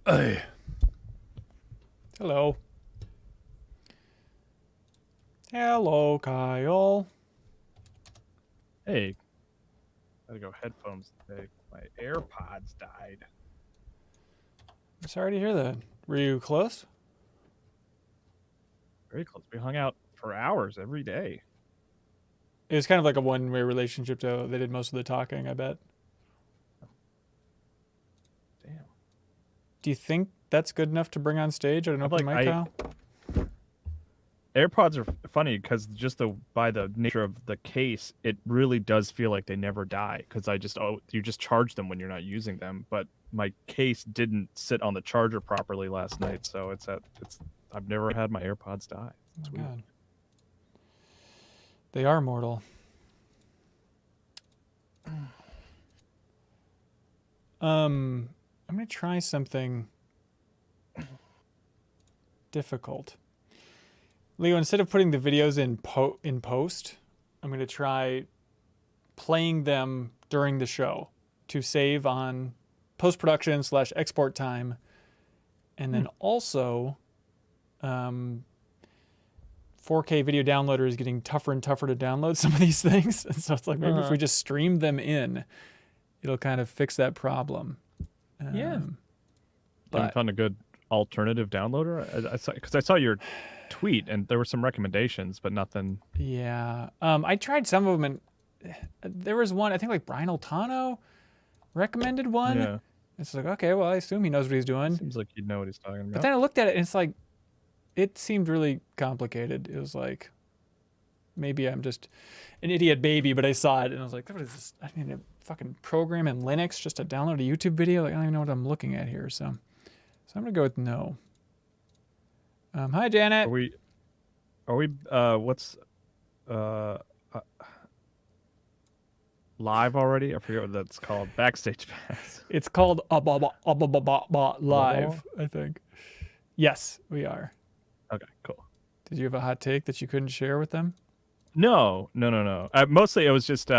Hey. Hello. Hello, Kyle. Hey. Gotta go headphones today. My AirPods died. I'm sorry to hear that. Were you close? Very close. We hung out for hours every day. It was kind of like a one-way relationship, though. They did most of the talking, I bet. Damn. Do you think that's good enough to bring on stage at an open mic, Kyle? AirPods are funny because just by the nature of the case, it really does feel like they never die. Because you just charge them when you're not using them. But my case didn't sit on the charger properly last night, so I've never had my AirPods die. It's weird. God. They are mortal. I'm gonna try something difficult. Leo, instead of putting the videos in post, I'm gonna try playing them during the show to save on post-production / export time, and then also 4K video downloader is getting tougher and tougher to download some of these things. And so it's like maybe if we just stream them in, it'll kind of fix that problem. But you found a good alternative downloader? Because I saw your tweet and there were some recommendations, but nothing. Yeah. I tried some of them, and there was one, I think like Brian Altano recommended one. Yeah. It's like, okay, well, I assume he knows what he's doing. Seems like you'd know what he's talking about. But then I looked at it and it's like, it seemed really complicated. It was like, maybe I'm just an idiot baby, but I saw it and I was like, what is this? I need to fucking program in Linux just to download a YouTube video. Like, I don't even know what I'm looking at here. So I'm gonna go with no. Hi, Janet. Are we what's live already? I forget what that's called. Backstage Pass. It's called live, I think. Yes, we are. Okay, cool. Did you have a hot take that you couldn't share with them? No. Mostly it was just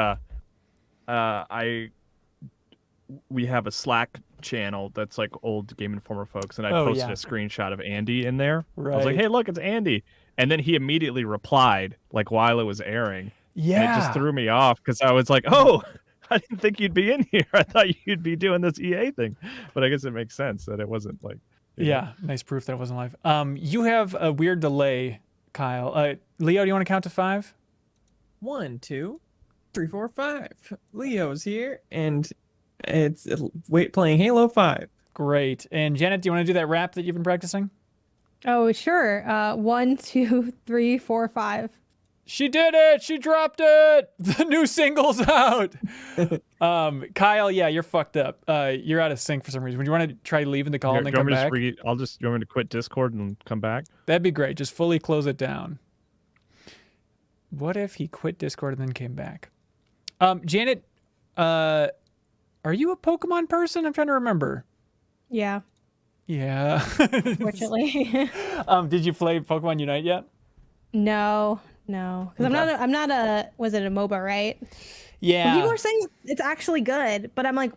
we have a Slack channel that's like old Game Informer folks, and I posted a screenshot of Andy in there. Right. I was like, hey, look, it's Andy. And then he immediately replied, like, while it was airing. Yeah. And it just threw me off because I was like, oh, I didn't think you'd be in here. I thought you'd be doing this EA thing. But I guess it makes sense that it wasn't like. Yeah, nice proof that it wasn't live. You have a weird delay, Kyle. Leo, do you want to count to 5? 1, 2, 3, 4, 5. Leo's here, and it's playing Halo 5. Great. And Janet, do you want to do that rap that you've been practicing? Oh, sure. 1, 2, 3, 4, 5. She did it! She dropped it! The new single's out! Kyle, yeah, you're fucked up. You're out of sync for some reason. Would you want to try leaving the call and then come back? You want me to quit Discord and come back? That'd be great. Just fully close it down. What if he quit Discord and then came back? Janet, are you a Pokemon person? I'm trying to remember. Yeah. Yeah. Fortunately. Did you play Pokemon Unite yet? No. Because I'm not a, was it a MOBA, right? Yeah. When people are saying it's actually good, but I'm like,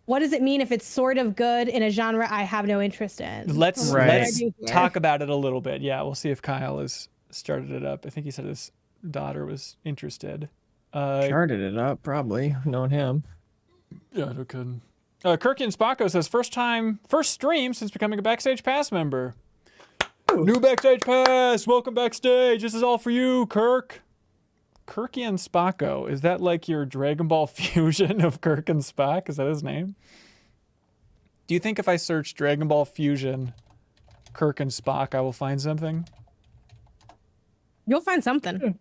what does it mean if it's sort of good in a genre I have no interest in? Let's talk about it a little bit. Yeah, we'll see if Kyle has started it up. I think he said his daughter was interested. Started it up, probably, knowing him. Yeah, no kidding. Kirkian Spacco says, first stream since becoming a Backstage Pass member. Ooh. New Backstage Pass! Welcome backstage! This is all for you, Kirk! Kirkian Spacco. Is that like your Dragon Ball fusion of Kirk and Spock? Is that his name? Do you think if I search Dragon Ball Fusion, Kirk and Spock, I will find something? You'll find something.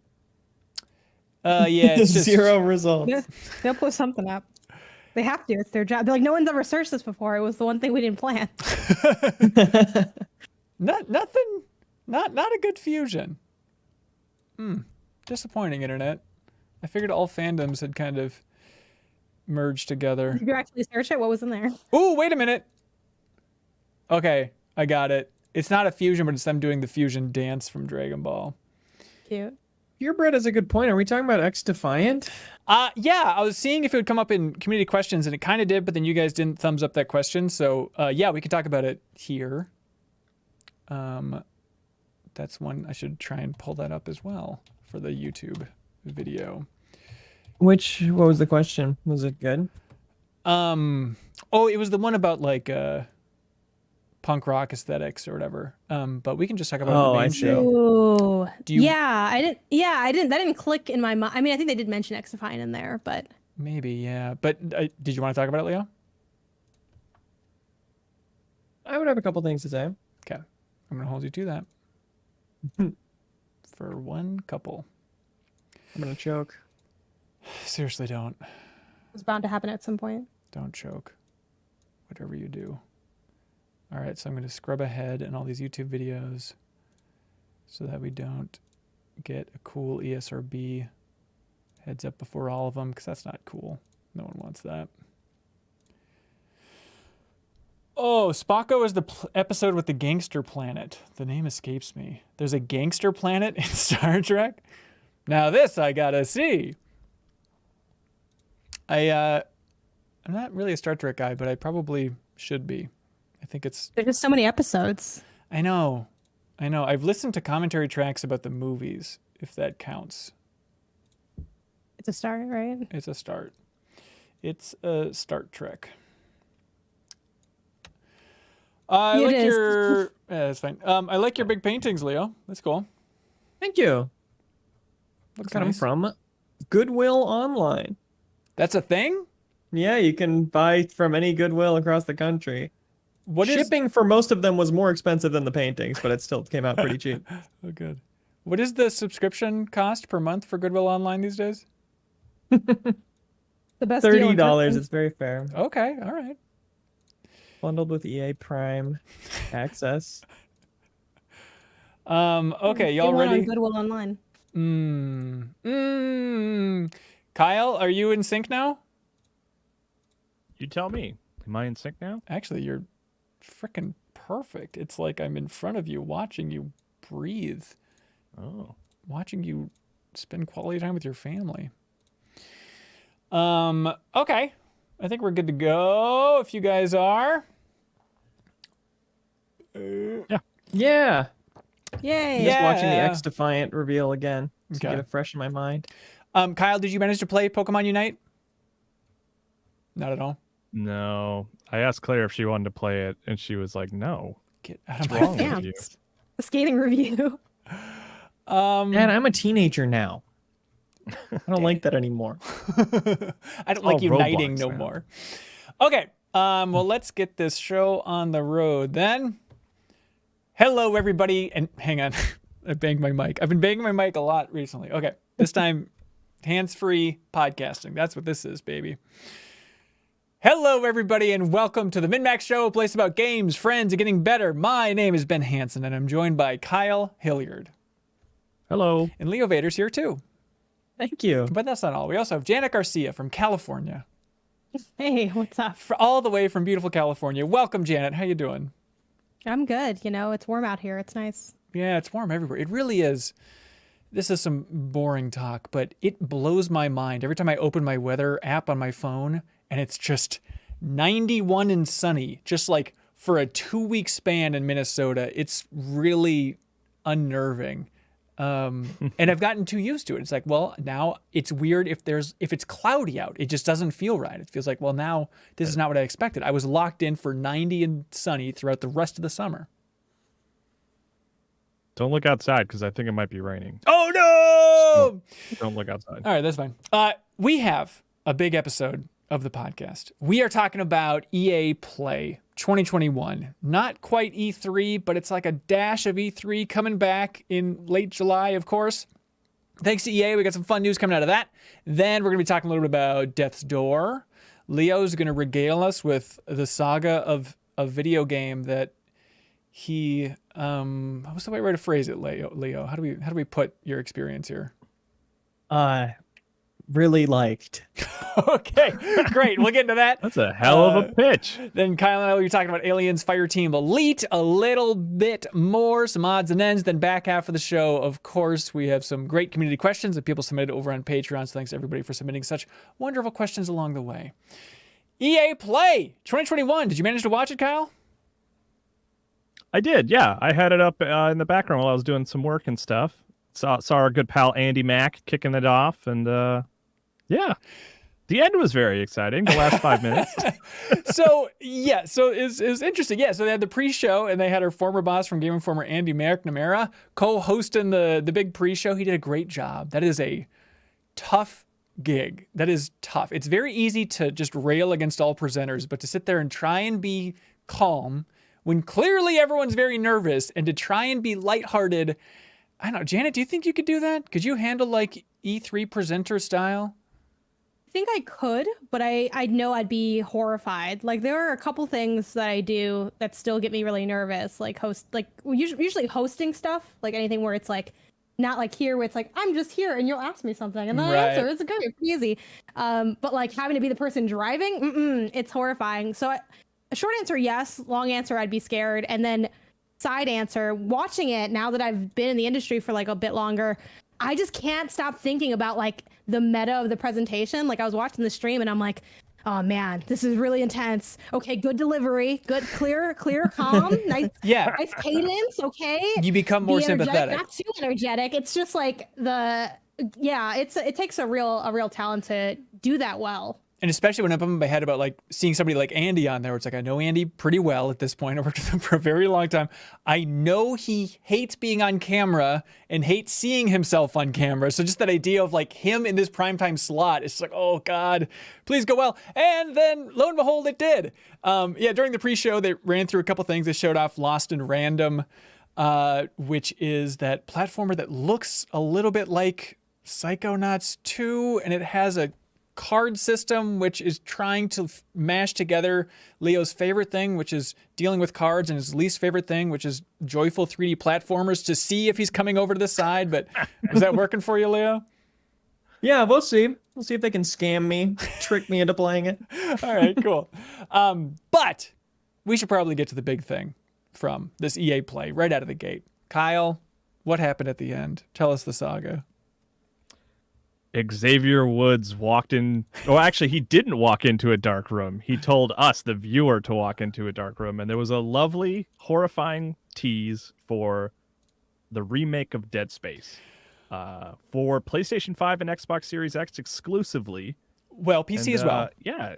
Yeah, it's just 0 results. They'll put something up. They have to. It's their job. They're like, no one's ever searched this before. It was the one thing we didn't plan. Not a good fusion. Disappointing, internet. I figured all fandoms had kind of merged together. Did you actually search it? What was in there? Ooh, wait a minute. Okay, I got it. It's not a fusion, but it's them doing the fusion dance from Dragon Ball. Cute. Purebred is a good point. Are we talking about X Defiant? Yeah, I was seeing if it would come up in community questions, and it kind of did, but then you guys didn't thumbs up that question. So yeah, we can talk about it here. That's one I should try and pull that up as well for the YouTube video. What was the question? Was it good? Oh, it was the one about like punk rock aesthetics or whatever. But we can just talk about the main show. Ooh. Do you- I didn't. That didn't click in my mind. I mean, I think they did mention X Defiant in there, but Maybe, yeah. But did you want to talk about it, Leo? I would have a couple things to say. Okay, I'm gonna hold you to that. For one couple. I'm gonna choke. Seriously, don't. it's bound to happen at some point. Don't choke. Whatever you do. All right, so I'm going to scrub ahead in all these YouTube videos so that we don't get a cool ESRB heads up before all of them, because that's not cool. No one wants that. Oh, Spocko is the episode with the gangster planet. The name escapes me. There's a gangster planet in Star Trek? Now this I gotta see. I'm not really a Star Trek guy, but I probably should be. I think it's... There's just so many episodes. I know. I've listened to commentary tracks about the movies, if that counts. It's a start, right? It's a start. It's a Star Trek. I It like is. your... Yeah, that's fine. I like your big paintings, Leo. That's cool. Thank you. Looks Got them nice. from Goodwill Online. That's a thing? Yeah, you can buy from any Goodwill across the country. What is... Shipping for most of them was more expensive than the paintings, but it still came out pretty cheap. Oh, good. What is the subscription cost per month for Goodwill Online these days? The best deal in $30. Christmas. It's very fair. Okay, all right. Bundled with EA Prime access. Okay, Get y'all one on ready? Goodwill Online. Kyle, are you in sync now? You tell me. Am I in sync now? Actually, you're freaking perfect. It's like I'm in front of you, watching you breathe, Oh. watching you spend quality time with your family. Okay. I think we're good to go. If you guys are. Yeah. Yay. Just watching the Yeah. X Defiant reveal again to Okay. get it fresh in my mind. Kyle, did you manage to play Pokemon Unite? Not at all. No. I asked Claire if she wanted to play it, and she was like, no. Get out of my Wrong face. with you? A skating review. Dad, I'm a teenager now. I don't like that anymore. I don't like uniting Roblox no now. more. Okay. Well, let's get this show on the road then. Hello, everybody. And hang on. I banged my mic. I've been banging my mic a lot recently. Okay. This time, hands-free podcasting. That's what this is, baby. Hello, everybody, and welcome to the MinnMax Show, a place about games, friends, and getting better. My name is Ben Hansen, and I'm joined by Kyle Hilliard. Hello. And Leo Vader's here, too. Thank you. But that's not all. We also have Janet Garcia from California. Hey, what's up? All the way from beautiful California. Welcome, Janet. How you doing? I'm good. You know, it's warm out here. It's nice. Yeah, it's warm everywhere. It really is. This is some boring talk, but it blows my mind every time I open my weather app on my phone and it's just 91 and sunny, just like for a 2-week span in Minnesota. It's really unnerving. And I've gotten too used to it. It's like, well, now it's weird if it's cloudy out. It just doesn't feel right. It feels like, well, now this is not what I expected. I was locked in for 90 and sunny throughout the rest of the summer. Don't look outside because I think it might be raining. Oh no! Don't look outside. All right, that's fine. We have a big episode of the podcast. We are talking about EA Play 2021. Not quite E3, but it's like a dash of E3 coming back in late July, of course. Thanks to EA, we got some fun news coming out of that. Then we're going to be talking a little bit about Death's Door. Leo's going to regale us with the saga of a video game that he what's the right way to phrase it, Leo? How do we put your experience here? really liked. Okay, great. We'll get into that. That's a hell of a pitch. Then Kyle and I will be talking about Aliens Fireteam Elite a little bit more, some odds and ends. Then back half of the show, of course, we have some great community questions that people submitted over on Patreon. So thanks everybody for submitting such wonderful questions along the way. EA Play 2021. Did you manage to watch it, Kyle? I did, yeah. I had it up in the background while I was doing some work and stuff. Saw our good pal Andy Mack kicking it off, and yeah. The end was very exciting, the last 5 minutes. So it was interesting. Yeah, so they had the pre-show, and they had our former boss from Game Informer, Andy McNamara, co-hosting the big pre-show. He did a great job. That is a tough gig. That is tough. It's very easy to just rail against all presenters, but to sit there and try and be calm when clearly everyone's very nervous, and to try and be lighthearted. I don't know, Janet, do you think you could do that? Could you handle like E3 presenter style? I think I could, but I know I'd be horrified. Like there are a couple things that I do that still get me really nervous, like usually hosting stuff, like anything where it's like not like here where it's like I'm just here and you'll ask me something and then I answer. It's pretty easy. But like having to be the person driving, it's horrifying. So a short answer, yes. Long answer, I'd be scared. And then side answer, watching it now that I've been in the industry for like a bit longer, I just can't stop thinking about like the meta of the presentation. Like I was watching the stream and I'm like, oh man, this is really intense. Okay, good delivery, good, clear, calm, nice cadence. Okay, you become more sympathetic. Not too energetic. It's just like it takes a real talent to do that well. And especially when I'm up in my head about like seeing somebody like Andy on there, where it's like, I know Andy pretty well at this point. I worked with him for a very long time. I know he hates being on camera and hates seeing himself on camera. So just that idea of like him in this primetime slot, it's like, oh God, please go well. And then lo and behold, it did. During the pre-show, they ran through a couple things. They showed off Lost in Random, which is that platformer that looks a little bit like Psychonauts 2, and it has a card system which is trying to mash together Leo's favorite thing, which is dealing with cards, and his least favorite thing, which is joyful 3D platformers, to see if he's coming over to the side. But is that working for you, Leo? Yeah, we'll see. We'll see if they can scam me, trick me into playing it. All right, cool. But we should probably get to the big thing from this EA Play right out of the gate. Kyle, what happened at the end? Tell us the saga. Xavier Woods walked in. Oh, actually, he didn't walk into a dark room. He told us, the viewer, to walk into a dark room. And there was a lovely, horrifying tease for the remake of Dead Space for PlayStation 5 and Xbox Series X exclusively. Well, PC as well. Yeah,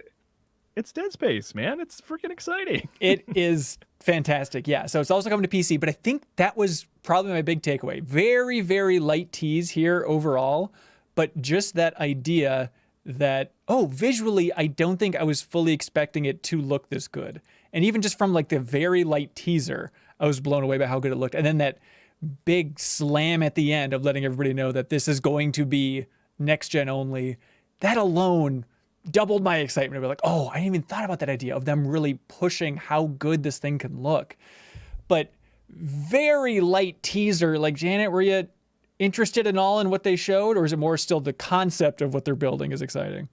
it's Dead Space, man. It's freaking exciting. It is fantastic. Yeah, so it's also coming to PC. But I think that was probably my big takeaway. Very, very light tease here overall. But just that idea that, visually, I don't think I was fully expecting it to look this good. And even just from like the very light teaser, I was blown away by how good it looked. And then that big slam at the end of letting everybody know that this is going to be next gen only, that alone doubled my excitement. I was like, I didn't even thought about that idea of them really pushing how good this thing can look. But very light teaser. Like, Janet, were you interested in what they showed, or is it more still the concept of what they're building is exciting?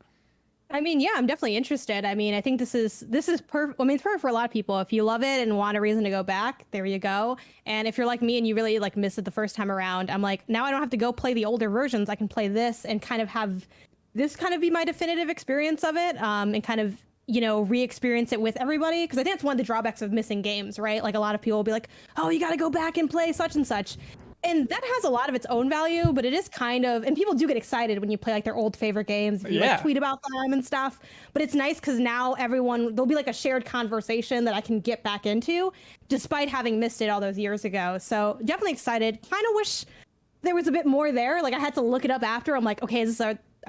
I mean, yeah, I'm definitely interested. I mean, I think this is perfect. I mean, it's perfect for a lot of people. If you love it and want a reason to go back, there you go. And if you're like me and you really like miss it the first time around, I'm like, now I don't have to go play the older versions. I can play this and kind of have this kind of be my definitive experience of it, and kind of, re-experience it with everybody. Because I think that's one of the drawbacks of missing games, right? Like a lot of people will be like, oh, you got to go back and play such and such. And that has a lot of its own value, but it is kind of, and people do get excited when you play like their old favorite games, if you like tweet about them and stuff. But it's nice because now there'll be like a shared conversation that I can get back into, despite having missed it all those years ago. So definitely excited. Kind of wish there was a bit more there. Like I had to look it up after. I'm like, okay, is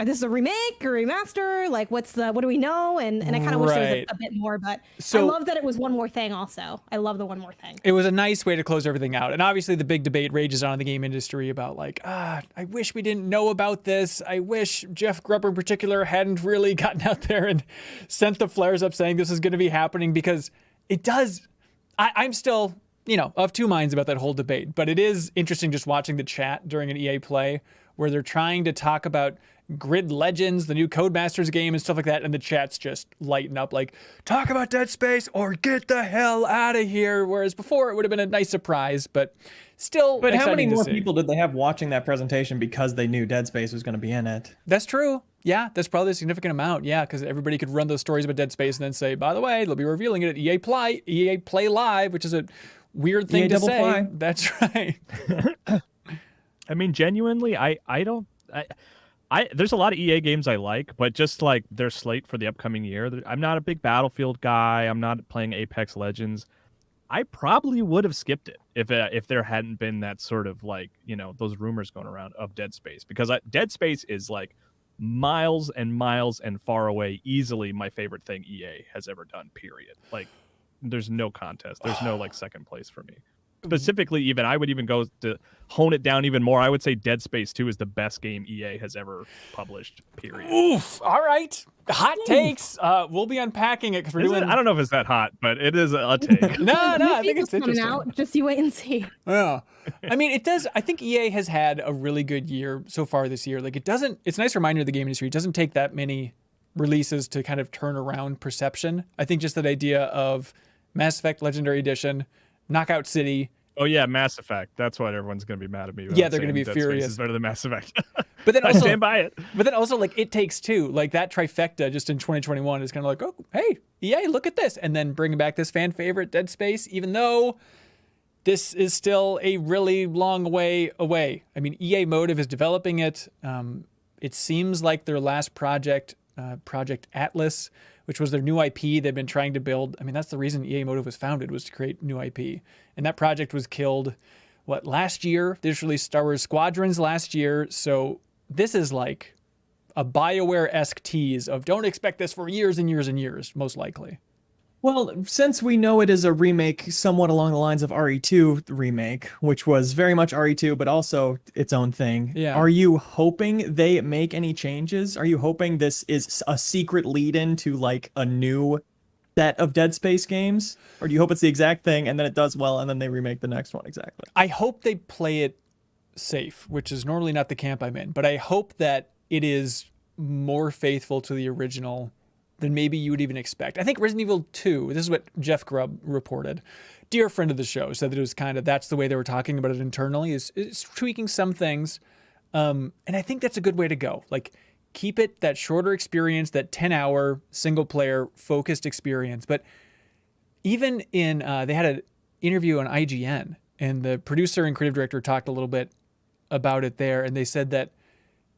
this a remake or remaster? Like what do we know? And I kind of wish there was a bit more, but I love that it was one more thing also. I love the one more thing. It was a nice way to close everything out. And obviously the big debate rages on in the game industry about like, I wish we didn't know about this. I wish Jeff Grubb in particular hadn't really gotten out there and sent the flares up saying this is going to be happening, because it does. I'm still, of two minds about that whole debate, but it is interesting just watching the chat during an EA Play where they're trying to talk about Grid Legends, the new Codemasters game and stuff like that, and the chats just lighten up like, talk about Dead Space or get the hell out of here. Whereas before it would have been a nice surprise, but still But how many exciting to more see. people did they have watching that presentation because they knew Dead Space was going to be in it? That's true. Yeah, that's probably a significant amount. Yeah, because everybody could run those stories about Dead Space and then say, by the way, they'll be revealing it at EA Play Live, which is a weird thing EA to double say. play. That's right. I mean, genuinely, there's a lot of EA games I like, but just like their slate for the upcoming year, I'm not a big Battlefield guy. I'm not playing Apex Legends. I probably would have skipped it if there hadn't been that sort of like, those rumors going around of Dead Space, because Dead Space is like miles and miles and far away, easily my favorite thing EA has ever done, period. Like, there's no contest. There's no like second place for me. Specifically, even I would even go to hone it down even more. I would say Dead Space 2 is the best game EA has ever published, period. Oof. All right. Hot takes. We'll be unpacking it because we're doing. I don't know if it's that hot, but it is a take. No, I think it's coming interesting. out. Just you wait and see. Yeah. I mean, it does. I think EA has had a really good year so far this year. Like, it's a nice reminder of the game industry. It doesn't take that many releases to kind of turn around perception. I think just that idea of Mass Effect Legendary Edition, Knockout City. Oh yeah, Mass Effect. That's what everyone's going to be mad at me about. Yeah, they're going to be Dead furious. Space is better than Mass Effect. But then I also, stand by it. But then also, like, It Takes Two, like that trifecta just in 2021 is kind of like, oh, hey, EA, look at this. And then bringing back this fan favorite Dead Space, even though this is still a really long way away. I mean, EA Motive is developing it. It seems like their last project, Project Atlas, which was their new IP they've been trying to build. I mean, that's the reason EA Motive was founded, was to create new IP. And that project was killed, last year? They just released Star Wars Squadrons last year. So this is like a BioWare-esque tease of don't expect this for years and years and years, most likely. Well, since we know it is a remake somewhat along the lines of RE2 remake, which was very much RE2, but also its own thing, Yeah. Are you hoping they make any changes? Are you hoping this is a secret lead-in to like a new set of Dead Space games? Or do you hope it's the exact thing and then it does well and then they remake the next one exactly? I hope they play it safe, which is normally not the camp I'm in, but I hope that it is more faithful to the original than maybe you would even expect. I think Resident Evil 2, this is what Jeff Grubb reported, dear friend of the show, said that it was kind of, that's the way they were talking about it internally, is tweaking some things. And I think that's a good way to go. Like, keep it that shorter experience, that 10-hour single-player focused experience. But even in, they had an interview on IGN, and the producer and creative director talked a little bit about it there, and they said that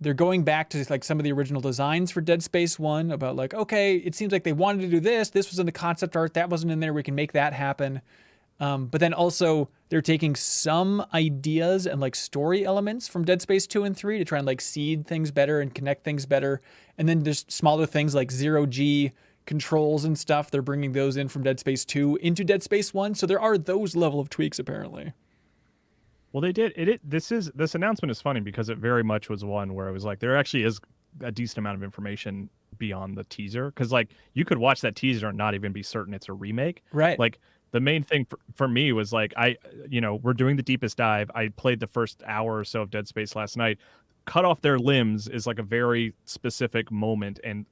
they're going back to like some of the original designs for Dead Space 1 about like, okay, it seems like they wanted to do this. This was in the concept art. That wasn't in there. We can make that happen. But then also they're taking some ideas and like story elements from Dead Space 2 and 3 to try and like seed things better and connect things better. And then there's smaller things like zero-G controls and stuff. They're bringing those in from Dead Space 2 into Dead Space 1. So there are those level of tweaks apparently. Well, they did. This announcement is funny because it very much was one where it was like there actually is a decent amount of information beyond the teaser, because like you could watch that teaser and not even be certain it's a remake. Right. Like the main thing for me was like we're doing the deepest dive. I played the first hour or so of Dead Space last night. Cut off their limbs is like a very specific moment, and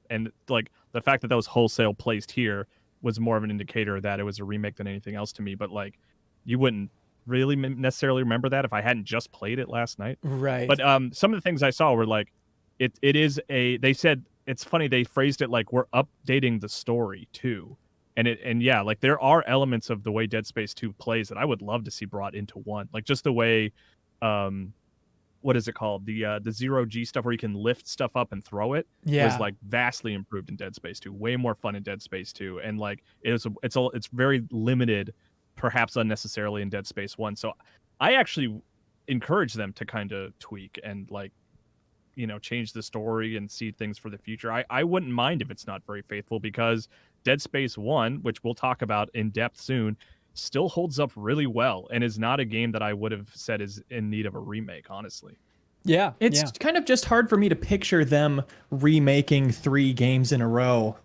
like the fact that was wholesale placed here was more of an indicator that it was a remake than anything else to me. But like you wouldn't really necessarily remember that if I hadn't just played it last night. Right. But some of the things I saw were like, it is they said, it's funny, they phrased it like we're updating the story too. And yeah, like there are elements of the way Dead Space 2 plays that I would love to see brought into one. Like just the way, what is it called? The zero-G stuff where you can lift stuff up and throw it was like vastly improved in Dead Space 2. Way more fun in Dead Space 2. And like it's very limited, perhaps unnecessarily, in Dead Space 1. So I actually encourage them to kind of tweak and like, change the story and see things for the future. I wouldn't mind if it's not very faithful, because Dead Space 1, which we'll talk about in depth soon, still holds up really well and is not a game that I would have said is in need of a remake, honestly. Yeah. It's kind of just hard for me to picture them remaking 3 games in a row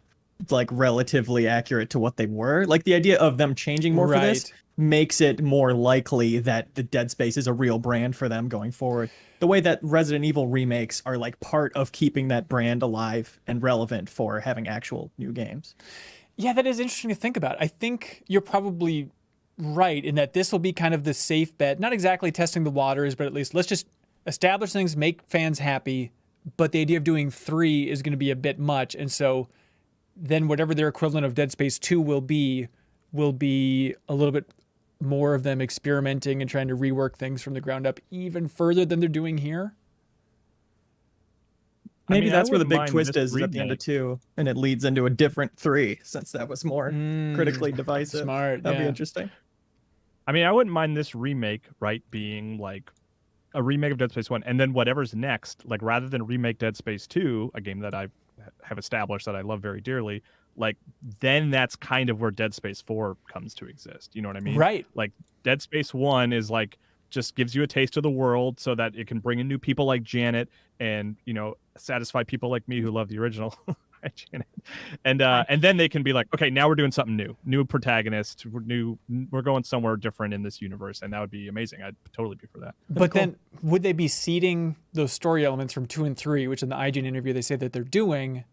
like relatively accurate to what they were. Like the idea of them changing more for this Right. makes it more likely that the Dead Space is a real brand for them going forward. The way that Resident Evil remakes are like part of keeping that brand alive and relevant for having actual new games. Yeah, that is interesting to think about. I think you're probably right in that this will be kind of the safe bet. Not exactly testing the waters, but at least let's just establish things, make fans happy. But the idea of doing 3 is going to be a bit much. And so then whatever their equivalent of Dead Space 2 will be a little bit more of them experimenting and trying to rework things from the ground up even further than they're doing here. Maybe I that's where the wouldn't big mind twist this is at the end of remake. 2, and it leads into a different 3, since that was more critically divisive. Smart, That'd be yeah. interesting. I mean, I wouldn't mind this remake, right, being like a remake of Dead Space 1, and then whatever's next, like rather than remake Dead Space 2, a game that I have established that I love very dearly, like then that's kind of where Dead Space 4 comes to exist. You know what I mean? Right. Like Dead Space 1 is like just gives you a taste of the world so that it can bring in new people like Janet and, you know, satisfy people like me who love the original. Janet. And then they can be like, okay, now we're doing something new protagonist, we're going somewhere different in this universe, and that would be amazing. I'd totally be for that. But then would they be seeding those story elements from 2 and 3, which in the IGN interview they say that they're doing,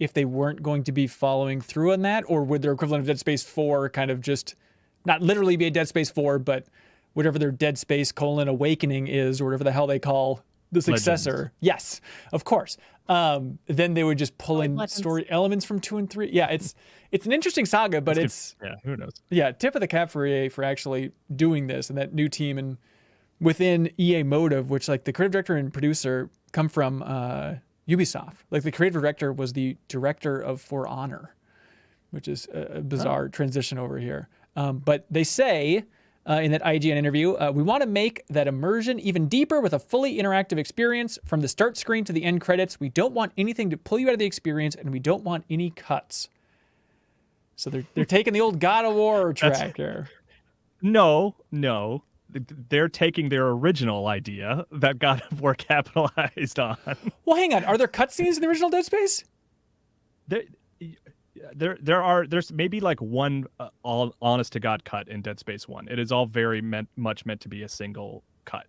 if they weren't going to be following through on that? Or would their equivalent of Dead Space 4 kind of just not literally be a Dead Space 4, but whatever their Dead Space Awakening is, or whatever the hell they call the successor? Legends. Yes, of course. Then they would just pull in Legends. story elements from 2 and 3. Yeah, it's an interesting saga, but it's Yeah, who knows? yeah, tip of the cap for EA for actually doing this and that new team and within EA Motive, which like the creative director and producer come from Ubisoft. Like the creative director was the director of For Honor, which is a bizarre transition over here. But they say in that IGN interview, we want to make that immersion even deeper with a fully interactive experience from the start screen to the end credits. We don't want anything to pull you out of the experience, and we don't want any cuts. So they're taking the old God of War track here. No. They're taking their original idea that God of War capitalized on. Well, hang on. Are there cutscenes in the original Dead Space? There's maybe like one all honest to God cut in Dead Space 1. It is all very much meant to be a single cut.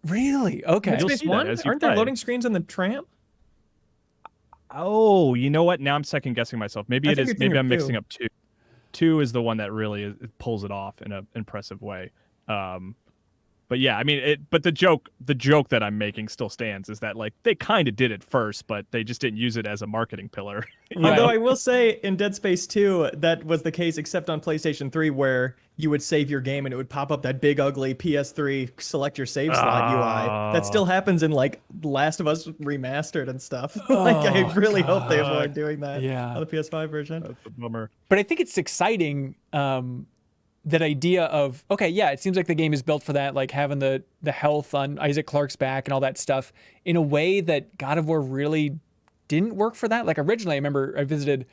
Really? Okay. Dead You'll Space see that 1? as you Aren't there play. loading screens in the tram? Oh, you know what? Now I'm second guessing myself. Maybe I it think is. you're Maybe thinking I'm of mixing 2. up 2. 2 is the one that really pulls it off in an impressive way. But yeah, I mean, but the joke that I'm making still stands is that like they kind of did it first, but they just didn't use it as a marketing pillar. Although I will say in Dead Space 2, that was the case except on PlayStation 3 where you would save your game and it would pop up that big ugly PS3 select your save slot UI. That still happens in like Last of Us Remastered and stuff. Like I really hope they avoid doing that Yeah. on the PS5 version. That's a bummer. But I think it's exciting, that idea of, okay, yeah, it seems like the game is built for that, like having the health on Isaac Clarke's back and all that stuff in a way that God of War really didn't work for that. Like originally, I remember I visited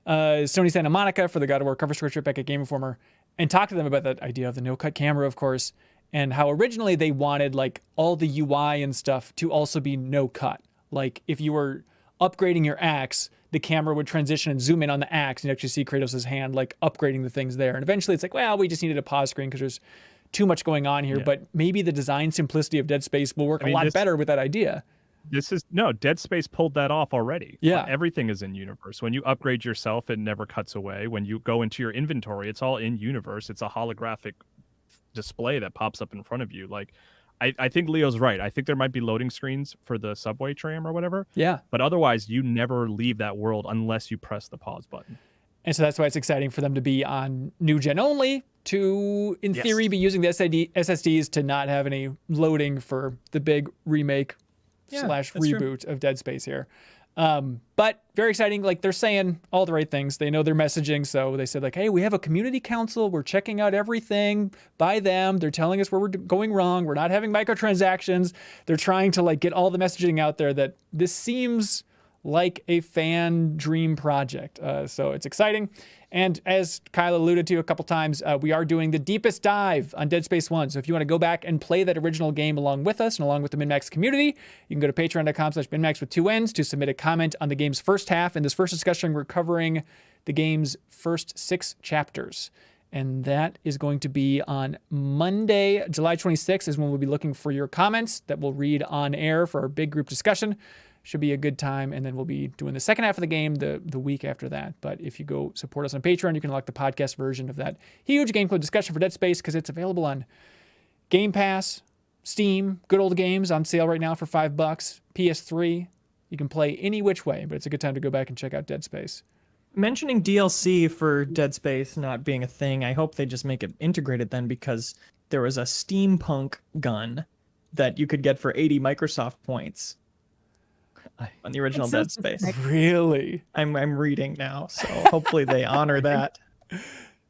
Sony Santa Monica for the God of War cover story trip back at Game Informer and talked to them about that idea of the no-cut camera, of course, and how originally they wanted like all the UI and stuff to also be no-cut. Like if you were upgrading your axe, the camera would transition and zoom in on the axe and you actually see Kratos' hand like upgrading the things there. And eventually it's like, well, we just needed a pause screen because there's too much going on here. Yeah. But maybe the design simplicity of Dead Space will work a lot better with that idea. Dead Space pulled that off already. Yeah. Everything is in universe. When you upgrade yourself, it never cuts away. When you go into your inventory, it's all in universe. It's a holographic display that pops up in front of you. Like, I think Leo's right. I think there might be loading screens for the subway tram or whatever. Yeah. But otherwise, you never leave that world unless you press the pause button. And so that's why it's exciting for them to be on new gen only, to, in theory, be using the SSDs to not have any loading for the big remake / that's true. reboot of Dead Space here. But very exciting. Like they're saying all the right things. They know their messaging. So they said like, hey, we have a community council. We're checking out everything by them. They're telling us where we're going wrong. We're not having microtransactions. They're trying to like get all the messaging out there that this seems like a fan dream project. So it's exciting. And as Kyle alluded to a couple times, we are doing the deepest dive on Dead Space 1. So if you want to go back and play that original game along with us and along with the MinnMax community, you can go to patreon.com/MinnMax with 2 N's to submit a comment on the game's first half. In this first discussion, we're covering the game's first 6 chapters. And that is going to be on Monday, July 26th is when we'll be looking for your comments that we'll read on air for our big group discussion. Should be a good time. And then we'll be doing the second half of the game the week after that. But if you go support us on Patreon, you can unlock the podcast version of that huge game club discussion for Dead Space because it's available on Game Pass, Steam, good old games on sale right now for $5, PS3. You can play any which way, but it's a good time to go back and check out Dead Space. Mentioning DLC for Dead Space not being a thing, I hope they just make it integrated then, because there was a steampunk gun that you could get for 80 Microsoft points on the original Dead Space. Really? I'm reading now, so hopefully they honor that.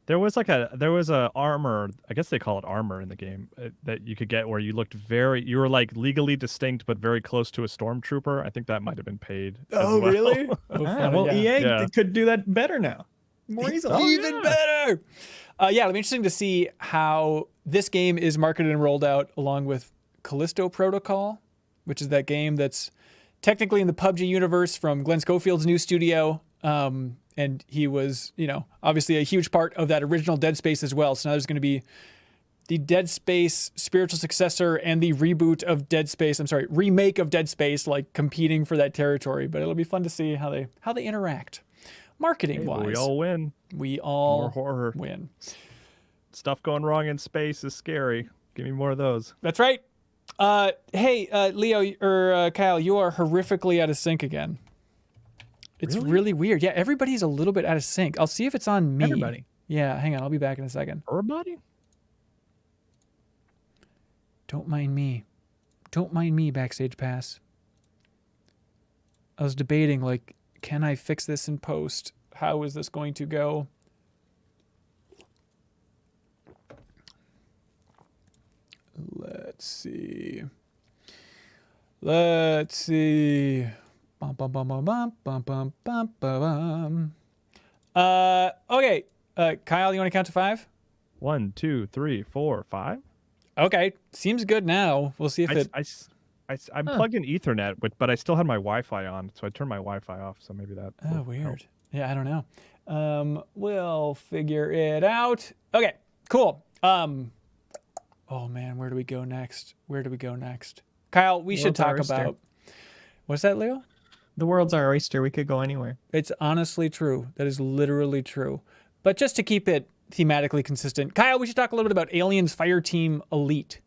There was a armor, I guess they call it armor in the game, that you could get where you were like legally distinct but very close to a stormtrooper. I think that might have been paid. Oh, really? Well, EA could do that better now. More easily. Even better. It'll be interesting to see how this game is marketed and rolled out along with Callisto Protocol, which is that game that's technically in the PUBG universe from Glenn Schofield's new studio. And he was, obviously a huge part of that original Dead Space as well. So now there's going to be the Dead Space spiritual successor and the remake of Dead Space, like competing for that territory. But it'll be fun to see how they interact, marketing wise. We all win. We all more horror. Win. Stuff going wrong in space is scary. Give me more of those. That's right. Hey, Leo or Kyle, you are horrifically out of sync again. It's really weird. Yeah, everybody's a little bit out of sync. I'll see if it's on me. Everybody. Yeah, hang on. I'll be back in a second. Everybody? Don't mind me. Don't mind me, Backstage Pass. I was debating, like, can I fix this in post? How is this going to go? Let's see. Okay. Kyle, you want to count to 5? 1, 2, 3, 4, 5. Okay, seems good now. We'll see if I'm plugged in Ethernet, but I still had my Wi-Fi on, so I turned my Wi-Fi off. So maybe that. Oh, weird. Help. Yeah, I don't know. We'll figure it out. Okay, cool. Oh man, where do we go next? Kyle, we should talk about. What's that, Leo? The world's our oyster. We could go anywhere. It's honestly true. That is literally true. But just to keep it thematically consistent, Kyle, we should talk a little bit about Aliens Fireteam Elite.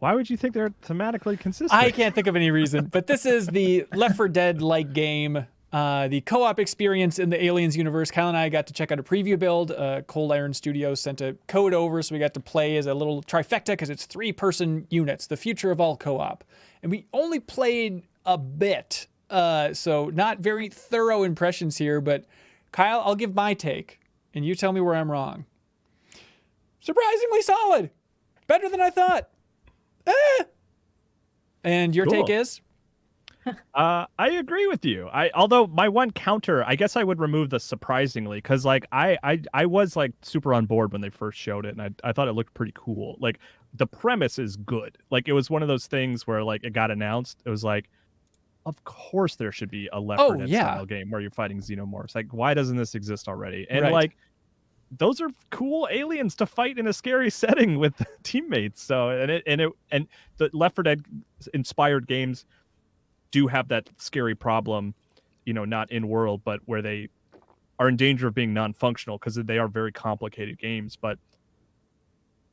Why would you think they're thematically consistent? I can't think of any reason. But this is the Left 4 Dead-like game, the co-op experience in the Aliens universe. Kyle and I got to check out a preview build. Cold Iron Studios sent a code over, so we got to play as a little trifecta because it's 3-person units, the future of all co-op. And we only played a bit, so not very thorough impressions here, but Kyle, I'll give my take, and you tell me where I'm wrong. Surprisingly solid. Better than I thought. And your take is? I agree with you. Although my one counter, I guess I would remove the surprisingly, because like I was like super on board when they first showed it, and I thought it looked pretty cool. Like the premise is good. Like it was one of those things where like it got announced, it was like, of course there should be a Left 4 Dead style game where you're fighting xenomorphs. Like why doesn't this exist already? And like those are cool aliens to fight in a scary setting with teammates. So and the Left 4 Dead inspired games do have that scary problem, not in world, but where they are in danger of being non-functional because they are very complicated games. But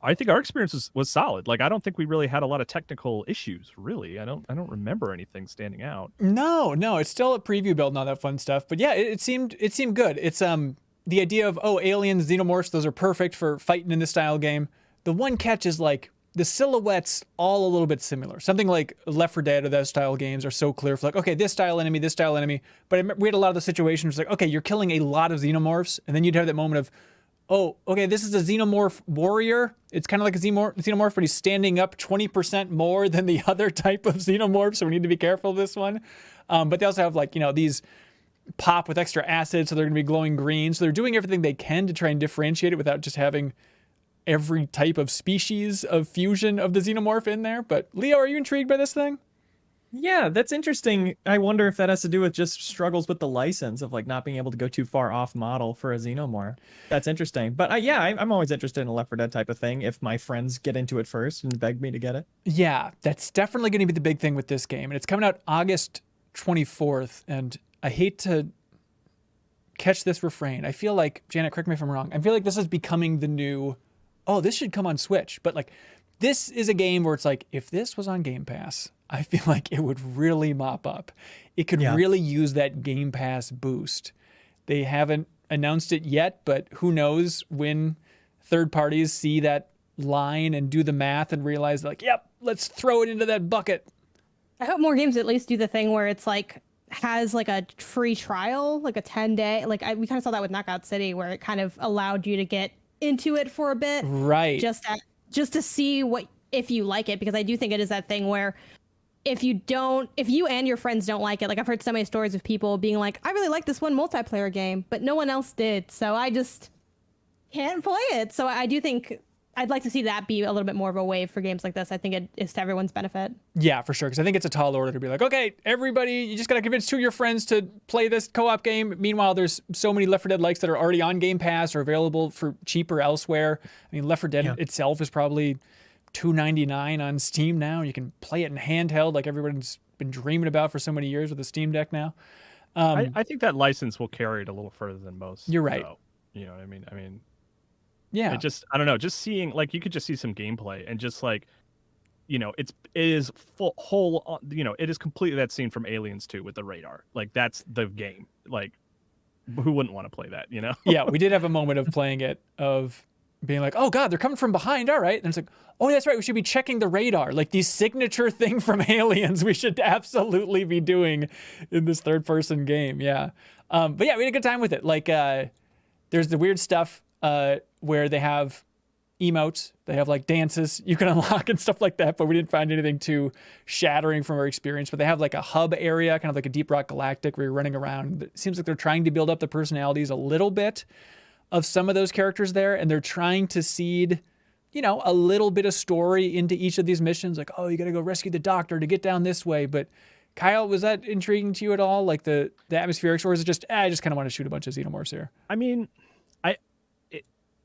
I think our experience was solid. Like I don't think we really had a lot of technical issues. Really, I don't remember anything standing out. No, it's still a preview build and all that fun stuff. But yeah, it seemed good. It's the idea of aliens, xenomorphs, those are perfect for fighting in this style game. The one catch is like the silhouettes all a little bit similar. Something like Left 4 Dead or those style games are so clear for like, okay, this style enemy. But we had a lot of the situations like, okay, you're killing a lot of xenomorphs, and then you'd have that moment of, oh, okay, this is a xenomorph warrior. It's kind of like a xenomorph, but he's standing up 20% more than the other type of xenomorph, so we need to be careful of this one. But they also have like, these pop with extra acid, so they're going to be glowing green. So they're doing everything they can to try and differentiate it without just having every type of species of fusion of the xenomorph in there. But Leo, are you intrigued by this thing? Yeah, that's interesting. I wonder if that has to do with just struggles with the license of like not being able to go too far off model for a xenomorph. That's interesting. But I'm always interested in a Left 4 Dead type of thing if my friends get into it first and beg me to get it. Yeah, that's definitely going to be the big thing with this game. And it's coming out August 24th. And I hate to catch this refrain. I feel like, Janet, correct me if I'm wrong, I feel like this is becoming the new, oh, this should come on Switch. But like, this is a game where it's like, if this was on Game Pass, I feel like it would really mop up. It could really use that Game Pass boost. They haven't announced it yet, but who knows when third parties see that line and do the math and realize like, yep, let's throw it into that bucket. I hope more games at least do the thing where it's like has like a free trial, like a 10-day. Like we kind of saw that with Knockout City, where it kind of allowed you to get into it for a bit, right? Just to see what if you like it, because I do think it is that thing where if you and your friends don't like it, like I've heard so many stories of people being like, I really like this one multiplayer game, but no one else did, so I just can't play it. So I do think I'd like to see that be a little bit more of a wave for games like this. I think it is to everyone's benefit. Yeah, for sure, because I think it's a tall order to be like, okay, everybody, you just got to convince 2 of your friends to play this co-op game. Meanwhile, there's so many Left 4 Dead likes that are already on Game Pass or available for cheaper elsewhere. I mean, Left 4 Dead itself is probably $2.99 on Steam now. You can play it in handheld like everyone's been dreaming about for so many years with the Steam Deck now. I think that license will carry it a little further than most. You're right. Though. You know what I mean? I mean, yeah. It just, I don't know, just seeing, like, you could just see some gameplay and just like, you know, it is it is completely that scene from Aliens 2 with the radar. Like, that's the game. Like, who wouldn't want to play that, you know? Yeah, we did have a moment of playing it, of being like, oh God, they're coming from behind. All right. And it's like, oh, that's right. We should be checking the radar. Like the signature thing from Aliens, we should absolutely be doing in this third person game. Yeah. But yeah, we had a good time with it. Like, there's the weird stuff where they have emotes, they have like dances you can unlock and stuff like that, but we didn't find anything too shattering from our experience. But they have like a hub area, kind of like a Deep Rock Galactic, where you're running around. It seems like they're trying to build up the personalities a little bit of some of those characters there, and they're trying to seed, you know, a little bit of story into each of these missions. Like, oh, you got to go rescue the doctor to get down this way. But Kyle, was that intriguing to you at all? Like the atmospherics, or is it just, I just kind of want to shoot a bunch of xenomorphs here? I mean,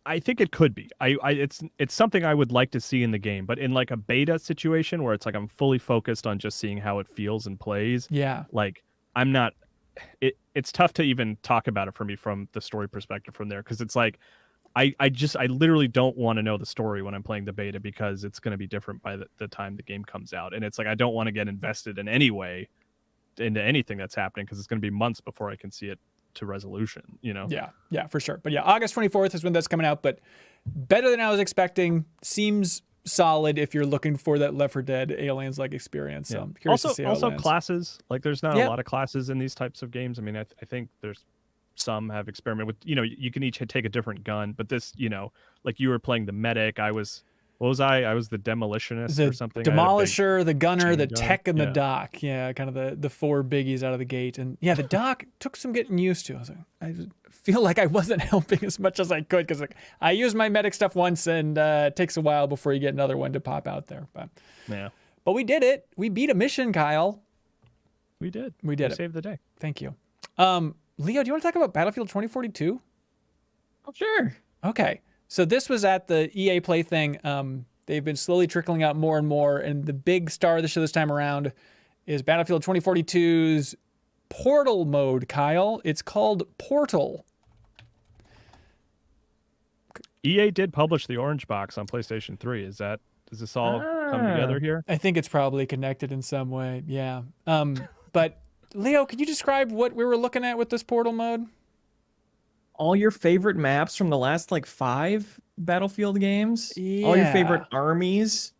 I think it could be. It's something I would like to see in the game, but in like a beta situation where it's like I'm fully focused on just seeing how it feels and plays. Yeah. Like I'm not. It's tough to even talk about it for me from the story perspective from there, because it's like I literally don't want to know the story when I'm playing the beta, because it's going to be different by the time the game comes out, and it's like I don't want to get invested in any way into anything that's happening, because it's going to be months before I can see it to resolution, you know? Yeah, for sure. But yeah, August 24th is when that's coming out, but better than I was expecting. Seems solid if you're looking for that Left 4 Dead Aliens-like experience. So I'm curious to see how it lands. Classes. Like there's not a lot of classes in these types of games. I mean, I think there's some have experimented with, you know, you can each take a different gun, but this, you know, like you were playing the medic. I was the demolitionist or something. Demolisher, the gunner, the gun. tech, and the doc. Yeah, kind of the four biggies out of the gate. And yeah, the doc took some getting used to. I was like, I feel like I wasn't helping as much as I could, because like I used my medic stuff once, and it takes a while before you get another one to pop out there. But we did it. We beat a mission, Kyle. We did. We saved the day. Thank you. Leo, do you want to talk about Battlefield 2042? Oh, sure. Okay. So this was at the EA Play thing. They've been slowly trickling out more and more, and the big star of the show this time around is Battlefield 2042's Portal mode, Kyle. It's called Portal. EA did publish the orange box on PlayStation 3. Does this all come together here? I think it's probably connected in some way, yeah. But Leo, could you describe what we were looking at with this Portal mode? All your favorite maps from the last like 5 Battlefield games. Yeah. All your favorite armies.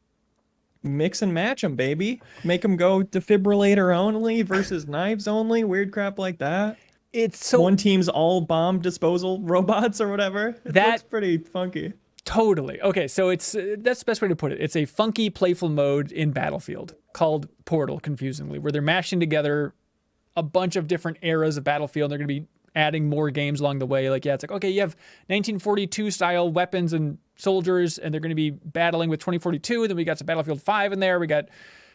Mix and match them, baby. Make them go defibrillator only versus knives only. Weird crap like that. It's so one team's all bomb disposal robots or whatever. That's pretty funky. Totally. Okay, so it's that's the best way to put it. It's a funky, playful mode in Battlefield called Portal, confusingly, where they're mashing together a bunch of different eras of Battlefield. They're going to be adding more games along the way. Like, yeah, it's like, okay, you have 1942 style weapons and soldiers, and they're going to be battling with 2042. Then we got some Battlefield 5 in there. We got,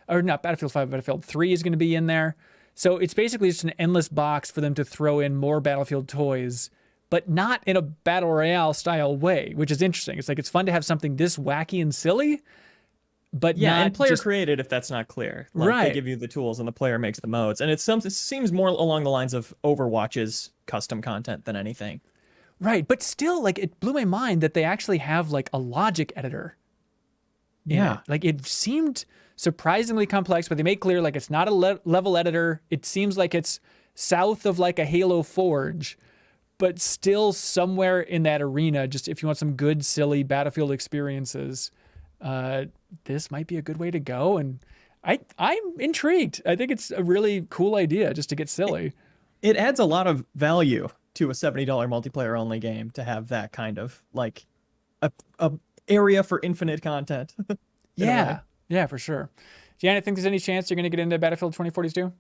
or not Battlefield 5, Battlefield 3 is going to be in there. So it's basically just an endless box for them to throw in more Battlefield toys, but not in a battle royale style way, which is interesting. It's like, it's fun to have something this wacky and silly, but yeah, not and player just, created if that's not clear. Like, right. They give you the tools and the player makes the modes. And it seems more along the lines of Overwatch's custom content than anything. Right, but still, like, it blew my mind that they actually have like a logic editor. Yeah. Like, it seemed surprisingly complex, but they make clear like it's not a level editor. It seems like it's south of like a Halo Forge, but still somewhere in that arena. Just if you want some good, silly Battlefield experiences, this might be a good way to go. And I'm intrigued. I think it's a really cool idea just to get silly. It adds a lot of value to a $70 multiplayer only game to have that kind of like a area for infinite content. Yeah, for sure. Jan, I think there's any chance you're going to get into Battlefield 2042?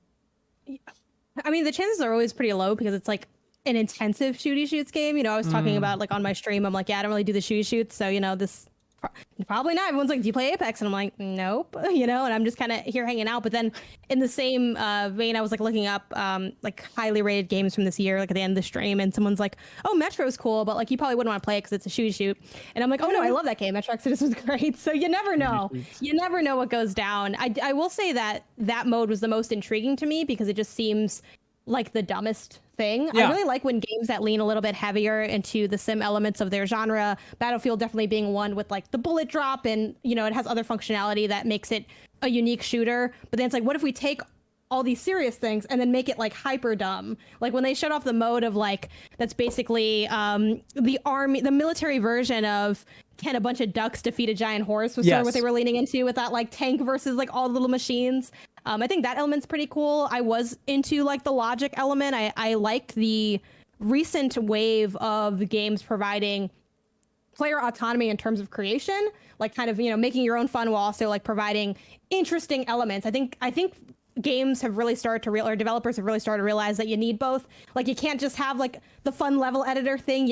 I mean, the chances are always pretty low because it's like an intensive shooty shoots game. You know, I was talking about like on my stream, I'm like, yeah, I don't really do the shooty shoots. So, you know, this probably not. Everyone's like, do you play Apex? And I'm like, nope, you know, and I'm just kind of here hanging out. But then in the same vein, I was like looking up like highly rated games from this year, like at the end of the stream, and someone's like, oh, Metro's cool, but like you probably wouldn't want to play it because it's a shooty shoot. And I'm like, oh no, I love that game. Metro Exodus was great. So you never know. You never know what goes down. I will say that that mode was the most intriguing to me because it just seems like the dumbest thing. Yeah. I really like when games that lean a little bit heavier into the sim elements of their genre. Battlefield definitely being one with like the bullet drop, and you know, it has other functionality that makes it a unique shooter. But then it's like, what if we take all these serious things and then make it like hyper dumb? Like when they shut off the mode of like, that's basically the military version of can a bunch of ducks defeat a giant horse was sort of what they were leaning into with that like tank versus like all the little machines. I think that element's pretty cool. I was into like the logic element. I liked the recent wave of games providing player autonomy in terms of creation, like kind of, you know, making your own fun while also like providing interesting elements. I think games have really started to or developers have really started to realize that you need both. Like you can't just have like the fun level editor thing.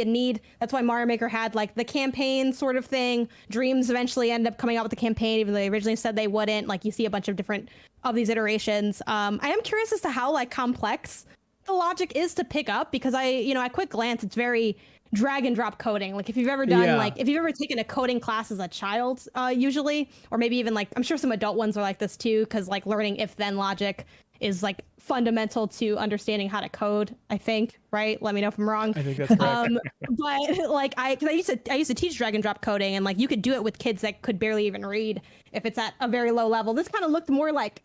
That's why Mario Maker had like the campaign sort of thing. Dreams eventually ended up coming out with the campaign, even though they originally said they wouldn't. Like you see a bunch of different of these iterations. I am curious as to how like complex the logic is to pick up, because at quick glance, it's very drag and drop coding. Like if you've ever done if you've ever taken a coding class as a child, usually, or maybe even like, I'm sure some adult ones are like this too, because like learning if then logic is like fundamental to understanding how to code, I think, right? Let me know if I'm wrong. I think that's correct. But like I used to teach drag and drop coding, and like you could do it with kids that could barely even read if it's at a very low level. This kind of looked more like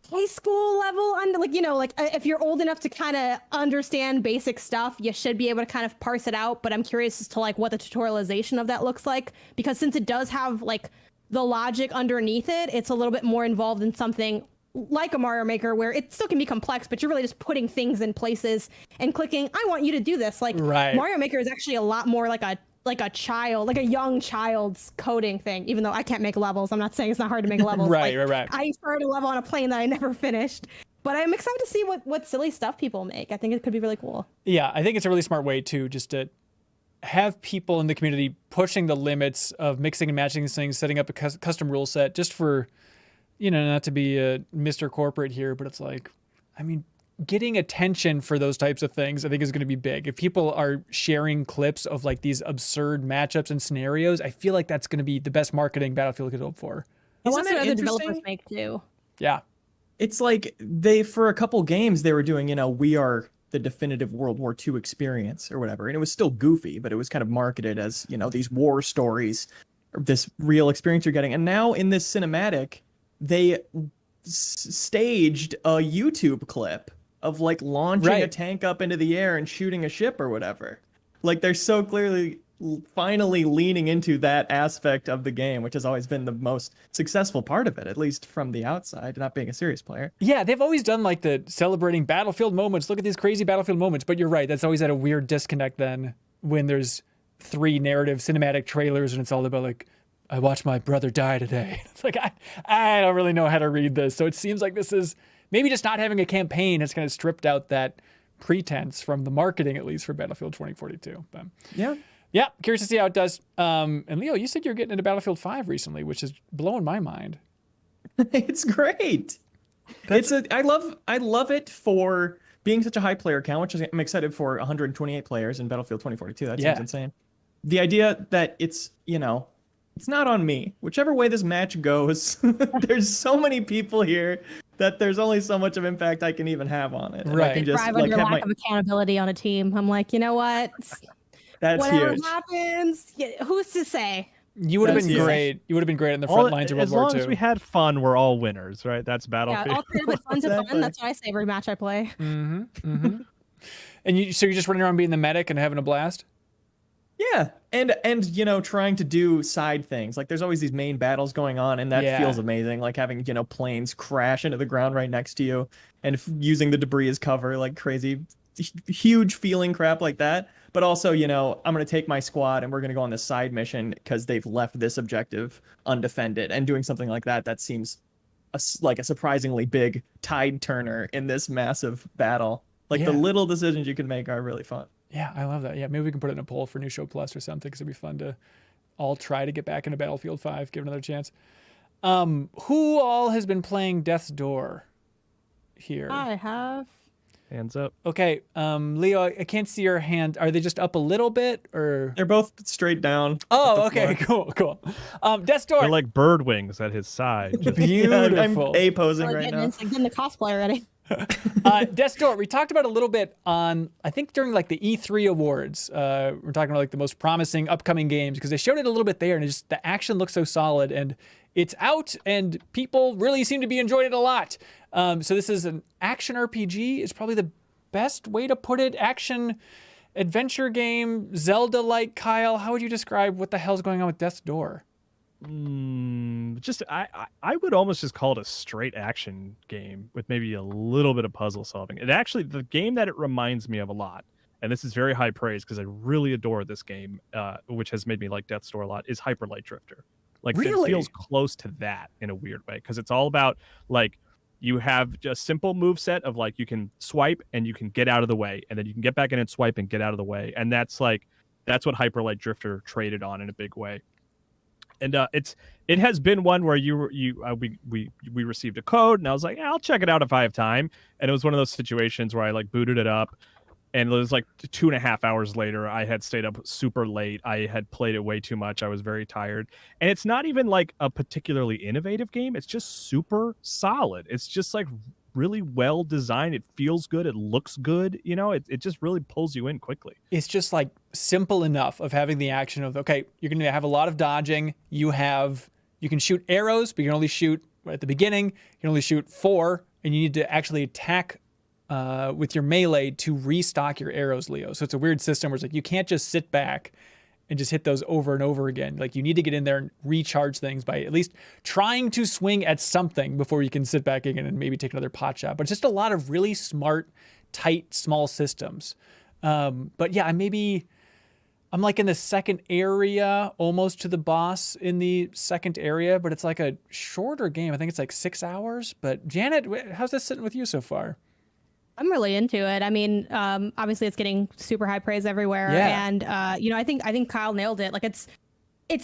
high school level, like, you know, like if you're old enough to kind of understand basic stuff, you should be able to kind of parse it out. But I'm curious as to like what the tutorialization of that looks like, because since it does have like the logic underneath it, it's a little bit more involved in something like a Mario Maker, where it still can be complex, but you're really just putting things in places and clicking, I want you to do this. Like Mario Maker is actually a lot more like a child, like a young child's coding thing, even though I can't make levels. I'm not saying it's not hard to make levels. Right. I started a level on a plane that I never finished, but I'm excited to see what silly stuff people make. I think it could be really cool. Yeah, I think it's a really smart way too, just to have people in the community pushing the limits of mixing and matching these things, setting up a custom rule set, just for, you know, not to be a Mr. Corporate here, but it's like, I mean, getting attention for those types of things, I think, is going to be big. If people are sharing clips of like these absurd matchups and scenarios, I feel like that's going to be the best marketing Battlefield could hope for. I want Isn't what it other developers interesting? make too. Yeah. It's like for a couple games, they were doing, you know, we are the definitive World War II experience or whatever. And it was still goofy, but it was kind of marketed as, you know, these war stories, or this real experience you're getting. And now in this cinematic, they staged a YouTube clip of like launching a tank up into the air and shooting a ship or whatever. Like they're so clearly finally leaning into that aspect of the game, which has always been the most successful part of it, at least from the outside, not being a serious player. Yeah, they've always done like the celebrating Battlefield moments. Look at these crazy Battlefield moments. But you're right, that's always had a weird disconnect then when there's 3 narrative cinematic trailers and it's all about like, I watched my brother die today. It's like, I don't really know how to read this. So it seems like this is maybe just not having a campaign has kind of stripped out that pretense from the marketing, at least for Battlefield 2042. But yeah, curious to see how it does. And Leo, you said you're getting into Battlefield 5 recently, which is blowing my mind. It's great. I love it for being such a high player count, which I'm excited for. 128 players in Battlefield 2042. That seems insane. The idea that it's, you know, it's not on me. Whichever way this match goes, there's so many people here that there's only so much of impact I can even have on it. And Right. I can just Thrive like under have lack of accountability on a team. I'm like, you know what? That's Whatever huge. happens, who's to say? You would have That's been huge. great. You would have been great in the front lines of World as War long II. as we had fun, we're all winners, right? That's Yeah, Battlefield. all creative with fun to Exactly. fun. That's what I say every match I play. And so you're just running around being the medic and having a blast? Yeah, and you know, trying to do side things. Like there's always these main battles going on, and that feels amazing. Like having, you know, planes crash into the ground right next to you, and using the debris as cover, like crazy, huge feeling crap like that. But also, you know, I'm gonna take my squad and we're gonna go on this side mission because they've left this objective undefended, and doing something like that seems like a surprisingly big tide turner in this massive battle. Like the little decisions you can make are really fun. Yeah, I love that. Yeah, maybe we can put it in a poll for New Show Plus or something, because it'd be fun to all try to get back into Battlefield 5, give it another chance. Who all has been playing Death's Door here? I have. Hands up. Okay, Leo, I can't see your hand. Are they just up a little bit, or? They're both straight down. Oh, okay, cool. Death's Door. They're like bird wings at his side. Just- Beautiful. I'm A-posing Like, right now. it's like getting the cosplay ready. Death's Door, we talked about a little bit on, I think during like the E3 awards. We're talking about like the most promising upcoming games, because they showed it a little bit there, and the action looks so solid, and it's out, and people really seem to be enjoying it a lot. So this is an action RPG. Is probably the best way to put it. Action adventure game, Zelda-like. Kyle, how would you describe what the hell's going on with Death's Door? I would almost just call it a straight action game with maybe a little bit of puzzle solving. It actually, the game that it reminds me of a lot, and this is very high praise because I really adore this game, which has made me like Death's Door a lot, is Hyper Light Drifter. Like Really? it feels close to that in a weird way, because it's all about like you have a simple move set of like you can swipe and you can get out of the way, and then you can get back in and swipe and get out of the way, and that's what Hyper Light Drifter traded on in a big way. And it has been one where we received a code, and I was like, yeah, I'll check it out if I have time. And it was one of those situations where I like booted it up, and it was like 2.5 hours later. I had stayed up super late. I had played it way too much. I was very tired. And it's not even like a particularly innovative game. It's just super solid. It's just like really well designed. It feels good. It looks good. You know, it just really pulls you in quickly. It's just like simple enough of having the action of, okay, you're going to have a lot of dodging. You can shoot arrows, but you can only shoot at the beginning. You can only shoot 4, and you need to actually attack with your melee to restock your arrows, Leo. So it's a weird system where it's like you can't just sit back and just hit those over and over again. Like you need to get in there and recharge things by at least trying to swing at something before you can sit back again and maybe take another pot shot. But it's just a lot of really smart, tight, small systems. But yeah, I'm like in the second area, almost to the boss in the second area, but it's like a shorter game. I think it's like 6 hours. But Janet, how's this sitting with you so far? I'm really into it. I mean, obviously it's getting super high praise everywhere. Yeah. And, I think Kyle nailed it. Like it's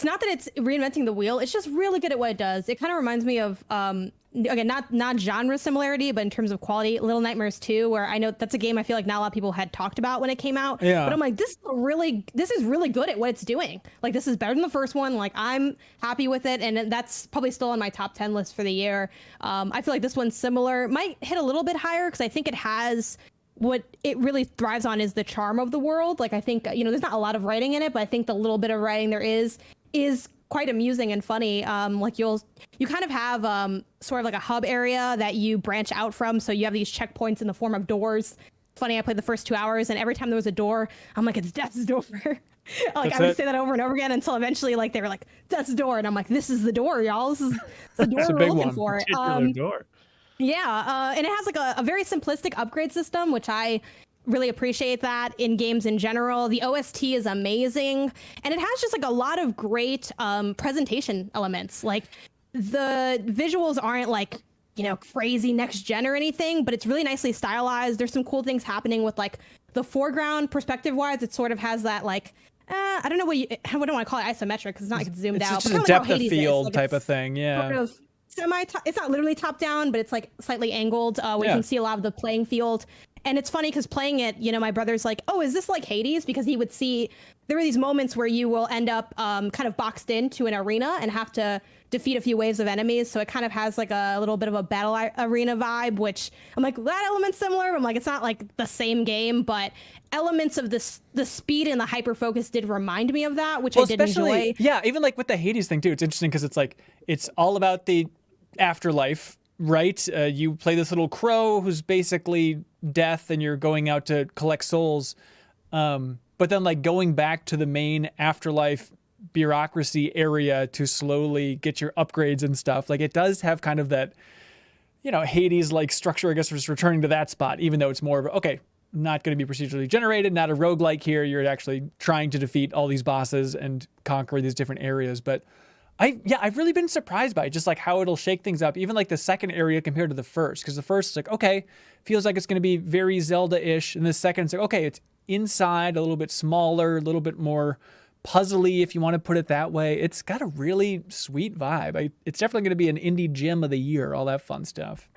not that it's reinventing the wheel. It's just really good at what it does. It kind of reminds me of, again, not genre similarity, but in terms of quality, Little Nightmares 2, where I know that's a game I feel like not a lot of people had talked about when it came out. Yeah. But I'm like, this is really good at what it's doing. Like, this is better than the first one. Like, I'm happy with it. And that's probably still on my top 10 list for the year. I feel like this one's similar. Might hit a little bit higher because I think it has what it really thrives on is the charm of the world. Like, I think, there's not a lot of writing in it, but I think the little bit of writing there is quite amusing and funny. Like you kind of have sort of like a hub area that you branch out from. So you have these checkpoints in the form of doors. Funny, I played the first 2 hours, and every time there was a door, I'm like, it's Death's Door. Like I would say that over and over again until eventually, like they were like, Death's Door, and I'm like, this is the door, y'all. This is the door It's a we're big looking one. for. Particular door. Yeah, and it has like a very simplistic upgrade system, which I really appreciate that in games in general. The OST is amazing, and it has just like a lot of great presentation elements. Like the visuals aren't like crazy next gen or anything, but it's really nicely stylized. There's some cool things happening with like the foreground perspective wise. It sort of has that like, I don't know what I don't want to call it isometric because it's not like it's zoomed out. It's just a depth of field type of thing. Yeah. Sort of it's not literally top down, but it's like slightly angled where you can see a lot of the playing field. And it's funny because playing it, my brother's like, oh, is this like Hades? Because he would see there were these moments where you will end up kind of boxed into an arena and have to defeat a few waves of enemies. So it kind of has like a little bit of a battle arena vibe, which I'm like, that element's similar. I'm like, it's not like the same game, but elements of the speed and the hyper focus did remind me of that, which I did enjoy. Yeah, even like with the Hades thing too, it's interesting because it's like, it's all about the afterlife, right? You play this little crow who's basically death and you're going out to collect souls. But then like going back to the main afterlife bureaucracy area to slowly get your upgrades and stuff. Like it does have kind of that, Hades like structure, I guess, just returning to that spot, even though it's more of okay, not going to be procedurally generated, not a roguelike here. You're actually trying to defeat all these bosses and conquer these different areas. But I've really been surprised by it, just like how it'll shake things up, even like the second area compared to the first. Because the first is like, okay, feels like it's going to be very Zelda-ish. And the second is like, okay, it's inside, a little bit smaller, a little bit more puzzly, if you want to put it that way. It's got a really sweet vibe. It's definitely going to be an indie gem of the year, all that fun stuff.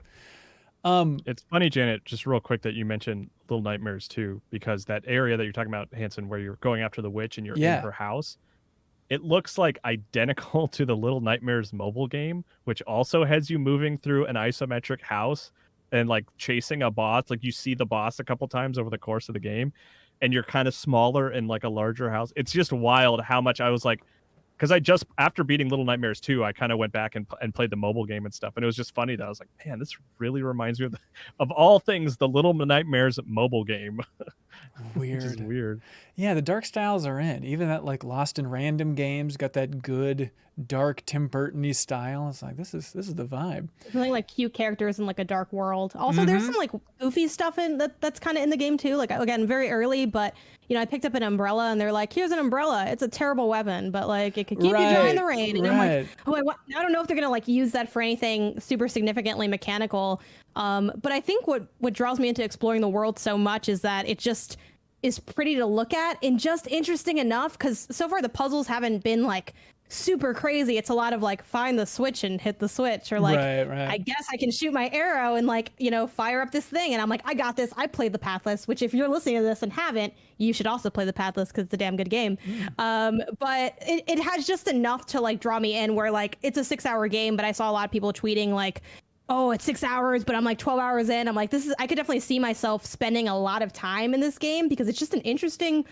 It's funny, Janet, just real quick that you mentioned Little Nightmares too, because that area that you're talking about, Hanson, where you're going after the witch and you're in her house, it looks like identical to the Little Nightmares mobile game, which also has you moving through an isometric house and like chasing a boss. Like you see the boss a couple times over the course of the game, and you're kind of smaller in like a larger house. It's just wild how much I was like, because I just, after beating Little Nightmares 2, I kind of went back and played the mobile game and stuff. And it was just funny that I was like, man, this really reminds me of all things, the Little Nightmares mobile game. Weird. Which is weird. Yeah, the dark styles are in. Even that like Lost in Random games got that good, dark Tim Burton-y style. It's like, this is the vibe. Really like cute characters in like a dark world. Also, there's some like goofy stuff in that's kind of in the game too. Like again, very early, but I picked up an umbrella and they're like, here's an umbrella. It's a terrible weapon, but like it could keep you dry in the rain. And I'm like, oh, I don't know if they're gonna like use that for anything super significantly mechanical. But I think what draws me into exploring the world so much is that it just is pretty to look at and just interesting enough, because so far the puzzles haven't been like super crazy. It's a lot of like find the switch and hit the switch, or like I guess I can shoot my arrow and like fire up this thing, and I'm like, I got this. I played the Pathless, which if you're listening to this and haven't, you should also play the Pathless because it's a damn good game. But it has just enough to like draw me in, where like it's a 6-hour game, but I saw a lot of people tweeting like, oh, it's 6 hours, but I'm like 12 hours in. I'm like, I could definitely see myself spending a lot of time in this game because it's just an interesting,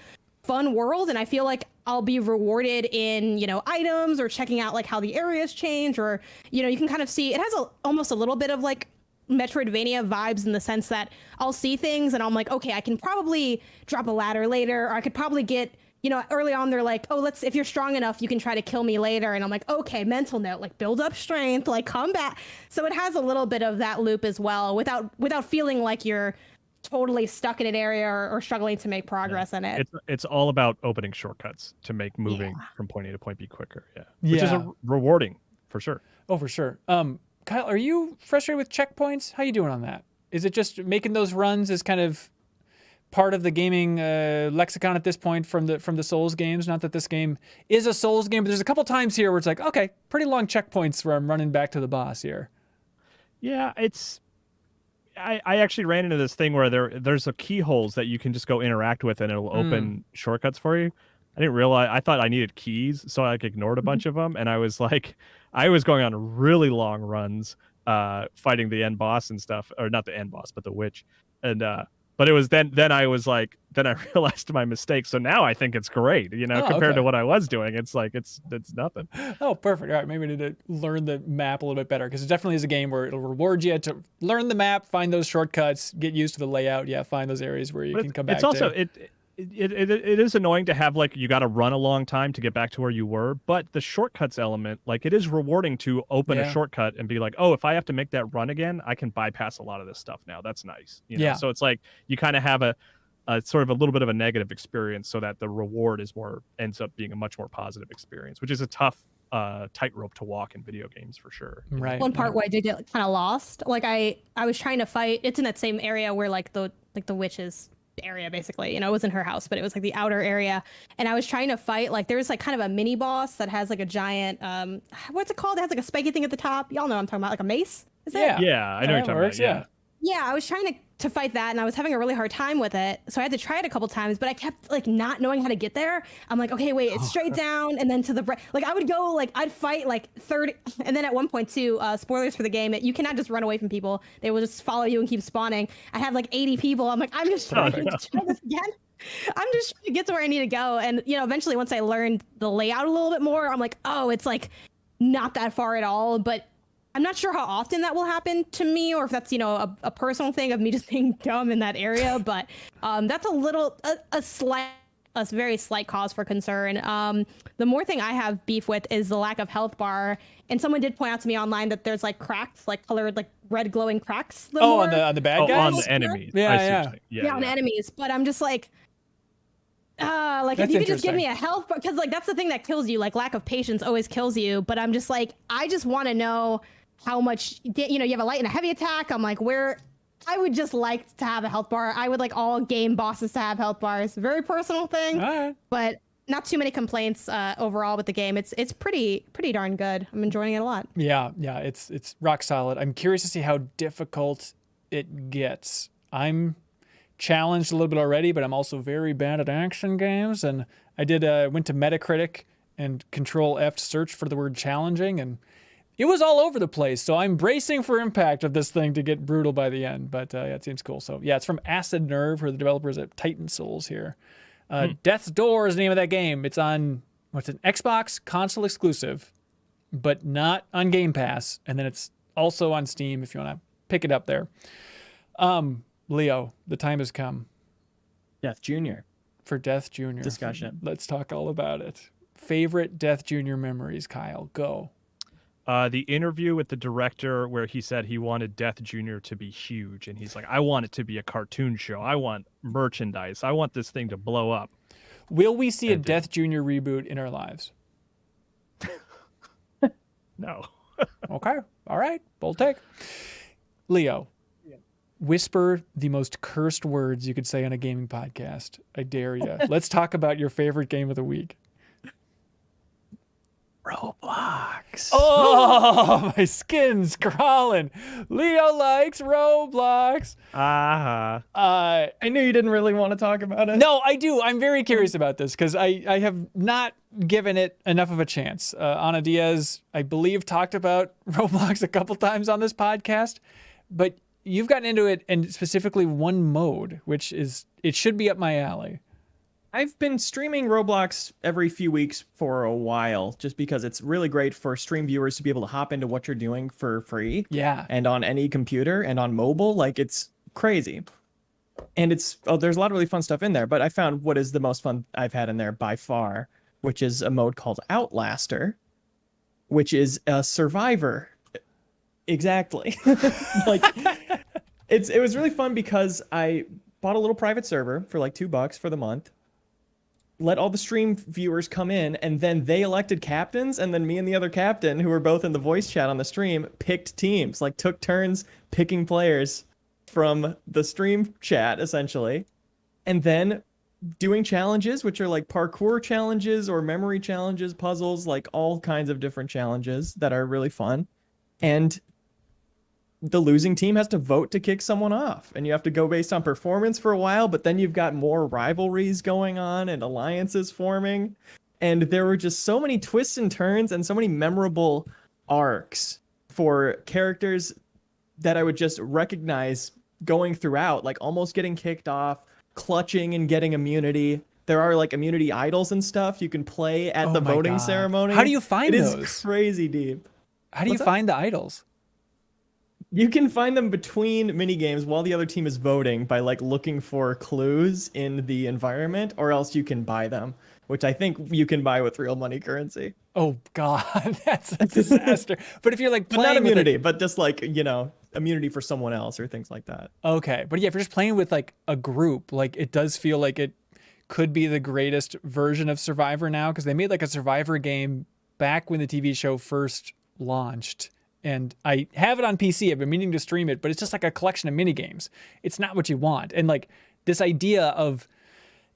fun world. And I feel like I'll be rewarded in, items or checking out like how the areas change, or, you can kind of see it has almost a little bit of like Metroidvania vibes in the sense that I'll see things and I'm like, okay, I can probably drop a ladder later, or I could probably get, early on they're like, oh, if you're strong enough, you can try to kill me later. And I'm like, okay, mental note, like build up strength, like come back. So it has a little bit of that loop as well, without feeling like you're totally stuck in an area or struggling to make progress in it. It's all about opening shortcuts to make moving from point A to point B quicker. Which is rewarding for sure. Oh, for sure. Kyle, are you frustrated with checkpoints? How you doing on that? Is it just making those runs is kind of part of the gaming lexicon at this point from the Souls games? Not that this game is a Souls game, but there's a couple times here where it's like, okay, pretty long checkpoints where I'm running back to the boss here. Yeah, I actually ran into this thing where there's a keyholes that you can just go interact with and it'll open shortcuts for you. I didn't realize, I thought I needed keys, so I ignored a bunch of them. And I was going on really long runs fighting the end boss and stuff, or not the end boss, but the witch. And but it was then I realized my mistake. So now I think it's great, compared to what I was doing. It's like, it's nothing. Oh, perfect. All right. Maybe we need to learn the map a little bit better, because it definitely is a game where it'll reward you to learn the map, find those shortcuts, get used to the layout. Yeah. Find those areas where you can come back. It's also, it is annoying to have like, you got to run a long time to get back to where you were, but the shortcuts element, like it is rewarding to open a shortcut and be like, oh, if I have to make that run again, I can bypass a lot of this stuff now. That's nice. So it's like, you kind of have a sort of a little bit of a negative experience, so that the reward ends up being a much more positive experience, which is a tough tightrope to walk in video games for sure. Right. One part where I did get kind of lost. Like I was trying to fight. It's in that same area where like the witches area basically. It wasn't her house, but it was like the outer area. And I was trying to fight. Like there was like kind of a mini boss that has like a giant what's it called? It has like a spiky thing at the top. Y'all know what I'm talking about, like a mace. Is it? Yeah, I know what you're talking about. Yeah. Yeah, I was trying to fight that, and I was having a really hard time with it. So I had to try it a couple times, but I kept like not knowing how to get there. I'm like, okay, wait, it's straight down, and then to the right. Like I would go, like I'd fight like 30, and then at one point too, spoilers for the game, you cannot just run away from people. They will just follow you and keep spawning. I had like 80 people. I'm like, I'm just trying to try this again. I'm just trying to get to where I need to go. And eventually once I learned the layout a little bit more, I'm like, oh, it's like not that far at all, but I'm not sure how often that will happen to me, or if that's a personal thing of me just being dumb in that area. But that's a very slight cause for concern. The more thing I have beef with is the lack of health bar. And someone did point out to me online that there's like cracks, like colored, like red glowing cracks. On the bad guys? On the enemies. Yeah. On enemies. But I'm just like, like if you could just give me a health, because like that's the thing that kills you. Like lack of patience always kills you. But I'm just like, I just want to know how much, you have a light and a heavy attack. I'm like, I would just like to have a health bar. I would like all game bosses to have health bars. Very personal thing, but not too many complaints overall with the game. It's pretty darn good. I'm enjoying it a lot. Yeah, it's rock solid. I'm curious to see how difficult it gets. I'm challenged a little bit already, but I'm also very bad at action games. And I went to Metacritic and Control F to search for the word challenging, and it was all over the place. So I'm bracing for impact of this thing to get brutal by the end. But it seems cool. So yeah, it's from Acid Nerve, who are the developers at Titan Souls here. Death's Door is the name of that game. It's on, an Xbox console exclusive, but not on Game Pass. And then it's also on Steam if you want to pick it up there. Leo, the time has come. Death Jr. For Death Jr. discussion. Let's talk all about it. Favorite Death Jr. memories, Kyle. Go. The interview with the director where he said he wanted Death Jr. to be huge, and he's like, I want it to be a cartoon show. I want merchandise. I want this thing to blow up. Will we see a Death Jr. reboot in our lives? No. Okay. All right. Bold take. Leo, whisper the most cursed words you could say on a gaming podcast. I dare you. Let's talk about your favorite game of the week. Roblox. Oh, my skin's crawling. Leo likes Roblox. I knew you didn't really want to talk about it. No, I do. I'm very curious about this because I have not given it enough of a chance. Ana Diaz, I believe, talked about Roblox a couple times on this podcast, but you've gotten into it, and specifically one mode, which is, it should be up my alley. I've been streaming Roblox every few weeks for a while, just because it's really great for stream viewers to be able to hop into what you're doing for free. Yeah. And on any computer and on mobile, like it's crazy. And there's a lot of really fun stuff in there, but I found what is the most fun I've had in there by far, which is a mode called Outlaster, which is a survivor. Exactly. Like it was really fun because I bought a little private server for like $2 for the month. Let all the stream viewers come in, and then they elected captains, and then me and the other captain, who were both in the voice chat on the stream, picked teams, like took turns picking players from the stream chat, essentially. And then doing challenges, which are like parkour challenges or memory challenges, puzzles, like all kinds of different challenges that are really fun. And the losing team has to vote to kick someone off, and you have to go based on performance for a while, but then you've got more rivalries going on and alliances forming. And there were just so many twists and turns and so many memorable arcs for characters that I would just recognize going throughout, like almost getting kicked off, clutching and getting immunity. There are like immunity idols and stuff you can play at the voting ceremony. How do you find those? It is crazy deep. How do you find the idols? You can find them between mini games while the other team is voting by like looking for clues in the environment, or else you can buy them, which I think you can buy with real money currency. Oh God, that's a disaster. But if you're like playing but not immunity, with but just like, immunity for someone else or things like that. Okay, but yeah, if you're just playing with like a group, like it does feel like it could be the greatest version of Survivor now, because they made like a Survivor game back when the TV show first launched. And I have it on PC. I've been meaning to stream it, but it's just like a collection of mini games. It's not what you want. And like this idea of,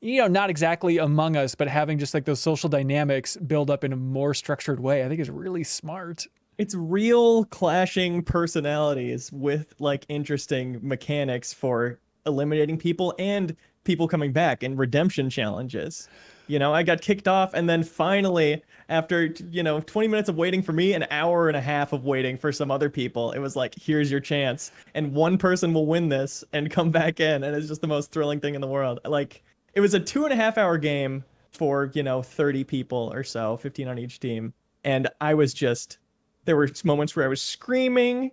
not exactly Among Us, but having just like those social dynamics build up in a more structured way, I think is really smart. It's real clashing personalities with like interesting mechanics for eliminating people and people coming back and redemption challenges. I got kicked off, and then finally, after 20 minutes of waiting for me, an hour and a half of waiting for some other people, it was like, here's your chance, and one person will win this and come back in, and it's just the most thrilling thing in the world. Like, it was a 2.5-hour game for 30 people or so, 15 on each team, and I was just, there were moments where I was screaming,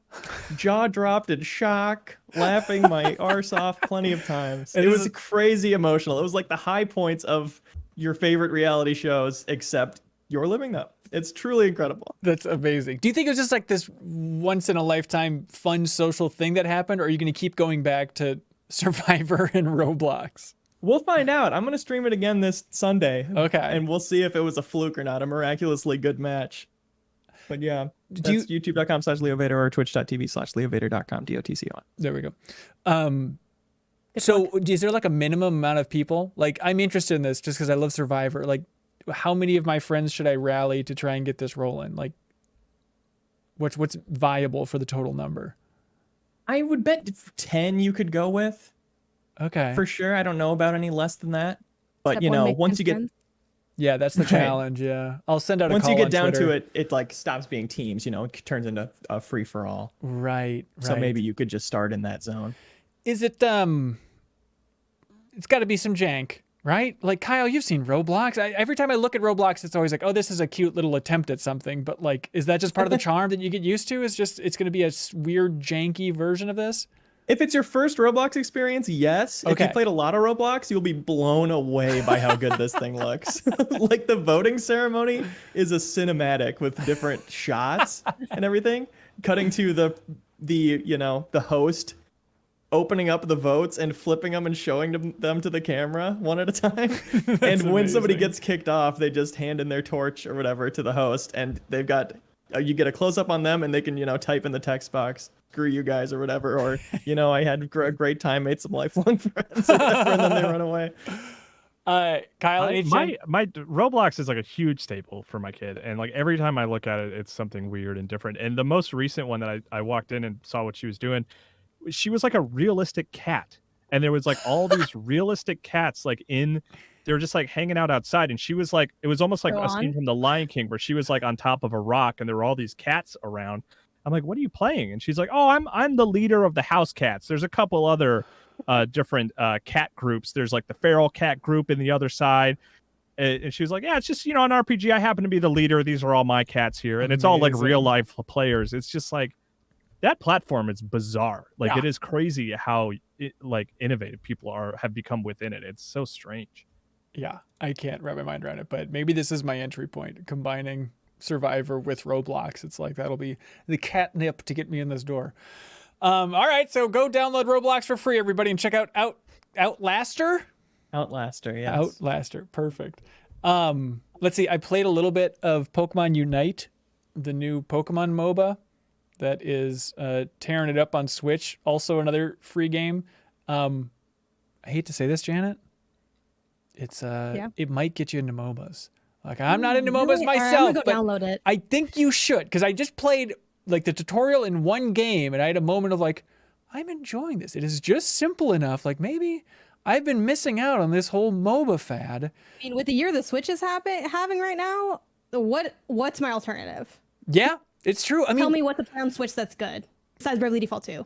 jaw dropped in shock, laughing my arse off plenty of times. It was crazy emotional. It was like the high points of your favorite reality shows, except you're living them. It's truly incredible. That's amazing. Do you think it was just like this once in a lifetime fun social thing that happened, or are you going to keep going back to Survivor and Roblox? We'll find out. I'm going to stream it again this Sunday. Okay. And we'll see if it was a fluke or not, a miraculously good match. But yeah, that's youtube.com/LeoVader or twitch.tv/LeoVader.com, DOTCON. There we go. So is there like a minimum amount of people? Like, I'm interested in this just because I love Survivor. Like, how many of my friends should I rally to try and get this rolling? Like, what's viable for the total number? I would bet 10 you could go with. Okay. For sure. I don't know about any less than that. But, Except once you get... friends. Yeah, that's the challenge. Yeah. I'll send out a Once call you get on down Twitter. to it, it like stops being teams, it turns into a free-for-all. Right. So maybe you could just start in that zone. Is it, it's got to be some jank, right? Like, Kyle, you've seen Roblox. Every time I look at Roblox, it's always like, oh, this is a cute little attempt at something. But like, is that just part of the charm that you get used to? It's going to be a weird, janky version of this? If it's your first Roblox experience, yes. Okay. If you played a lot of Roblox, you'll be blown away by how good this thing looks. Like the voting ceremony is a cinematic with different shots and everything, cutting to the host opening up the votes and flipping them and showing them to the camera one at a time. And when somebody gets kicked off, they just hand in their torch or whatever to the host, and they've got you get a close up on them, and they can type in the text box, "Screw you guys" or whatever, or I had a great time, made some lifelong friends or whatever, and then they run away. Kyle, my Roblox is like a huge staple for my kid, and like every time I look at it, it's something weird and different. And the most recent one that I walked in and saw what she was doing, she was like a realistic cat, and there was like all these realistic cats like they were just like hanging out outside, and she was like, it was almost like a scene from The Lion King where she was like on top of a rock and there were all these cats around. I'm like, what are you playing? And she's like, oh, I'm the leader of the house cats. There's a couple other different cat groups. There's like the feral cat group in the other side. And she was like, yeah, it's just, an RPG. I happen to be the leader. These are all my cats here. And it's all like real life players. It's just like, that platform is bizarre. Like it is crazy how innovative people have become within it. It's so strange. Yeah, I can't wrap my mind around it, but maybe this is my entry point, combining Survivor with Roblox. It's like, that'll be the catnip to get me in this door. All right, so go download Roblox for free, everybody, and check out Outlaster. Outlaster, yes. Outlaster, perfect. Let's see, I played a little bit of Pokemon Unite, the new Pokemon MOBA that is tearing it up on Switch. Also another free game. I hate to say this, Janet. It's it might get you into MOBAs. Like, I'm not into MOBAs myself, go but download it. I think you should, because I just played like the tutorial in one game, and I had a moment of like, I'm enjoying this. It is just simple enough. Like, maybe I've been missing out on this whole MOBA fad. I mean, with the year the Switch is having right now, what's my alternative? Yeah, it's true. I mean, tell me what to play on Switch that's good besides Bravely Default 2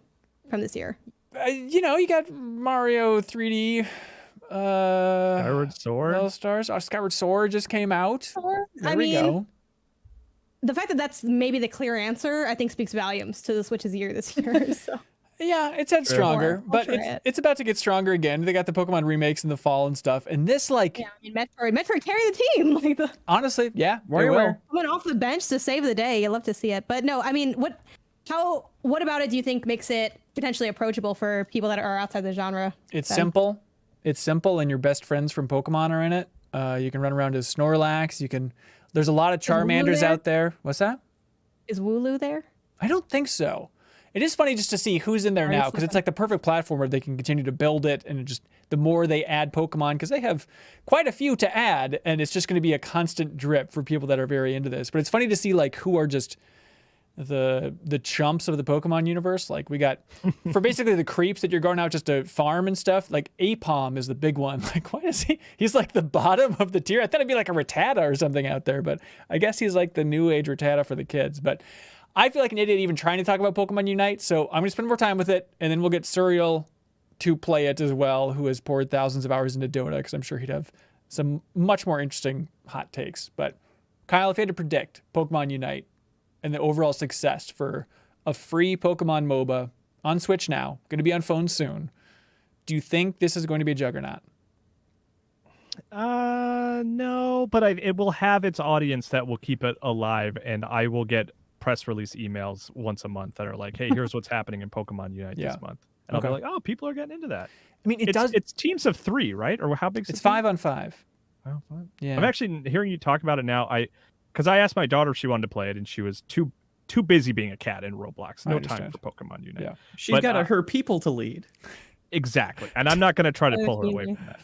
from this year. You got Mario 3D. Skyward Sword. All-Stars. Skyward Sword just came out. There we go. The fact that that's maybe the clear answer, I think, speaks volumes to the Switch's year this year. So. Yeah, it's had stronger, but it's about to get stronger again. They got the Pokemon remakes in the fall and stuff, and this Metroid carry the team. Honestly, yeah, Coming off the bench to save the day. You love to see it, but no, I mean, what about it do you think makes it potentially approachable for people that are outside the genre? It's simple. It's simple, and your best friends from Pokemon are in it. You can run around as Snorlax. You can There's a lot of Is Wooloo Charmanders there? out there. What's that? Is Wooloo there? I don't think so. It is funny just to see who's in there now, because it's like the perfect platform where they can continue to build it, and just the more they add Pokemon, because they have quite a few to add, and it's just going to be a constant drip for people that are very into this. But it's funny to see like who are just the chumps of the Pokemon universe. Like we got for basically the creeps that you're going out just to farm and stuff. Like Apom is the big one. Like why is he's like the bottom of the tier? I thought it'd be like a Rattata or something out there, but I guess he's like the new age Rattata for the kids. But I feel like an idiot even trying to talk about Pokemon Unite, so I'm gonna spend more time with it, and then we'll get Serial to play it as well, who has poured thousands of hours into Dota, because I'm sure he'd have some much more interesting hot takes. But Kyle, if you had to predict Pokemon Unite and the overall success for a free Pokemon MOBA on Switch now, going to be on phones soon, do you think this is going to be a juggernaut? No, but it will have its audience that will keep it alive, and I will get press release emails once a month that are like, hey, here's what's happening in Pokemon Unite this month. And I'll be like, oh, people are getting into that. I mean, it's teams of 3, right? Or how big is it? It's 5-on-5. Oh, fun. Yeah. I'm actually hearing you talk about it now. Because I asked my daughter if she wanted to play it, and she was too busy being a cat in Roblox. No time for Pokemon Unite. Yeah. She's got her people to lead. Exactly. And I'm not going to try to pull her away from that.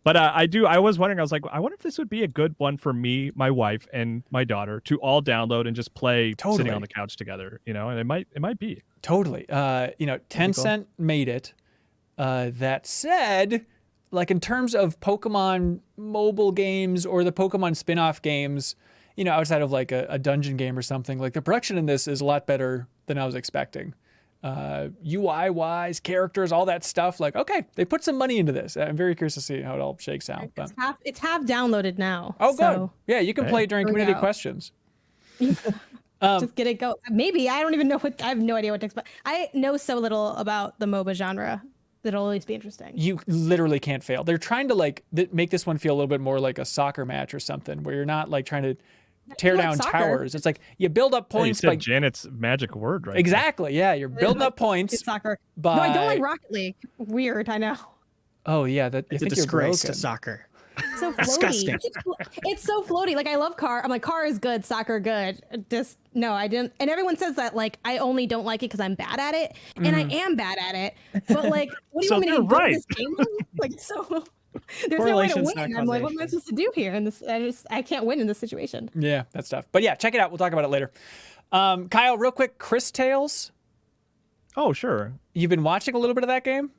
But I was wondering, I was like, I wonder if this would be a good one for me, my wife, and my daughter to all download and just play sitting on the couch together, and it might be. Totally. Tencent made it. That said, like in terms of Pokemon mobile games or the Pokemon spin-off games, outside of like a dungeon game or something, like the production in this is a lot better than I was expecting. UI-wise, characters, all that stuff. Like, okay, they put some money into this. I'm very curious to see how it all shakes out. But It's half downloaded now. oh, so. good. Yeah, you can play it during community questions. Just get it go. Maybe I don't even know I have no idea what to expect. I know so little about the MOBA genre that it'll always be interesting. You literally can't fail. They're trying to make this one feel a little bit more like a soccer match or something, where you're not like trying to tear down towers. It's like you build up points by Janet's magic word, right? Exactly. Yeah, you're building up points. It's soccer. No, I don't like Rocket League. Weird, I know. Oh yeah, It's a disgrace to soccer. It's so floaty. Disgusting. It's so floaty. Like I love car. I'm like car is good, soccer good. Just no, I didn't. And everyone says that like I only don't like it because I'm bad at it, and I am bad at it. But like, what do you want me to do this game? Like so. There's no way to win. I'm like, what am I supposed to do here? And I can't win in this situation. Yeah, that's tough. But yeah, check it out. We'll talk about it later. Kyle, real quick, Chris Tales. Oh, sure. You've been watching a little bit of that game?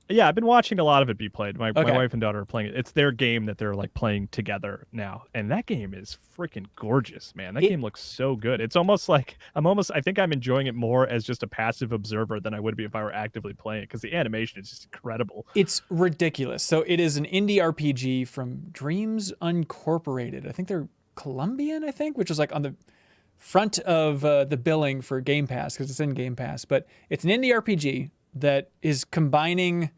Yeah, I've been watching a lot of it be played. My wife and daughter are playing it. It's their game that they're like playing together now. And that game is freaking gorgeous, man. That game looks so good. It's almost like I think I'm enjoying it more as just a passive observer than I would be if I were actively playing it, because the animation is just incredible. It's ridiculous. So it is an indie RPG from Dreams Uncorporated. I think they're Colombian, which is like on the front of the billing for Game Pass, because it's in Game Pass. But it's an indie RPG that is combining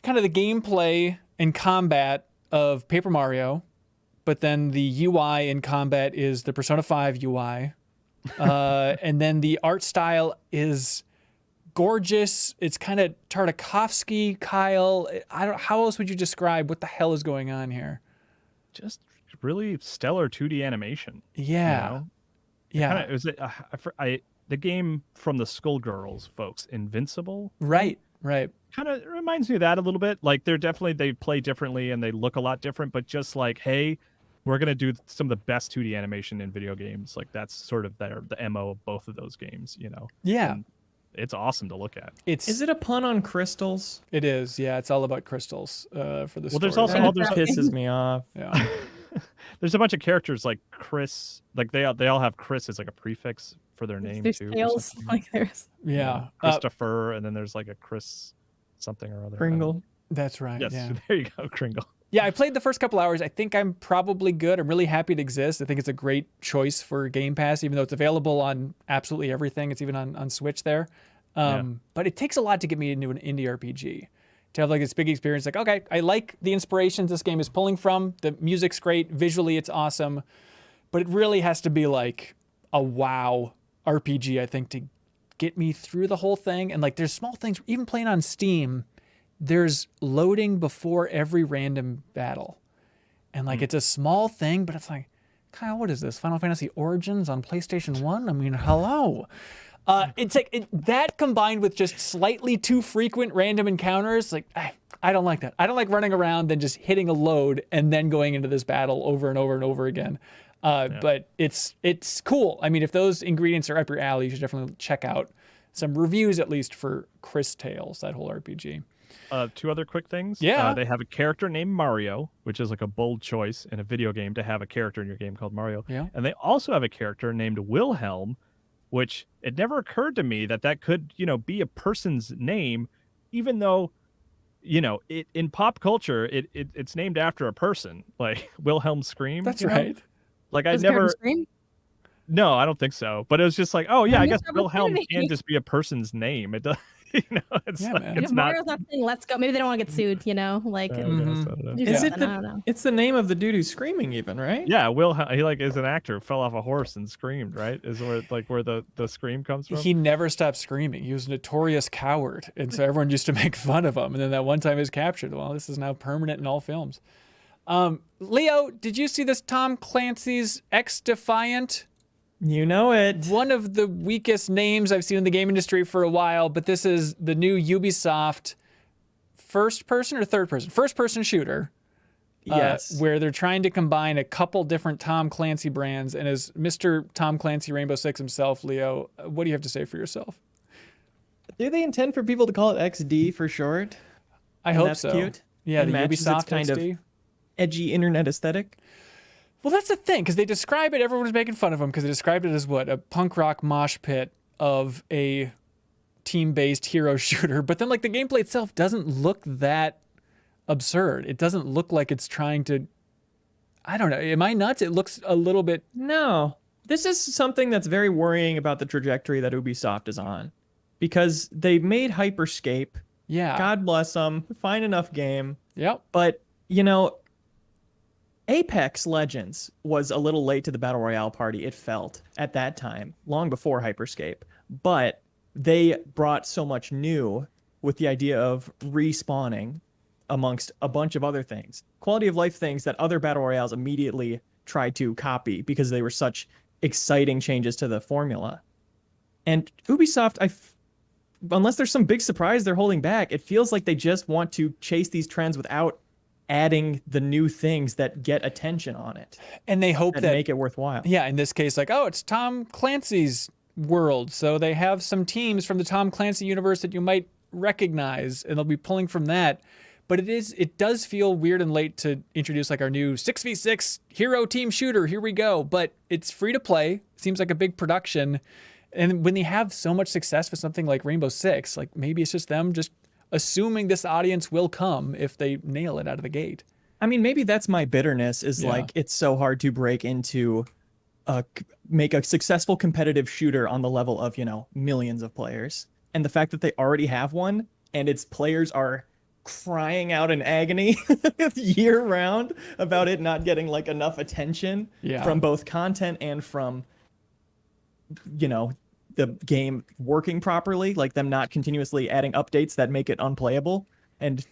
kind of the gameplay and combat of Paper Mario, but then the UI in combat is the Persona 5 UI. And then the art style is gorgeous. It's kind of Tartakovsky, Kyle. How else would you describe what the hell is going on here? Just really stellar 2D animation. Yeah. Yeah. It was the game from the Skullgirls folks, Invincible. Right. Kind of reminds me of that a little bit. Like they play differently and they look a lot different, but just like, hey, we're going to do some of the best 2D animation in video games. Like that's sort of the MO of both of those games, Yeah. And it's awesome to look at. Is it a pun on crystals? It is. Yeah. It's all about crystals for the story. Well, there's also that pisses me off. Yeah. There's a bunch of characters like Chris, like they all have Chris as like a prefix for their name there's too. Tails, like there's Christopher, and then there's like a Chris something or other. Kringle. That's right. Yes, Yeah. there you go, Kringle. Yeah, I played the first couple hours. I think I'm probably good. I'm really happy it exists. I think it's a great choice for Game Pass, even though it's available on absolutely everything. It's even on Switch there. But it takes a lot to get me into an indie RPG. To have like this big experience, like, okay, I like the inspirations this game is pulling from. The music's great. Visually, it's awesome. But it really has to be like a WoW RPG, I think, to get me through the whole thing. And like, there's small things, even playing on Steam, there's loading before every random battle. And like, it's a small thing, but it's like, Kyle, what is this? Final Fantasy Origins on PlayStation 1? I mean, hello. It's like that combined with just slightly too frequent random encounters. Like, I don't like that. I don't like running around, then just hitting a load and then going into this battle over and over and over again. But it's cool. I mean, if those ingredients are up your alley, you should definitely check out some reviews, at least for Chris Tales, that whole RPG. 2 other quick things. Yeah. They have a character named Mario, which is like a bold choice in a video game to have a character in your game called Mario. Yeah. And they also have a character named Wilhelm, which it never occurred to me that could, be a person's name, even though, it in pop culture, it's named after a person, like Wilhelm Scream. That's right. Like I Does never. Karen scream? No, I don't think so. But it was just like, oh yeah, Yeah, I guess missed Wilhelm opportunity. can just be a person's name. It does, it's Yeah, like, man. it's If not. Mario's not saying "Let's go," maybe they don't want to get sued. Like I Mhm. guess, I don't know. do Is it something, I don't know. It's the name of the dude who's screaming, even, right? Yeah, he is an actor, fell off a horse and screamed, right? Is where the scream comes from. He never stopped screaming. He was a notorious coward. And so everyone used to make fun of him. And then that one time he was captured. Well, this is now permanent in all films. Leo, did you see this Tom Clancy's X-Defiant? You know it. One of the weakest names I've seen in the game industry for a while, but this is the new Ubisoft first-person or third-person? First-person shooter. Yes. Where they're trying to combine a couple different Tom Clancy brands. And as Mr. Tom Clancy Rainbow Six himself, Leo, what do you have to say for yourself? Do they intend for people to call it XD for short? I And hope that's so. cute? Yeah, And the matches its Ubisoft kind of XD. edgy internet aesthetic? Well, that's the thing, because they describe it, everyone was making fun of them, because they described it as what? A punk rock mosh pit of a team-based hero shooter. But then, like, the gameplay itself doesn't look that absurd. It doesn't look like it's trying to... I don't know. Am I nuts? It looks a little bit... No. This is something that's very worrying about the trajectory that Ubisoft is on. Because they made Hyperscape. Yeah. God bless them. Fine enough game. Yep. But, Apex Legends was a little late to the Battle Royale party, it felt, at that time, long before Hyperscape. But they brought so much new with the idea of respawning amongst a bunch of other things. Quality of life things that other Battle Royales immediately tried to copy because they were such exciting changes to the formula. And Ubisoft, unless there's some big surprise they're holding back, it feels like they just want to chase these trends without adding the new things that get attention on it And they hope and that... make it worthwhile. Yeah, in this case, like, oh, it's Tom Clancy's world. So they have some teams from the Tom Clancy universe that you might recognize, and they'll be pulling from that. But it does feel weird and late to introduce like our new 6v6 hero team shooter. Here we go. But it's free to play. Seems like a big production. And when they have so much success with something like Rainbow Six, like maybe it's just them just assuming this audience will come if they nail it out of the gate. I mean, maybe that's my bitterness is Yeah. like it's so hard to break into make a successful competitive shooter on the level of, millions of players. And the fact that they already have one and its players are crying out in agony year round about it not getting like enough attention from both content and from, the game working properly, like them not continuously adding updates that make it unplayable. And,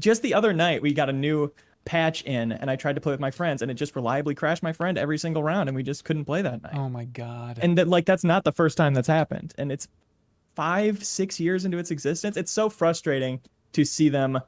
just the other night we got a new patch in and I tried to play with my friends and it just reliably crashed my friend every single round and we just couldn't play that night. Oh my God. And that's not the first time that's happened. And it's 5-6 years into its existence. It's so frustrating to see them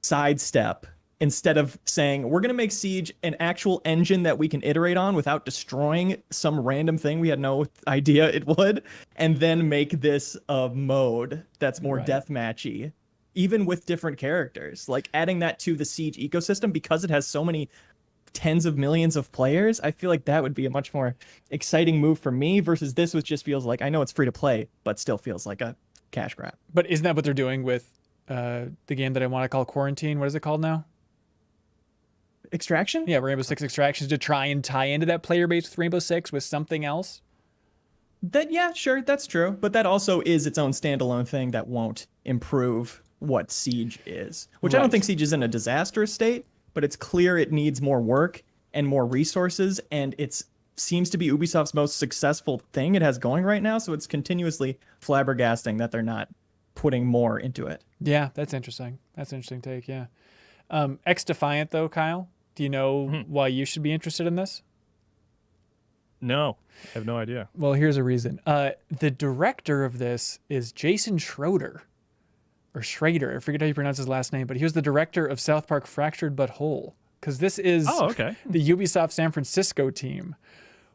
sidestep instead of saying, we're going to make Siege an actual engine that we can iterate on without destroying some random thing we had no idea it would, and then make this a mode that's more deathmatchy, even with different characters. Like adding that to the Siege ecosystem because it has so many tens of millions of players, I feel like that would be a much more exciting move for me versus this, which just feels like, I know it's free to play, but still feels like a cash grab. But isn't that what they're doing with the game that I want to call Quarantine? What is it called now? Extraction? Yeah, Rainbow Six Extractions, to try and tie into that player base with Rainbow Six with something else? Yeah, sure, that's true. But that also is its own standalone thing that won't improve what Siege is. Which I don't think Siege is in a disastrous state, but it's clear it needs more work and more resources, and it seems to be Ubisoft's most successful thing it has going right now, so it's continuously flabbergasting that they're not putting more into it. Yeah, that's interesting. That's an interesting take, yeah. X-Defiant, though, Kyle, do you know why you should be interested in this? No, I have no idea. Well, here's a reason. The director of this is Jason Schroeder. Or Schrader. I forget how you pronounce his last name, but he was the director of South Park Fractured But Whole. Because this is okay. the Ubisoft San Francisco team,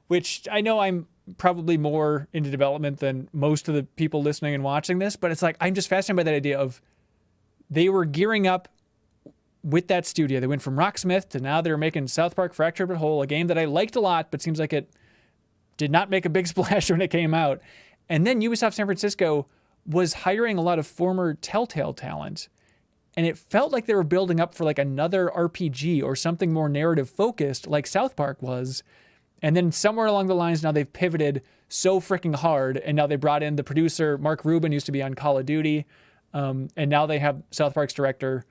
which I know I'm probably more into development than most of the people listening and watching this, but it's like I'm just fascinated by that idea of they were gearing up with that studio. They went from Rocksmith to now they're making South Park Fractured But Whole, a game that I liked a lot, but seems like it did not make a big splash when it came out. And then Ubisoft San Francisco was hiring a lot of former Telltale talent. And it felt like they were building up for like another RPG or something more narrative focused like South Park was. And then somewhere along the lines, now they've pivoted so freaking hard. And now they brought in the producer, Mark Rubin, used to be on Call of Duty. And now they have South Park's director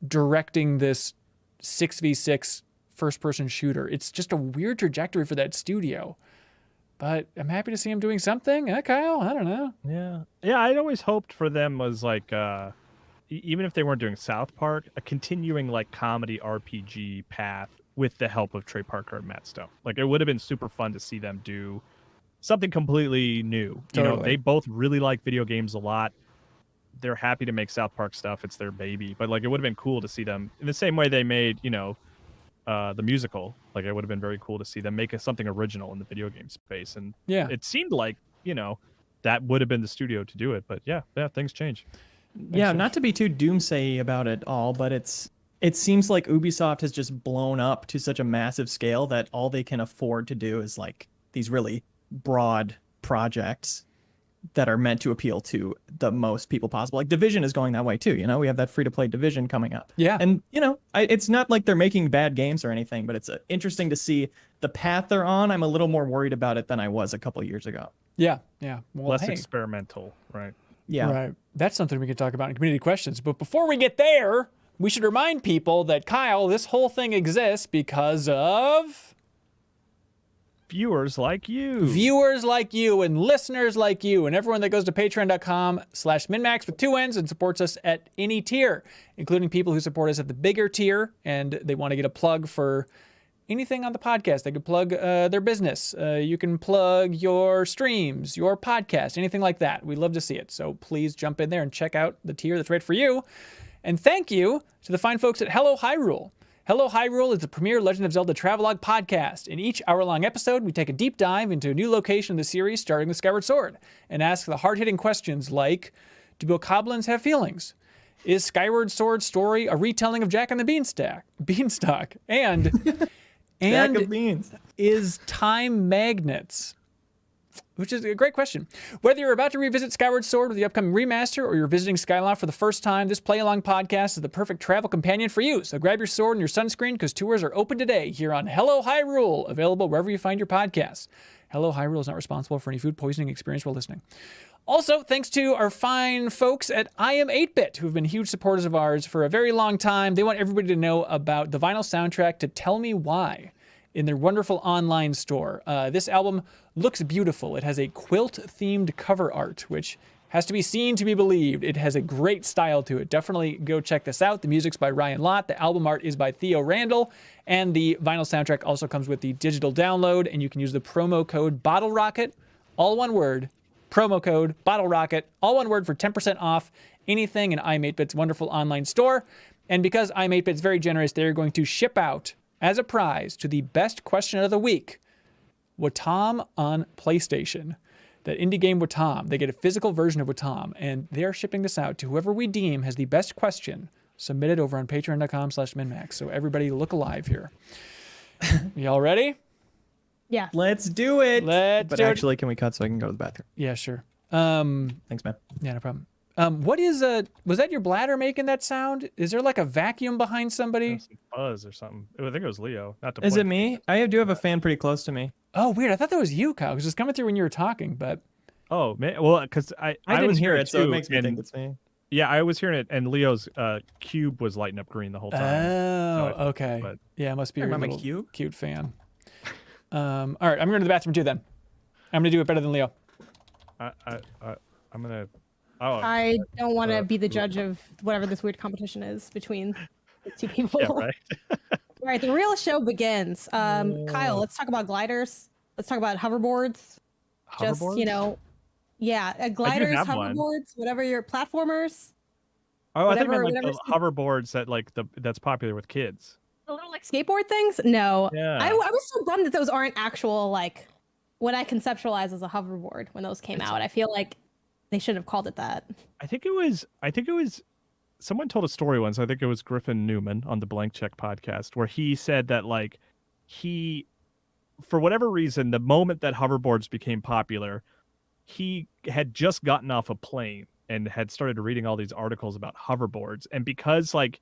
directing this 6v6 first-person shooter. It's just a weird trajectory for that studio. But I'm happy to see him doing something. Kyle, I don't know. Yeah, I'd always hoped for them was like... even if they weren't doing South Park, a continuing like comedy RPG path with the help of Trey Parker and Matt Stone. Like it would have been super fun to see them do something completely new. You know, they both really like video games a lot. They're happy to make South Park stuff. It's their baby. But like it would have been cool to see them in the same way they made, the musical. Like it would have been very cool to see them make something original in the video game space. And it seemed like, that would have been the studio to do it. But yeah, things change. Yeah, not to be too doomsay about it all, but it seems like Ubisoft has just blown up to such a massive scale that all they can afford to do is like these really broad projects that are meant to appeal to the most people possible. Like Division is going that way too, we have that free-to-play Division coming up. Yeah. And, it's not like they're making bad games or anything, but it's interesting to see the path they're on. I'm a little more worried about it than I was a couple of years ago. Yeah. Well, less experimental, right? Yeah. Right. That's something we can talk about in community questions. But before we get there, we should remind people that, Kyle, this whole thing exists because of... viewers like you. Viewers like you and listeners like you and everyone that goes to patreon.com/MinnMax with 2 N's and supports us at any tier, including people who support us at the bigger tier and they want to get a plug for anything on the podcast. They could plug their business. You can plug your streams, your podcast, anything like that. We'd love to see it. So please jump in there and check out the tier that's right for you. And thank you to the fine folks at Hello Hyrule. Hello Hyrule is the premier Legend of Zelda travelogue podcast. In each hour-long episode, we take a deep dive into a new location of the series, starting with Skyward Sword, and ask the hard-hitting questions like, do bokoblins have feelings? Is Skyward Sword's story a retelling of Jack and the Beanstalk? And is time magnets? Which is a great question. Whether you're about to revisit Skyward Sword with the upcoming remaster or you're visiting Skyloft for the first time, this play-along podcast is the perfect travel companion for you. So grab your sword and your sunscreen because tours are open today here on Hello Hyrule, available wherever you find your podcasts. Hello Hyrule is not responsible for any food poisoning experience while listening. Also, thanks to our fine folks at I Am 8-Bit, who have been huge supporters of ours for a very long time. They want everybody to know about the vinyl soundtrack to Tell Me Why in their wonderful online store. This album looks beautiful. It has a quilt-themed cover art, which has to be seen to be believed. It has a great style to it. Definitely go check this out. The music's by Ryan Lott. The album art is by Theo Randall. And the vinyl soundtrack also comes with the digital download, and you can use the promo code BottleRocket, all one word, promo code BottleRocket, all one word for 10% off anything in I'm8bit's wonderful online store. And because I'm8bit's very generous, they're going to ship out, as a prize, to the best question of the week, Watam on PlayStation. That indie game Watam. They get a physical version of Watam, and they're shipping this out to whoever we deem has the best question submitted over on patreon.com/MinnMax. So everybody look alive here. Y'all ready? Yeah. Let's do it. But actually, can we cut so I can go to the bathroom? Yeah, sure. Thanks, man. Yeah, no problem. What is was that your bladder making that sound? Is there like a vacuum behind somebody? Some buzz or something. I think it was Leo. Not to Is it point. me? I do have a fan pretty close to me. Oh, weird. I thought that was you, Kyle, because it's coming through when you were talking, but... Oh, man. Well, because I didn't was hear hearing it, so it too, makes me and- think it's me. Yeah, I was hearing it, and Leo's cube was lighting up green the whole time. Oh, okay. but- Yeah, it must be I your remember little cute. cute fan. All right, I'm going to the bathroom too then. I'm going to do it better than Leo. I'm gonna. Oh, I don't want to be the judge of whatever this weird competition is between the two people. yeah, right. All right, the real show begins. Kyle, let's talk about gliders. let's talk about hoverboards. Just, Hoverboards? gliders, have one. hoverboards, whatever your platformers. Oh, I think whatever- meant, like whatever the hoverboards that that's popular with kids. The little like skateboard things? No. Yeah. I was so bummed that those aren't actual like what I conceptualize as a hoverboard when those came out. I feel like they should have called it that. I think it was someone told a story once. I think it was Griffin Newman on the Blank Check podcast where he said that like he, for whatever reason, the moment that hoverboards became popular, he had just gotten off a plane and had started reading all these articles about hoverboards. And because like,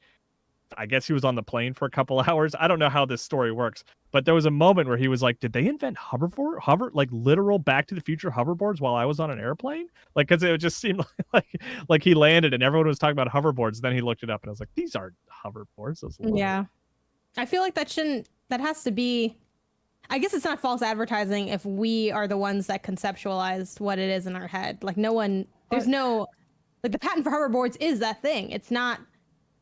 I guess he was on the plane for a couple hours. I don't know how this story works, but there was a moment where he was like, did they invent like literal Back to the Future hoverboards while I was on an airplane? Like, cause it just seemed like he landed and everyone was talking about hoverboards. Then he looked it up and I was like, these aren't hoverboards. Those Yeah. I feel like that has to be, I guess it's not false advertising if we are the ones that conceptualized what it is in our head. Like there's no, like the patent for hoverboards is that thing. It's not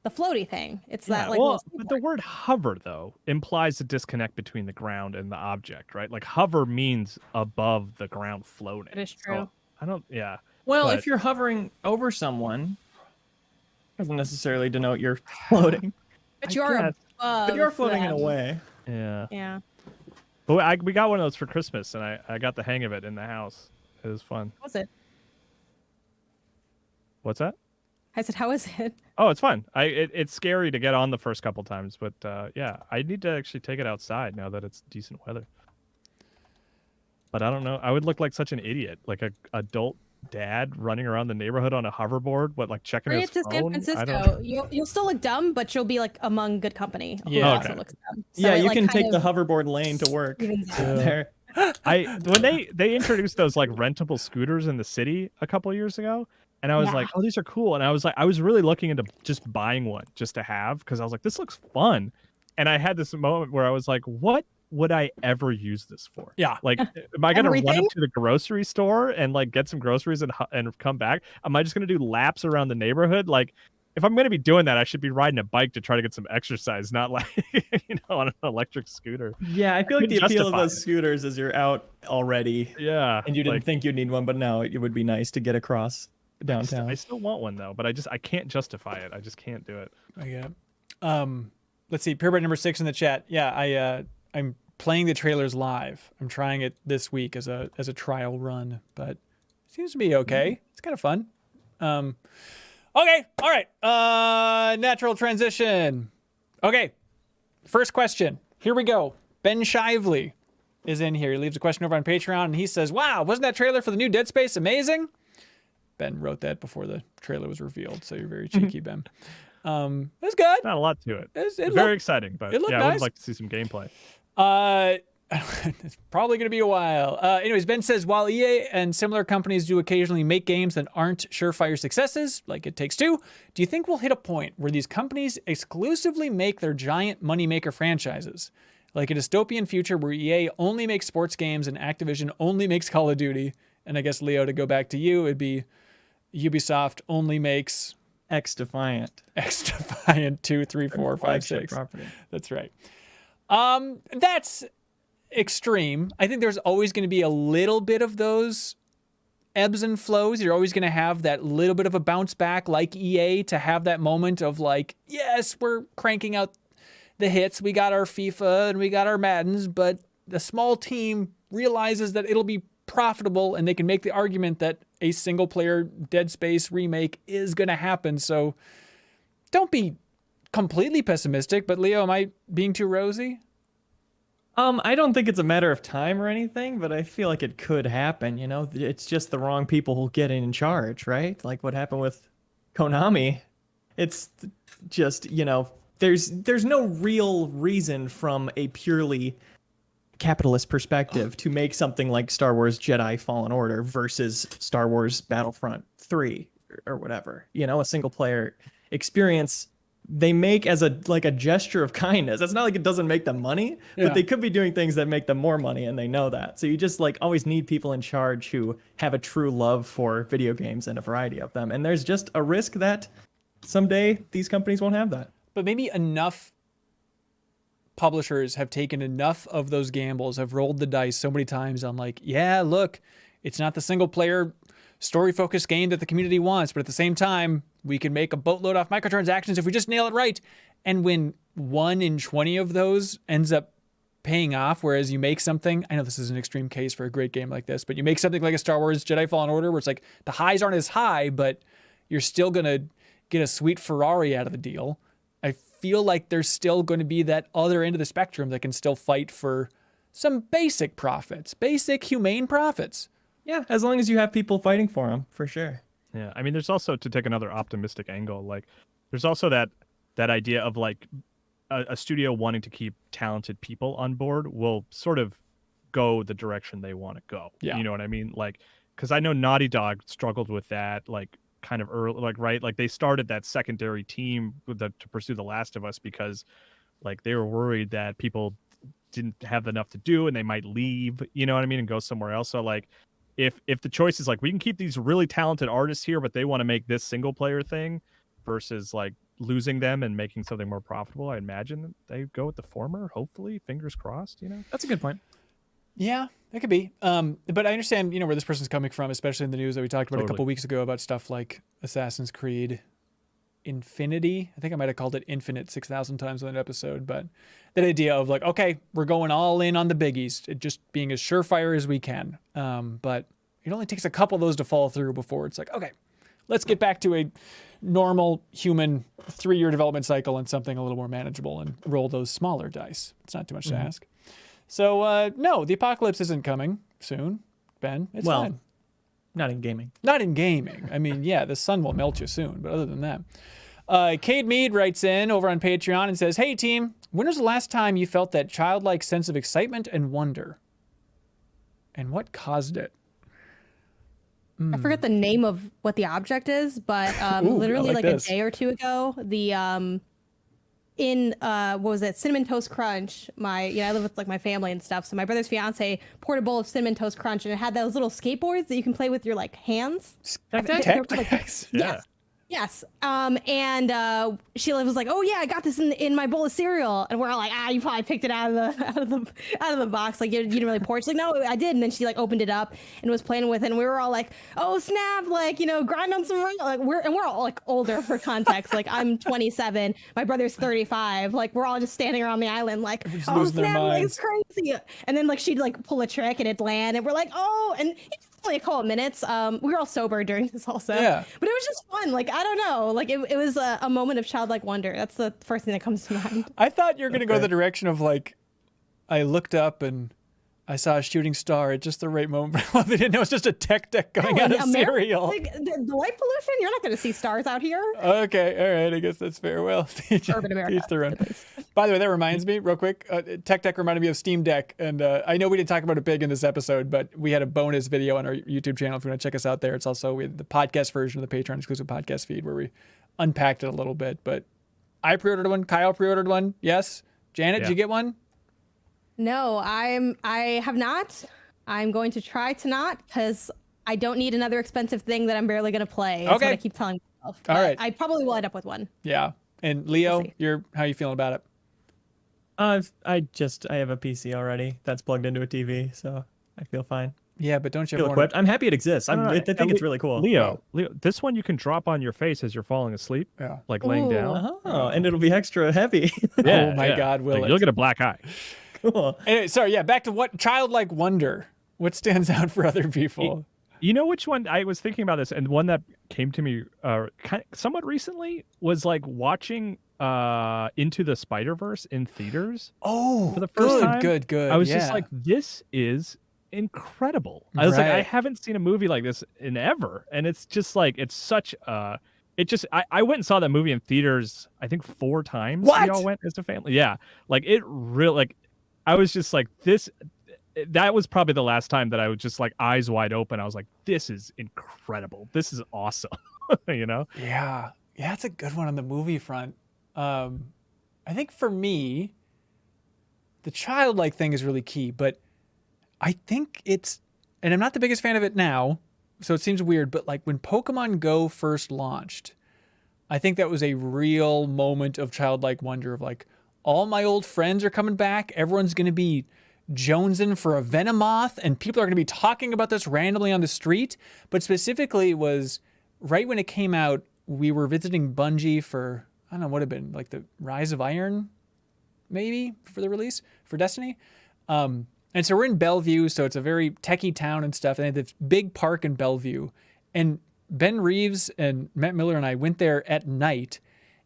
the floaty thing. It's that like. Well, but the word hover though implies a disconnect between the ground and the object, right? Like hover means above the ground floating. That is true. So, I don't. Yeah. Well, But- if you're hovering over someone, doesn't necessarily denote you're floating. But I you are guess. above. But you're floating in a them. way. Yeah. Yeah. But we got one of those for Christmas, and I got the hang of it in the house. It was fun. How was it? What's that? I said, how is it? Oh, it's fun. It's scary to get on the first couple times, but yeah, I need to actually take it outside now that it's decent weather. But I don't know. I would look like such an idiot, like a adult dad running around the neighborhood on a hoverboard, but checking Bring his it to San phone. Francisco. You'll still look dumb, but you'll be like among good company. Who Yeah. also Okay. looks dumb. So Yeah, it, you like, can kind take the of hoverboard lane to work. evens out. There. When they introduced those like rentable scooters in the city a couple years ago, and I was like, oh, these are cool. And I was really looking into just buying one just to have, because I was like, this looks fun. And I had this moment where I was like, what would I ever use this for? Yeah. Like, am I gonna run Everything? up to the grocery store and like get some groceries and come back? Am I just gonna do laps around the neighborhood? Like, if I'm gonna be doing that, I should be riding a bike to try to get some exercise, not like on an electric scooter. Yeah, I feel like the couldn't appeal of justify those it. scooters is you're out already, Yeah. and you didn't like, think you'd need one, but now it would be nice to get across I downtown. still want one though, but I can't justify it. I just can't do it. I get it. Let's see. Purebred number 6 in the chat. Yeah, I'm playing the trailers live. I'm trying it this week as a trial run, but it seems to be okay. It's kind of fun. Okay, all right. Natural transition. Okay, first question. Here we go. Ben Shively is in here. He leaves a question over on Patreon, and he says, "Wow, wasn't that trailer for the new Dead Space amazing?" Ben wrote that before the trailer was revealed, so you're very cheeky, Ben. It was good. Not a lot to it. It Very looked- exciting, but it looked yeah, I would nice. like to see some gameplay. It's probably going to be a while. Anyways, Ben says, while EA and similar companies do occasionally make games that aren't surefire successes, like It Takes Two, do you think we'll hit a point where these companies exclusively make their giant moneymaker franchises? Like a dystopian future where EA only makes sports games and Activision only makes Call of Duty. And I guess, Leo, to go back to you, it'd be Ubisoft only makes X-Defiant. X-Defiant 2, 3, 4, 5, Flagship 6. property. That's right. That's extreme. I think there's always going to be a little bit of those ebbs and flows. You're always going to have that little bit of a bounce back like EA to have that moment of like, yes, we're cranking out the hits. We got our FIFA and we got our Maddens, but the small team realizes that it'll be profitable and they can make the argument that a single player Dead Space remake is going to happen. So don't be completely pessimistic, but Leo, am I being too rosy? I don't think it's a matter of time or anything, but I feel like it could happen, you know? It's just the wrong people who get in charge, right? Like what happened with Konami. It's just, you know, there's no real reason from a purely capitalist perspective to make something like Star Wars Jedi Fallen Order versus Star Wars Battlefront 3 or whatever. You know, a single player experience they make as a gesture of kindness. It's not like it doesn't make them money, but they could be doing things that make them more money, and they know that. So you just always need people in charge who have a true love for video games and a variety of them. And there's just a risk that someday these companies won't have that. But maybe enough publishers have taken enough of those gambles, have rolled the dice so many times on like, yeah, look, it's not the single player story focused game that the community wants, but at the same time, we can make a boatload off microtransactions if we just nail it right. And when 1 in 20 of those ends up paying off, whereas you make something, I know this is an extreme case for a great game like this, but you make something like a Star Wars Jedi Fallen Order where it's like the highs aren't as high, but you're still going to get a sweet Ferrari out of the deal. I feel like there's still going to be that other end of the spectrum that can still fight for some basic profits, basic humane profits. Yeah, as long as you have people fighting for them, for sure. Yeah, I mean, there's also, to take another optimistic angle, like there's also that idea of like a studio wanting to keep talented people on board will sort of go the direction they want to go. Yeah. You know what I mean? Like, because I know Naughty Dog struggled with that, like kind of early, like, right? Like they started that secondary team to pursue The Last of Us because like they were worried that people didn't have enough to do and they might leave, you know what I mean? And go somewhere else. So like, if the choice is like, we can keep these really talented artists here, but they want to make this single player thing versus like losing them and making something more profitable, I imagine they go with the former, hopefully, fingers crossed, you know? That's a good point. Yeah, it could be. But I understand, where this person's coming from, especially in the news that we talked about a couple weeks ago about stuff like Assassin's Creed Infinity. I think I might have called it Infinite 6,000 times on that episode, but that idea of like, okay, we're going all in on the biggies, it just being as surefire as we can. But it only takes a couple of those to fall through before it's like, okay, let's get back to a normal human 3-year development cycle and something a little more manageable and roll those smaller dice. It's not too much to ask. So, no, the apocalypse isn't coming soon, Ben. It's fine. Not in gaming. Not in gaming. I mean, yeah, the sun will melt you soon, but other than that. Cade Mead writes in over on Patreon and says, hey, team, when was the last time you felt that childlike sense of excitement and wonder? And what caused it? I forget the name of what the object is, but literally like a day or two ago, the what was it, Cinnamon Toast Crunch, I live with like my family and stuff, so my brother's fiance poured a bowl of Cinnamon Toast Crunch and it had those little skateboards that you can play with your like hands. Yes. And she was like, "Oh yeah, I got this in my bowl of cereal," and we're all like, "Ah, you probably picked it out of the box. Like you didn't really pour it." She's like, "No, I did." And then she like opened it up and was playing with it, and we were all like, "Oh snap!" Like grind on some like we're all like older for context. Like I'm 27, my brother's 35. Like we're all just standing around the island like, "Oh snap!" Like it's crazy. And then like she'd like pull a trick and it'd land, and we're like, "Oh!" And only a couple of minutes. We were all sober during this also. Yeah. But it was just fun. Like, I don't know. Like it was a moment of childlike wonder. That's the first thing that comes to mind. I thought you were going to go the direction of like, I looked up and I saw a shooting star at just the right moment. They didn't know it was just a tech deck going out of cereal. Like, the light pollution, you're not going to see stars out here. Okay, all right. I guess that's fair. Well, Urban America. By the way, that reminds me, real quick. Tech Deck reminded me of Steam Deck, and I know we didn't talk about it big in this episode, but we had a bonus video on our YouTube channel. If you want to check us out there, it's also the podcast version of the Patreon exclusive podcast feed where we unpacked it a little bit. But I pre-ordered one. Kyle pre-ordered one. Yes. Janet, did you get one? No, I have not. I'm going to try to not because I don't need another expensive thing that I'm barely going to play. That's what I keep telling myself. All right. I probably will end up with one. Yeah. And Leo, how are you feeling about it? I have a PC already that's plugged into a TV, so I feel fine. Yeah, but don't you feel equipped? I'm happy it exists. I think it's really cool. Leo, this one you can drop on your face as you're falling asleep. Yeah. Like laying down. Oh, and it'll be extra heavy. Oh my God, You'll get a black eye. Cool. Anyway, sorry, back to what childlike wonder. What stands out for other people? You know which one I was thinking about this, and one that came to me somewhat recently was like watching Into the Spider-Verse in theaters. Oh, for the first time. Good. I was just like, this is incredible. I was like, I haven't seen a movie like this in ever, and it's just like it's such a. I went and saw that movie in theaters. I think 4 times. What? We all went as a family. Yeah, like it really like. I was just like this. That was probably the last time that I was just like eyes wide open. I was like, this is incredible. This is awesome. Yeah, it's a good one on the movie front. I think for me, the childlike thing is really key, but I think and I'm not the biggest fan of it now, so it seems weird, but like when Pokemon Go first launched, I think that was a real moment of childlike wonder of like, all my old friends are coming back. Everyone's going to be jonesing for a Venomoth, and people are going to be talking about this randomly on the street. But specifically was right when it came out, we were visiting Bungie for, I don't know, what had been like the Rise of Iron, maybe, for the release for Destiny. And so we're in Bellevue, so it's a very techie town and stuff. And they have this big park in Bellevue. And Ben Reeves and Matt Miller and I went there at night,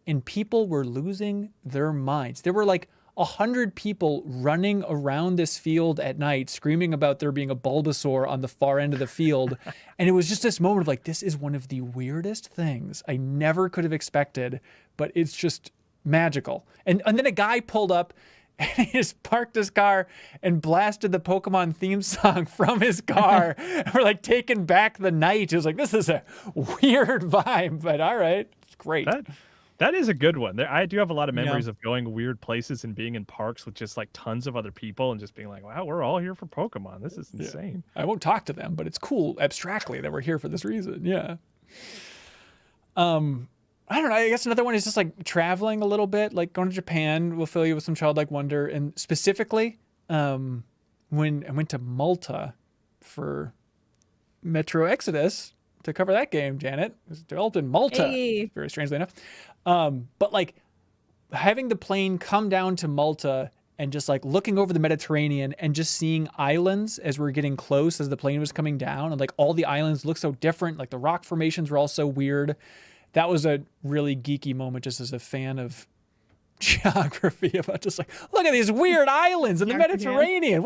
and people were losing their minds. There were like 100 people running around this field at night, screaming about there being a Bulbasaur on the far end of the field. And it was just this moment of like, this is one of the weirdest things I never could have expected, but it's just magical. And then a guy pulled up and he just parked his car and blasted the Pokemon theme song from his car. And we're like taking back the night. It was like, this is a weird vibe, but all right, it's great. That is a good one. I do have a lot of memories of going weird places and being in parks with just like tons of other people and just being like, wow, we're all here for Pokemon. This is insane. I won't talk to them, but it's cool abstractly that we're here for this reason. Yeah. I don't know. I guess another one is just like traveling a little bit, like going to Japan will fill you with some childlike wonder. And specifically, when I went to Malta for Metro Exodus to cover that game, Janet, it was developed in Malta, very strangely enough. But like having the plane come down to Malta and just like looking over the Mediterranean and just seeing islands as we're getting close as the plane was coming down, and like all the islands look so different. Like the rock formations were all so weird. That was a really geeky moment just as a fan of geography, about just like, look at these weird islands in the Mediterranean.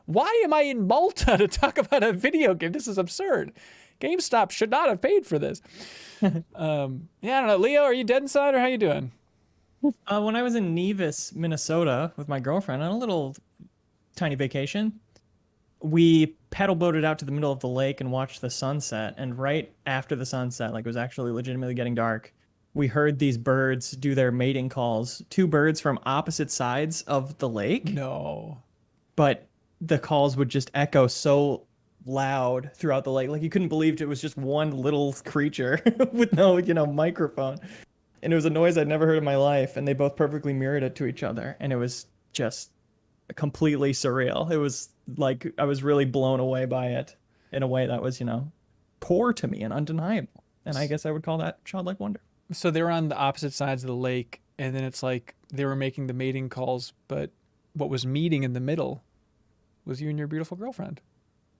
Why am I in Malta to talk about a video game? This is absurd. GameStop should not have paid for this. I don't know. Leo, are you dead inside or how you doing? When I was in Nevis, Minnesota with my girlfriend on a little tiny vacation, we paddle boated out to the middle of the lake and watched the sunset. And right after the sunset, like it was actually legitimately getting dark, we heard these birds do their mating calls. Two birds from opposite sides of the lake. No. But the calls would just echo so loud throughout the lake. Like you couldn't believe it was just one little creature with no, microphone. And it was a noise I'd never heard in my life. And they both perfectly mirrored it to each other. And it was just completely surreal. It was like I was really blown away by it in a way that was, core to me and undeniable. And I guess I would call that childlike wonder. So they were on the opposite sides of the lake, and then it's like they were making the mating calls, but what was meeting in the middle was you and your beautiful girlfriend.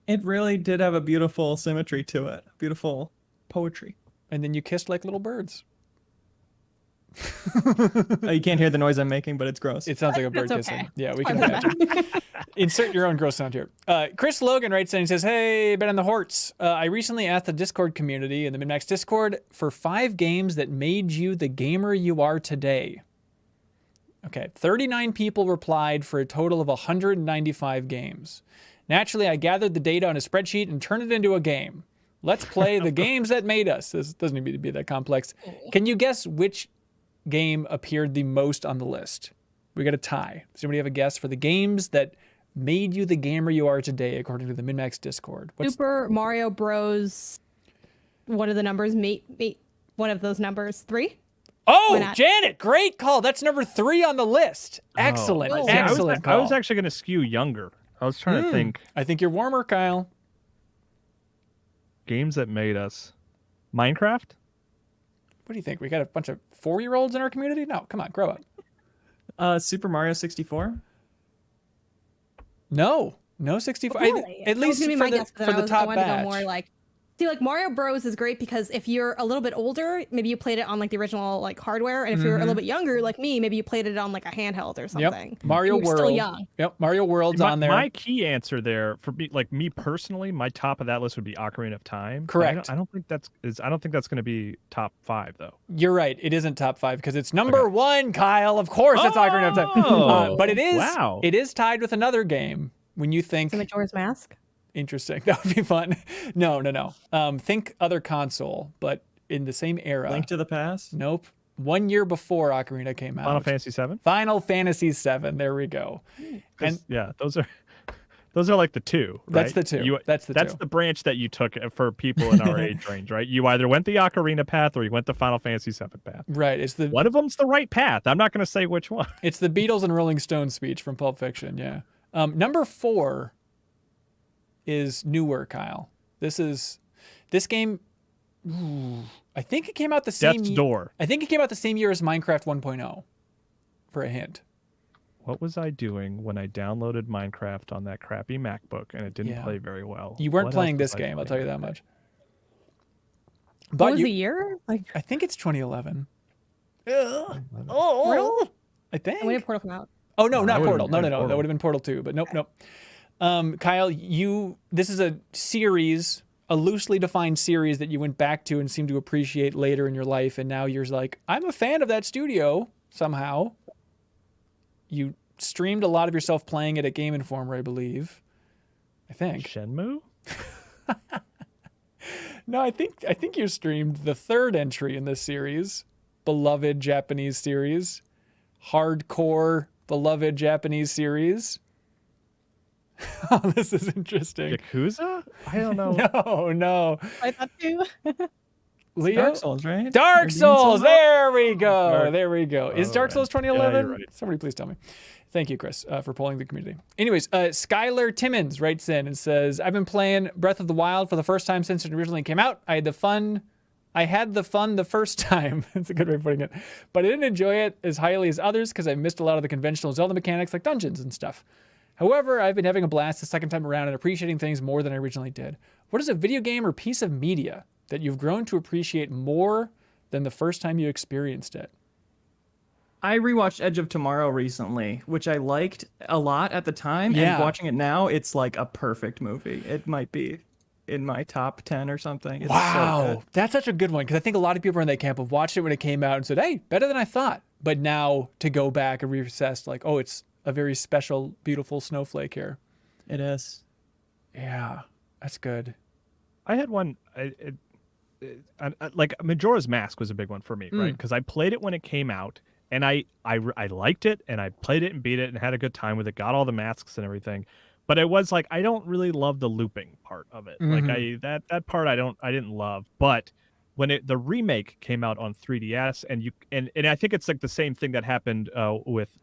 It really did have a beautiful symmetry to it. Beautiful poetry. And then you kissed like little birds. You can't hear the noise I'm making, but it's gross. It sounds like a bird That's kissing. okay. Yeah, we can imagine. Insert your own gross sound here. Chris Logan writes in and says, hey, Ben and the Horts. I recently asked the Discord community in the MinnMax Discord for 5 games that made you the gamer you are today. Okay, 39 people replied for a total of 195 games. Naturally, I gathered the data on a spreadsheet and turned it into a game. Let's play the games that made us. This doesn't need to be that complex. Can you guess which game appeared the most on the list? We got a tie. Does anybody have a guess for the games that made you the gamer you are today, according to the MinnMax Discord? Super Mario Bros. One of the numbers, one of those numbers, 3? Oh, Janet, great call. That's number 3 on the list. Excellent. Oh. Excellent I call. was actually going to skew younger. I was trying to think. I think you're warmer, Kyle. Games that made us. Minecraft? What do you think? We got a bunch of 4-year-olds in our community? No, come on, grow up. Super Mario 64? No 64. Really? At least for the top batch. To go more like, see, like Mario Bros is great because if you're a little bit older, maybe you played it on like the original like hardware, and if you're a little bit younger like me, maybe you played it on like a handheld or something. Yep. Mario You're World. Still young. Yep. Mario World's on there. My key answer there for me personally, my top of that list would be Ocarina of Time. Correct. I don't think that's going to be top 5 though. You're right. It isn't top 5 because it's number 1, Kyle. Of course, it's Ocarina of Time. But it is. Wow. It is tied with another game. When you think Majora's Mask. Interesting. That would be fun. No. Think other console, but in the same era. Link to the Past? Nope. 1 year before Ocarina came out. Final Fantasy 7. Final Fantasy 7. There we go. And yeah, those are those are like the two. Right? That's the two. That's two. the branch that you took for people in our age range, right? You either went the Ocarina path or you went the Final Fantasy VII path. Right. It's the one of them's the right path. I'm not going to say which one. It's the Beatles and Rolling Stones speech from Pulp Fiction. Yeah. Number 4 is newer, Kyle. This game. Ooh, I think it came out the same. Death's Door. I think it came out the same year as Minecraft 1.0. For a hint. What was I doing when I downloaded Minecraft on that crappy MacBook and it didn't play very well? You weren't What playing else this was I game, I'll doing? tell you that much. But What was the year? Like, I think it's 2011. Portal? I think. When did Portal come out? Oh no, not would've Portal. No. been That Portal. would have been Portal 2, but nope. Kyle, this is a series, a loosely defined series that you went back to and seemed to appreciate later in your life, and now you're like, I'm a fan of that studio somehow. You streamed a lot of yourself playing it at Game Informer, I believe. I think. Shenmue? No, I think you streamed the 3rd entry in this series, beloved Japanese series, hardcore beloved Japanese series. Oh, this is interesting. Yakuza? I don't know. No. I thought too. Leo? Dark Souls, right? Dark Or Demon Souls. There we go. There we go. Is Oh, Dark Souls right. Yeah, 2011? you're right. Somebody please tell me. Thank you, Chris, for polling the community. Anyways, Skylar Timmons writes in and says, I've been playing Breath of the Wild for the first time since it originally came out. I had the fun the first time. That's a good way of putting it. But I didn't enjoy it as highly as others because I missed a lot of the conventional Zelda mechanics like dungeons and stuff. However, I've been having a blast the second time around and appreciating things more than I originally did. What is a video game or piece of media that you've grown to appreciate more than the first time you experienced it? I rewatched Edge of Tomorrow recently, which I liked a lot at the time. Yeah. And watching it now, it's like a perfect movie. It might be in my top 10 or something. It's so Wow. good. That's such a good one because I think a lot of people are in that camp of watched it when it came out and said, hey, better than I thought. But now to go back and reassess, like, oh, it's a very special, beautiful snowflake here. It is. Yeah, that's good. I had one. Like Majora's Mask was a big one for me, right? Because I played it when it came out, and I liked it, and I played it and beat it, and had a good time with it. Got all the masks and everything, but it was like I don't really love the looping part of it. Like that part I didn't love. But when the remake came out on 3DS, and I think it's like the same thing that happened with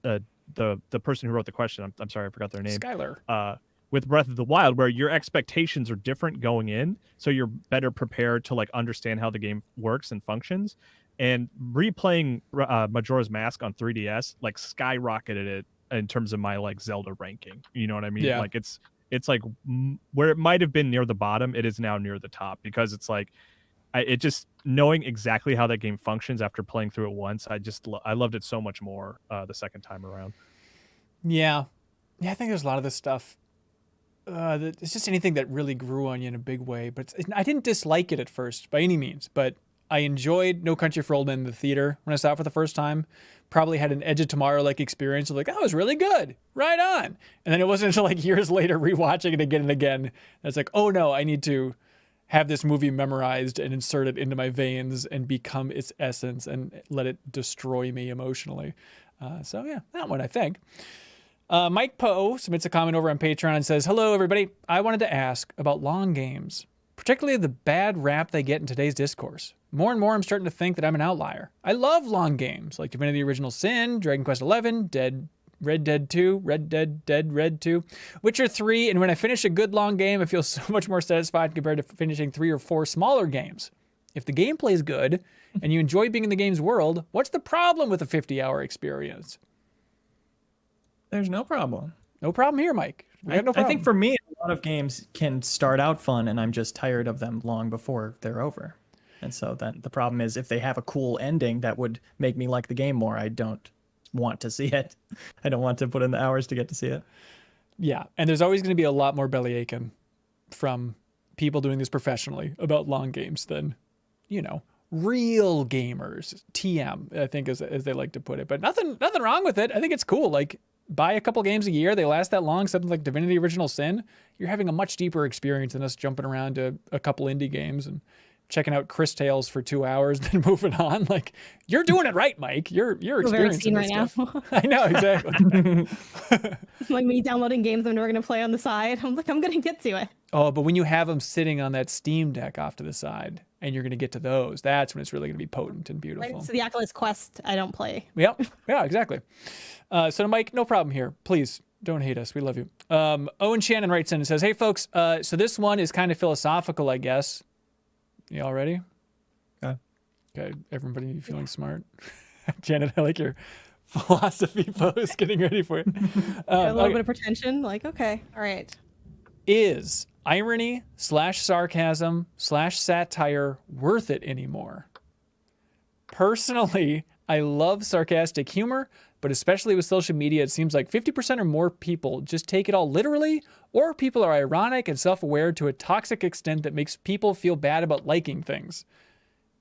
the person who wrote the question. I'm sorry, I forgot their name. Skylar. With Breath of the Wild, where your expectations are different going in, so you're better prepared to like understand how the game works and functions. And replaying Majora's Mask on 3DS like skyrocketed it in terms of my like Zelda ranking. You know what I mean? Yeah. Like it's like where it might have been near the bottom, it is now near the top because it's like it just knowing exactly how that game functions after playing through it once. I loved it so much more the second time around. Yeah. I think there's a lot of this stuff. It's just anything that really grew on you in a big way. But I didn't dislike it at first by any means, but I enjoyed No Country for Old Men in the theater when I saw it for the first time. Probably had an Edge of Tomorrow like experience of like, that was really good. Right on. And then it wasn't until like years later rewatching it again and again. And it's like, oh no, I need to have this movie memorized and insert it into my veins and become its essence and let it destroy me emotionally. So yeah, that one I think. Mike Poe submits a comment over on Patreon and says, hello, everybody. I wanted to ask about long games, particularly the bad rap they get in today's discourse. More and more, I'm starting to think that I'm an outlier. I love long games like Divinity Original Sin, Dragon Quest XI, Red Dead 2, Red 2, Witcher 3, and when I finish a good long game, I feel so much more satisfied compared to finishing 3 or 4 smaller games. If the gameplay is good and you enjoy being in the game's world, what's the problem with a 50-hour experience? There's no problem. No problem here, Mike. We got no I problem. think for me, a lot of games can start out fun, and I'm just tired of them long before they're over. And so then the problem is if they have a cool ending that would make me like the game more, I don't want to see it. I don't want to put in the hours to get to see it. Yeah, and there's always going to be a lot more belly aching from people doing this professionally about long games than, real gamers. TM, I think, as they like to put it. But nothing wrong with it. I think it's cool. Like, buy a couple games a year. They last that long. Something like Divinity Original Sin. You're having a much deeper experience than us jumping around to a couple indie games and checking out Chris Tales for 2 hours, then moving on. Like, you're doing it right, Mike. You're experiencing this right stuff. now. I know, exactly. Like me downloading games I'm never gonna play on the side. I'm like, I'm gonna get to it. Oh, but when you have them sitting on that Steam Deck off to the side, and you're going to get to those, that's when it's really going to be potent and beautiful. Right, so the Oculus Quest, I don't play. Yep. Yeah, exactly. So Mike, no problem here. Please don't hate us. We love you. Owen Shannon writes in and says, hey folks, so this one is kind of philosophical, I guess. You all ready? Okay. Everybody feeling smart? Janet, I like your philosophy pose getting ready for it. A little bit of pretension. Like, okay. All right. Is irony/sarcasm/satire worth it anymore? Personally, I love sarcastic humor, but especially with social media, it seems like 50% or more people just take it all literally, or people are ironic and self-aware to a toxic extent that makes people feel bad about liking things.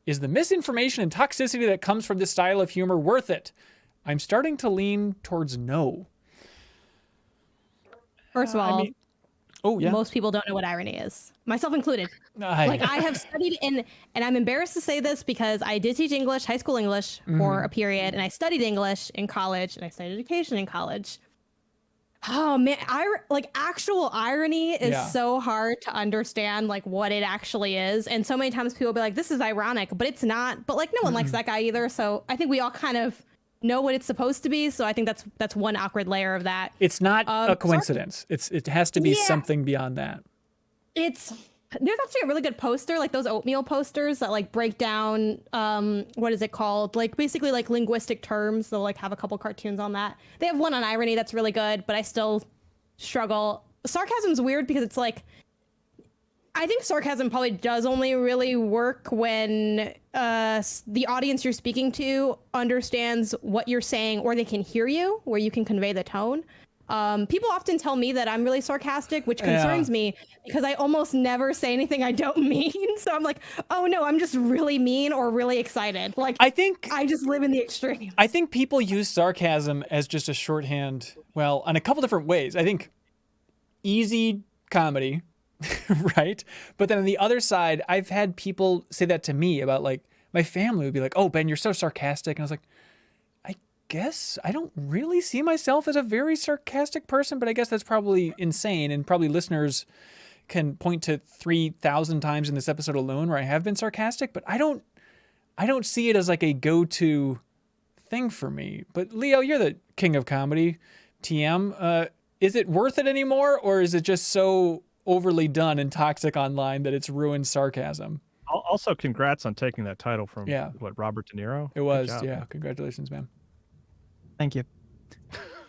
Is the misinformation and toxicity that comes from this style of humor worth it? I'm starting to lean towards no. First of all, most people don't know what irony is, myself included. Like, I have studied and I'm embarrassed to say this because I did teach English, high school English for a period, and I studied English in college, and I studied education in college. Oh man, actual irony is so hard to understand, like what it actually is. And so many times people will be like, this is ironic, but it's not. But like, no one likes that guy either. So I think we all kind of know what it's supposed to be. So I think that's one awkward layer of that. It's not a coincidence. It has to be something beyond that. There's actually a really good poster, like those oatmeal posters that like break down what is it called? Like basically like linguistic terms. They'll like have a couple cartoons on that. They have one on irony that's really good, but I still struggle. Sarcasm's weird because it's like, I think sarcasm probably does only really work when the audience you're speaking to understands what you're saying, or they can hear you, where you can convey the tone. People often tell me that I'm really sarcastic, which concerns me because I almost never say anything I don't mean. So I'm like, oh no, I'm just really mean or really excited. Like, I think I just live in the extremes. I think people use sarcasm as just a shorthand, well, on a couple different ways. I think easy comedy, right? But then on the other side, I've had people say that to me about, like, my family would be like, oh, Ben, you're so sarcastic. And I was like, I guess I don't really see myself as a very sarcastic person, but I guess that's probably insane. And probably listeners can point to 3,000 times in this episode alone where I have been sarcastic, but I don't see it as like a go-to thing for me. But Leo, you're the king of comedy, TM. Is it worth it anymore, or is it just so overly done and toxic online that it's ruined sarcasm? Also, congrats on taking that title from Robert De Niro. It was, Congratulations, man. Thank you.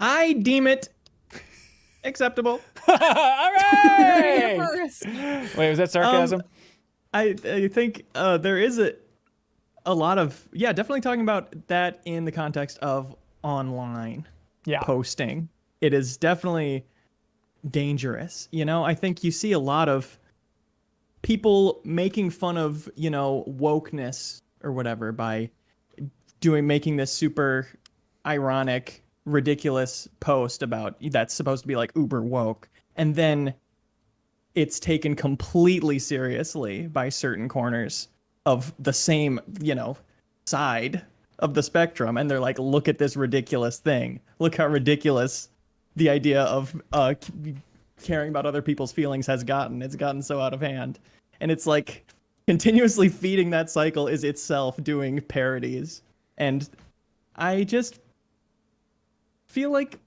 I deem it acceptable. All right. Wait, was that sarcasm? I think there is a lot of definitely talking about that in the context of online posting. It is definitely dangerous. You know, I think you see a lot of people making fun of, you know, wokeness or whatever by making this super ironic, ridiculous post about that's supposed to be like uber woke, and then it's taken completely seriously by certain corners of the same, you know, side of the spectrum, and they're like, look at this ridiculous thing. Look how ridiculous the idea of caring about other people's feelings has gotten. It's gotten so out of hand. And it's like continuously feeding that cycle is itself doing parodies. And I just feel like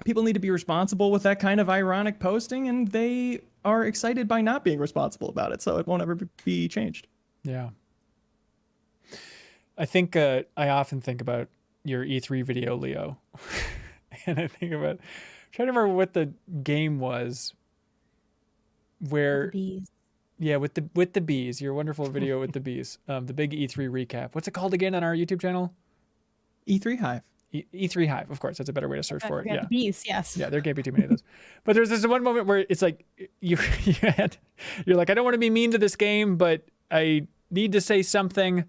people need to be responsible with that kind of ironic posting, and they are excited by not being responsible about it, so it won't ever be changed. Yeah. I think I often think about your E3 video, Leo. And I think about, I'm trying to remember what the game was where, with the bees, your wonderful video with the bees, the big E3 recap. What's it called again on our YouTube channel? E3 Hive. E3 Hive, of course. That's a better way to search for it. Yeah, bees, yes. Yeah, there can't be too many of those. But there's this one moment where it's like, you're like, I don't want to be mean to this game, but I need to say something.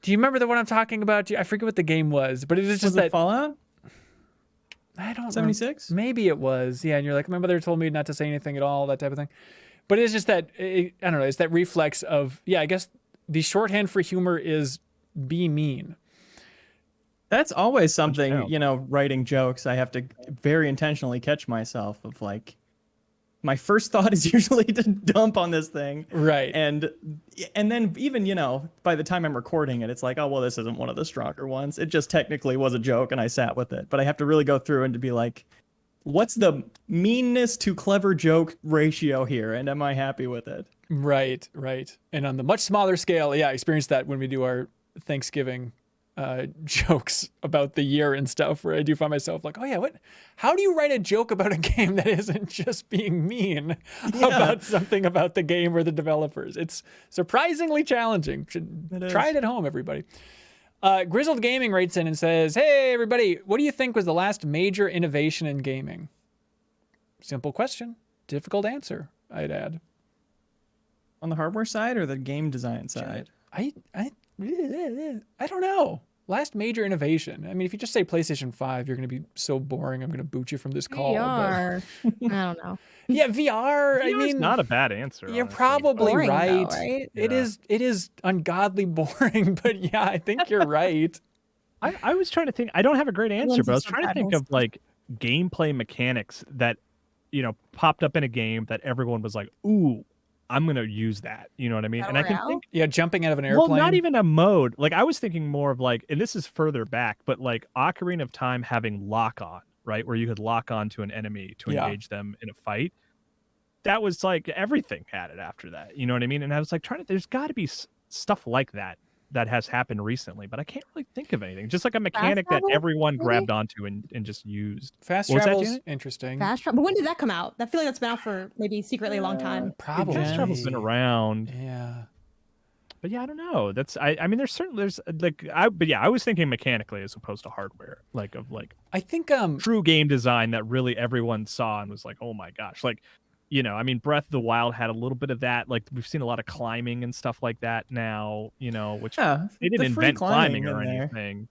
Do you remember the one I'm talking about? I forget what the game was, but it was just that Fallout. I don't 76? Maybe it was. Yeah, and you're like, my mother told me not to say anything at all, that type of thing. But it's just that, I don't know, it's that reflex of, yeah, I guess the shorthand for humor is be mean. That's always something, out. you know, writing jokes. I have to very intentionally catch myself of like, my first thought is usually to dump on this thing. Right. And then even, you know, by the time I'm recording it, it's like, oh, well, this isn't one of the stronger ones. It just technically was a joke and I sat with it. But I have to really go through and to be like, what's the meanness to clever joke ratio here? And am I happy with it? Right. And on the much smaller scale, yeah, I experienced that when we do our Thanksgiving jokes about the year and stuff, where I do find myself like, oh yeah, how do you write a joke about a game that isn't just being mean about something about the game or the developers? It's surprisingly challenging. Try it at home, everybody. Grizzled Gaming writes in and says, hey everybody, what do you think was the last major innovation in gaming? Simple question, difficult answer, I'd add. On the hardware side or the game design side? I don't know. Last major innovation. I mean, if you just say PlayStation 5, you're going to be so boring. I'm going to boot you from this call. VR. I don't know. Yeah, VR. I VR's mean, not a bad answer. You're honestly, probably Boring, though, right. right? It is ungodly boring, but yeah, I think you're right. I was trying to think. I don't have a great answer, but I was just trying to think of like gameplay mechanics that, you know, popped up in a game that everyone was like, "Ooh, I'm gonna use that." You know what I mean? And I can think, Yeah, jumping out of an airplane. well, not even a mode. Like I was thinking more of like, and this is further back, but like Ocarina of Time having lock on, right, where you could lock on to an enemy to engage them in a fight. That was like everything had it after that. You know what I mean? And I was like there's got to be stuff like that has happened recently, but I can't really think of anything. Just like a mechanic that everyone grabbed onto and just used. Fast What was that, travel's Janet? interesting. Fast travel. But when did that come out? I feel like that's been out for maybe secretly a long time. Probably. Fast travel's been around. Yeah. But yeah, I don't know. That's I mean, there's like I was thinking mechanically as opposed to hardware, like I think true game design that really everyone saw and was like, oh my gosh, like, you know, I mean, Breath of the Wild had a little bit of that. Like we've seen a lot of climbing and stuff like that now, you know, which they didn't invent climbing or anything.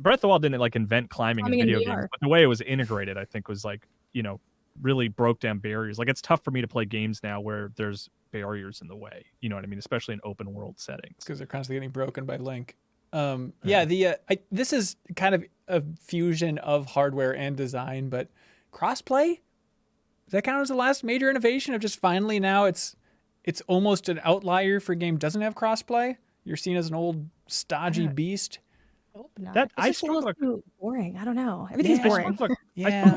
Breath of the Wild didn't like invent climbing in video games, but the way it was integrated, I think, was like, you know, really broke down barriers. Like it's tough for me to play games now where there's barriers in the way. You know what I mean? Especially in open world settings. Because they're constantly getting broken by Link. Yeah, this is kind of a fusion of hardware and design, but crossplay? Does that count as the last major innovation of just finally now it's almost an outlier for a game doesn't have crossplay? You're seen as an old stodgy beast. No, That it's I just a little struggle. too boring. I don't know. Everything's Yeah, boring. I struggle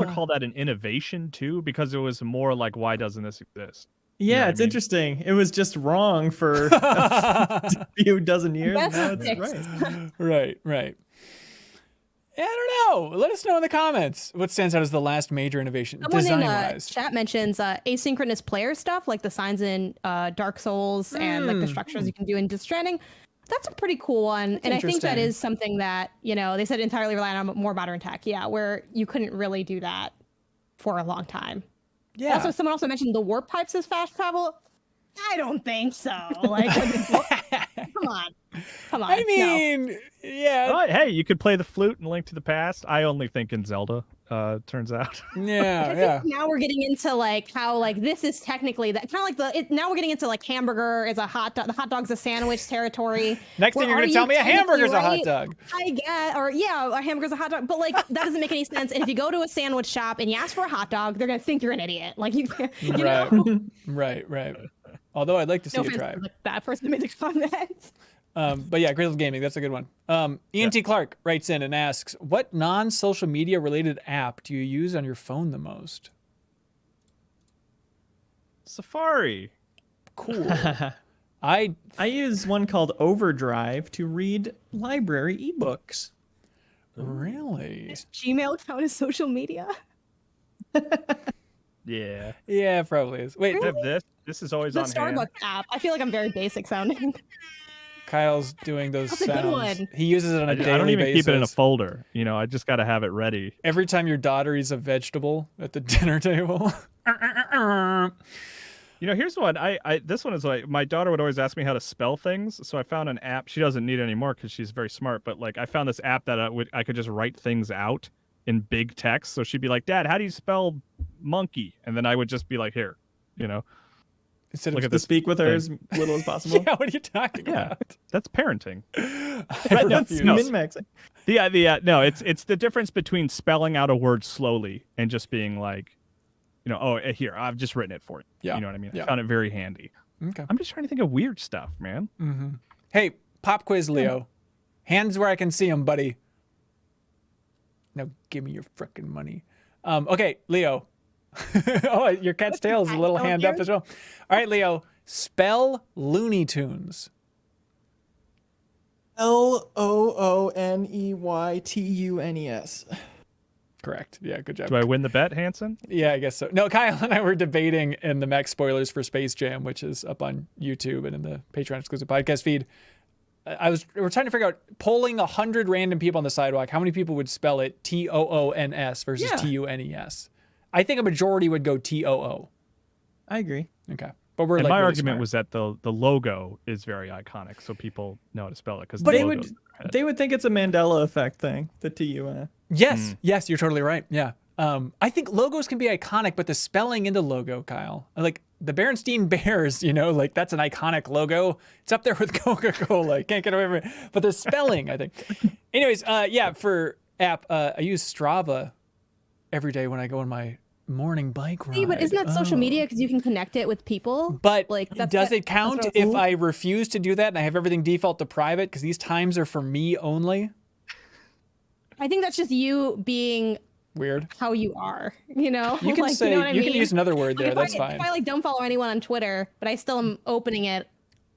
to call that an innovation too, because it was more like, why doesn't this exist? Yeah, what it's I mean? interesting. It was just wrong for a few dozen years. That's Now it's six. Right. Yeah, I don't know. Let us know in the comments what stands out as the last major innovation, Someone in design-wise. chat mentions asynchronous player stuff, like the signs in Dark Souls and like the structures you can do in Death Stranding. That's a pretty cool one. And I think that is something that, you know, they said entirely reliant on more modern tech. Yeah, where you couldn't really do that for a long time. Yeah. Also, someone also mentioned the warp pipes as fast travel. I don't think so. Like, come on. I mean, yeah. Oh, hey, you could play the flute and Link to the Past. I only think in Zelda. Turns out. Yeah. Now we're getting into like how like this is technically that kind of like now we're getting into like hamburger is a hot dog. The hot dog's a sandwich territory. Next thing you're gonna tell me a hamburger's a hot dog. I get, or yeah, a hamburger's a hot dog. But like that doesn't make any sense. And if you go to a sandwich shop and you ask for a hot dog, they're gonna think you're an idiot. Like you know. Right. Although I'd like to see No it try. offense to the bad person who made the comment. But yeah, Grizzled Gaming, that's a good one. Ian T. Clark writes in and asks, what non-social media related app do you use on your phone the most? Safari. Cool. I use one called Overdrive to read library ebooks. Really? Does Gmail count as social media? Yeah. Yeah, it probably is. Wait, Really? This is always The on hand. Starbucks app. I feel like I'm very basic sounding. Kyle's doing those That's a sounds. good one. He uses it on a daily basis. I don't even keep it in a folder. You know, I just got to have it ready. Every time your daughter eats a vegetable at the dinner table. You know, here's one. This one is like, my daughter would always ask me how to spell things, so I found an app. She doesn't need it anymore because she's very smart. But like, I found this app that I could just write things out in big text. So she'd be like, "Dad, how do you spell monkey?" And then I would just be like, "Here," you know. Instead Look of at To this speak with her as little as possible. yeah, what are you talking Yeah, about? that's parenting. I'm That's confused. min-maxing. No, it's the difference between spelling out a word slowly and just being like, oh, here, I've just written it for you. Yeah. You know what I mean? Yeah. I found it very handy. Okay. I'm just trying to think of weird stuff, man. Mm-hmm. Hey, pop quiz, Leo. Hands where I can see them, buddy. Now give me your frickin' money. Okay, Leo. Oh, your cat's tail is a little hand up as well. All right, Leo. Spell Looney Tunes. Looneytunes. Correct. Yeah, good job. Do I win the bet, Hanson? Yeah, I guess so. No, Kyle and I were debating in the Max spoilers for Space Jam, which is up on YouTube and in the Patreon exclusive podcast feed. We're trying to figure out, polling 100 random people on the sidewalk, how many people would spell it Toons versus Tunes? I think a majority would go Too. I agree. Okay. But we're And like my really argument smart. was that the logo is very iconic, so people know how to spell it. Because But they would think it's a Mandela effect thing, the TUN. Yes, yes, you're totally right. Yeah. I think logos can be iconic, but the spelling in the logo, Kyle, like the Berenstain Bears, like that's an iconic logo. It's up there with Coca-Cola. Can't get away from it. But the spelling, I think. Anyways, yeah, for app, I use Strava every day when I go on my morning bike ride. See, but isn't that social media because you can connect it with people? But like, does it count if I refuse to do that and I have everything default to private because these times are for me only? I think that's just you being Weird. how you are, You can like, say, you know what I you can mean? use another word there. Like, That's if fine. I like don't follow anyone on Twitter, but I still am opening it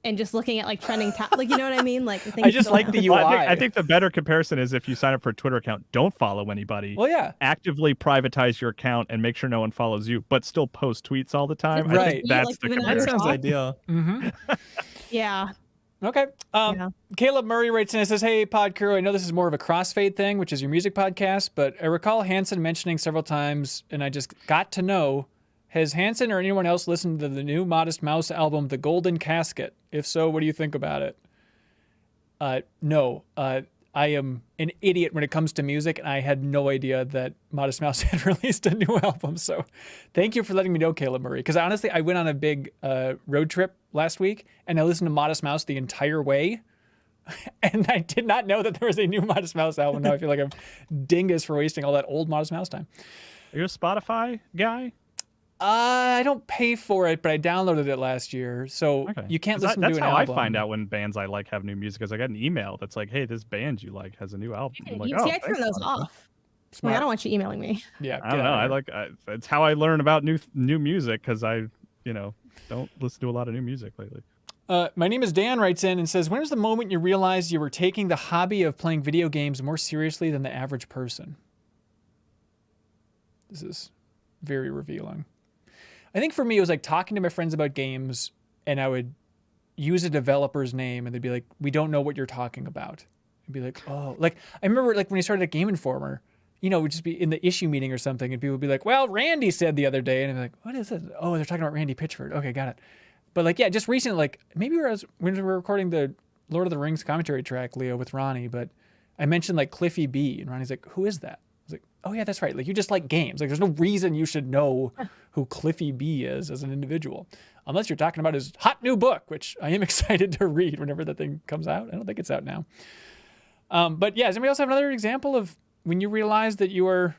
and just looking at like trending like you know what I mean? Like I just like the UI. Well, I think the better comparison is if you sign up for a Twitter account, don't follow anybody. Well, yeah. Actively privatize your account and make sure no one follows you, but still post tweets all the time. I Right. think that's Like, the even though That you're comparison. sounds off. ideal. Mm-hmm. Yeah. Okay. Yeah. Caleb Murray writes in and says, "Hey, Pod Crew, I know this is more of a crossfade thing, which is your music podcast, but I recall Hanson mentioning several times, and I just got to know, has Hanson or anyone else listened to the new Modest Mouse album, The Golden Casket? If so, what do you think about it?" No. I am an idiot when it comes to music, and I had no idea that Modest Mouse had released a new album. So thank you for letting me know, Caleb Murray. Because honestly, I went on a big road trip last week, and I listened to Modest Mouse the entire way. And I did not know that there was a new Modest Mouse album. Now I feel like I'm dingus for wasting all that old Modest Mouse time. Are you a Spotify guy? I don't pay for it, but I downloaded it last year, so Okay. you can't 'Cause listen that's to an how album. I find out when bands I like have new music. Is I get an email that's like, "Hey, this band you like has a new album." I'm like, See, oh, I turn thanks, those Spotify." off. Like, I don't want you emailing me. Yeah, I don't know. It's how I learn about new music because I don't listen to a lot of new music lately. My name is Dan writes in and says, when was the moment you realized you were taking the hobby of playing video games more seriously than the average person? This is very revealing. I think for me, it was like talking to my friends about games, and I would use a developer's name, and they'd be like, we don't know what you're talking about. I'd be like, oh, like, I remember like when I started at Game Informer, we'd just be in the issue meeting or something, and people would be like, well, Randy said the other day, and I'd be like, what is this? Oh, they're talking about Randy Pitchford. Okay, got it. But like, yeah, just recently, like maybe when we were recording the Lord of the Rings commentary track, Leo, with Ronnie, but I mentioned like Cliffy B, and Ronnie's like, who is that? I was like, oh yeah, that's right. Like you just like games. Like there's no reason you should know who Cliffy B is as an individual, unless you're talking about his hot new book, which I am excited to read whenever that thing comes out. I don't think it's out now. But yeah, does anybody else have another example of when you realized that you were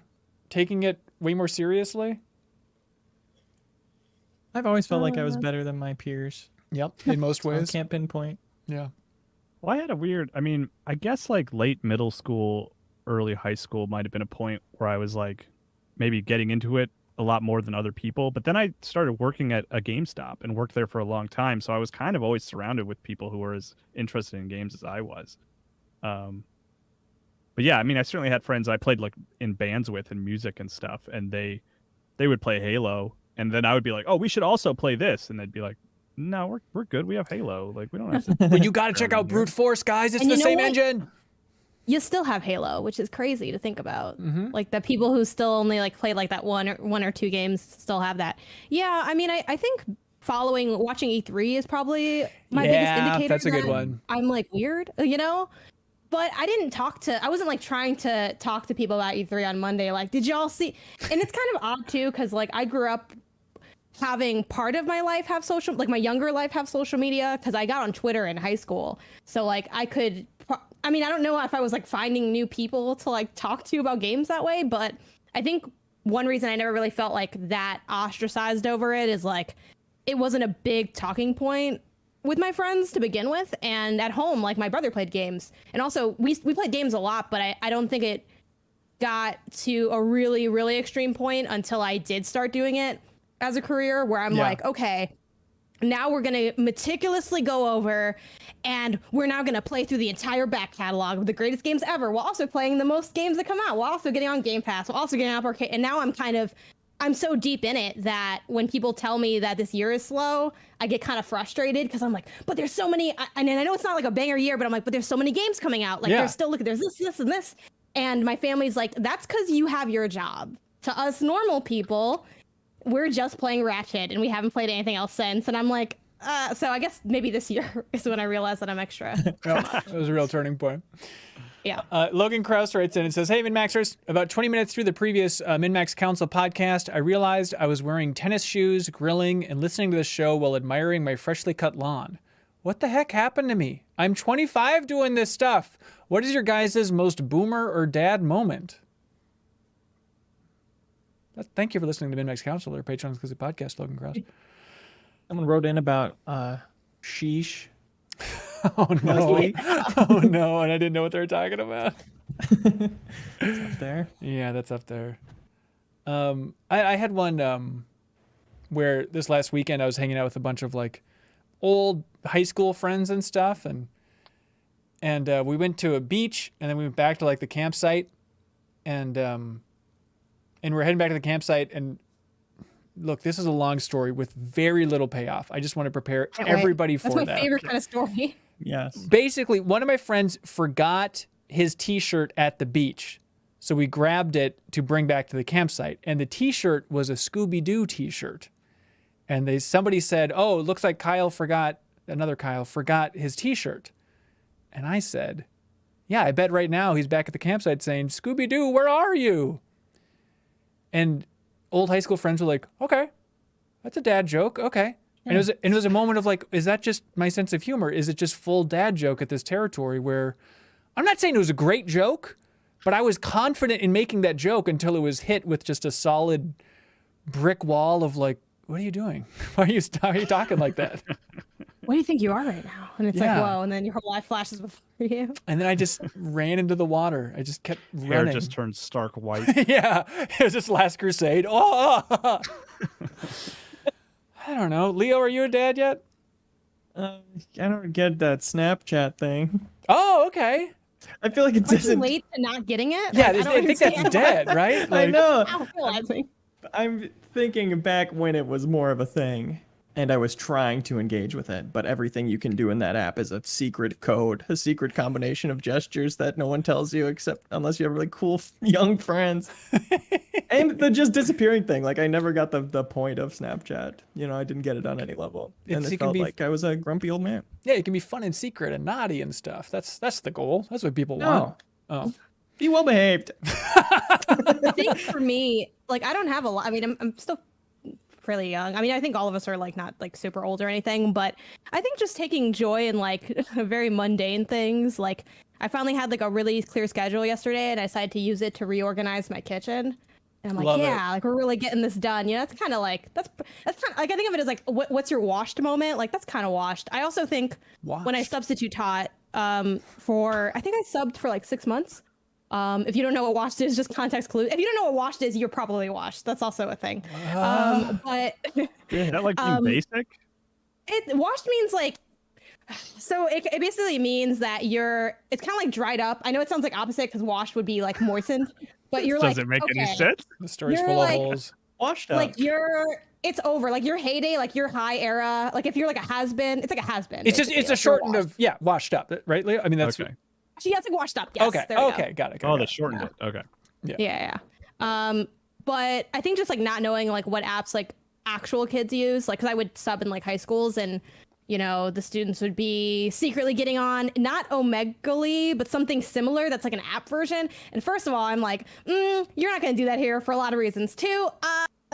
taking it way more seriously? I've always felt like I was better than my peers. Yep, in most So I ways. can't pinpoint. Yeah. Well, I had I guess like late middle school, early high school might have been a point where I was like maybe getting into it a lot more than other people. But then I started working at a GameStop and worked there for a long time. So I was kind of always surrounded with people who were as interested in games as I was. But yeah, I certainly had friends I played like in bands with and music and stuff, and they would play Halo. And then I would be like, oh, we should also play this. And they'd be like, no, we're good. We have Halo. Like, we don't have to. But you got to check out Brute Force, guys. It's And the you know same what? engine. You still have Halo, which is crazy to think about. Mm-hmm. Like the people who still only like played like that one or two games still have that. Yeah, I think watching E3 is probably my biggest indicator. That's a good that one. I'm like weird, But I wasn't like trying to talk to people about E3 on Monday. Like, did y'all see? And it's kind of odd too, because like I grew up having part of my life have social, like my younger life have social media, because I got on Twitter in high school. So like I don't know if I was like finding new people to like talk to about games that way, but I think one reason I never really felt like that ostracized over it is like it wasn't a big talking point with my friends to begin with. And at home, like my brother played games, and also we played games a lot, but I don't think it got to a really, really extreme point until I did start doing it as a career, where I'm like, okay, now we're going to meticulously go over and we're now going to play through the entire back catalog of the greatest games ever, while also playing the most games that come out, while also getting on Game Pass, while also getting up arcade. And now I'm so deep in it that when people tell me that this year is slow, I get kind of frustrated, because I'm like, but there's so many, and I know it's not like a banger year, but I'm like, but there's so many games coming out. Like there's still, there's this, and this. And my family's like, that's because you have your job. To us normal people, we're just playing Ratchet and we haven't played anything else since. And I'm like, so I guess maybe this year is when I realized that I'm extra. It was a real turning point. Yeah. Logan Krause writes in and says, hey, MinnMaxers, about 20 minutes through the previous MinnMax Council podcast, I realized I was wearing tennis shoes, grilling, and listening to the show while admiring my freshly cut lawn. What the heck happened to me? I'm 25 doing this stuff. What is your guys' most boomer or dad moment? Thank you for listening to MinnMax Council, or Patreon exclusive podcast, Logan Krause. Someone wrote in about sheesh. Oh no! Oh no! And I didn't know what they were talking about. It's up there. Yeah, that's up there. I had one where this last weekend I was hanging out with a bunch of like old high school friends and stuff, and we went to a beach, and then we went back to like the campsite, and we're heading back to the campsite. And look, this is a long story with very little payoff. I just want to prepare everybody for that. That's my favorite kind of story. Yes. Basically, one of my friends forgot his t-shirt at the beach. So we grabbed it to bring back to the campsite. And the t-shirt was a Scooby-Doo t-shirt. And somebody said, oh, it looks like another Kyle forgot his t-shirt. And I said, yeah, I bet right now he's back at the campsite saying, Scooby-Doo, where are you? And old high school friends were like, okay, that's a dad joke. Okay. And it was a moment of like, is that just my sense of humor? Is it just full dad joke at this territory where I'm not saying it was a great joke, but I was confident in making that joke until it was hit with just a solid brick wall of like, what are you doing? Why are you talking like that? What do you think you are right now? And it's like, whoa. And then your whole life flashes before you. And then I just ran into the water. I just kept Hair running. just turned stark white. Yeah. It was just Last Crusade. Oh! I don't know. Leo, are you a dad yet? I don't get that Snapchat thing. Oh, okay. I feel like it Are you doesn't. late to not getting it? Yeah, Like, I think that's dead, right? I know. I don't realize. I'm thinking back when it was more of a thing, and I was trying to engage with it, but everything you can do in that app is a secret code, a secret combination of gestures that no one tells you except unless you have really cool young friends. And the just disappearing thing, like I never got the point of Snapchat. You know, I didn't get it on any level. And it felt like I was a grumpy old man. Yeah, it can be fun and secret and naughty and stuff. That's the goal. That's what people want. Oh. Be well behaved. I think for me, like I don't have a lot. I mean, I'm still fairly young. I mean, I think all of us are like not like super old or anything, but I think just taking joy in like very mundane things. Like I finally had like a really clear schedule yesterday, and I decided to use it to reorganize my kitchen. And I'm like, like we're really getting this done. You know, it's kind of like that's kind of like I think of it as like what's your washed moment? Like that's kind of washed. I also think when I substitute taught for I think I subbed for like 6 months. If you don't know what washed is, just context clue. If you don't know what washed is, you're probably washed. That's also a thing. But is that like being basic? Washed means like, so it basically means that it's kind of like dried up. I know it sounds like opposite because washed would be like moistened, but you're Does it make any sense? The story's full of holes. Washed up. Like it's over. Like your heyday, like your high era. Like if you're like a has-been, it's like a has-been. It's a shortened of washed up, right, Leo? I mean that's okay. She has like washed up. Yes. Okay. Got it. Oh, they shortened it. Okay. Yeah. But I think just like not knowing like what apps like actual kids use, like because I would sub in like high schools, and you know the students would be secretly getting on not Omegle, but something similar that's like an app version. And first of all, I'm like, you're not gonna do that here for a lot of reasons. Two,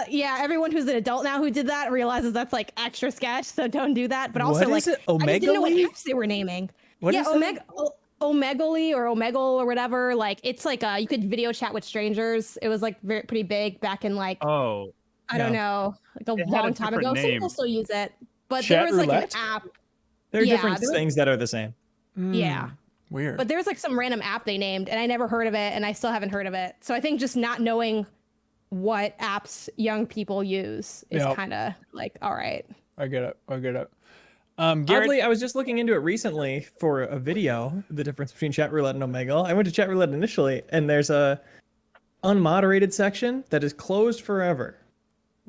Yeah, everyone who's an adult now who did that realizes that's like extra sketch, so don't do that. But also, What like, is it? I just didn't know what Omegaly? apps they were naming. What yeah, is that? Omegaly or Omegle or whatever. Like, it's like you could video chat with strangers. It was like pretty big back in like Oh, I don't know, like a It had a long time ago. different Some name. people still use it, but Chat there was like roulette? an app. There are Yeah, different there was- things that are the same. Yeah. Weird. But there was like some random app they named, and I never heard of it, and I still haven't heard of it. So I think just not knowing what apps young people use is Yep. kind of like, all right. I get it. Garrett, Oddly, I was just looking into it recently for a video, the difference between chat roulette and Omegle. I went to chat roulette initially, and there's a unmoderated section that is closed forever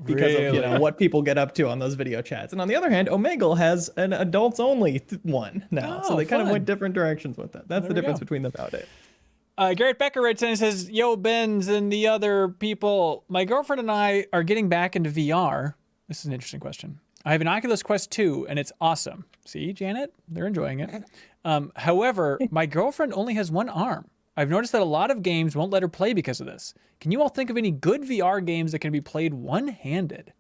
because of Really? what people get up to on those video chats. And on the other hand, Omegle has an adults only one now, so Oh, they kind of fun. went different directions with that. That's There the we difference go. between them nowadays. Garrett Becker writes in and says, "Yo, Benz and the other people, my girlfriend and I are getting back into VR. This is an interesting question. I have an Oculus Quest 2, and it's awesome. See, Janet? They're enjoying it. However, my girlfriend only has one arm. I've noticed that a lot of games won't let her play because of this. Can you all think of any good VR games that can be played one-handed?"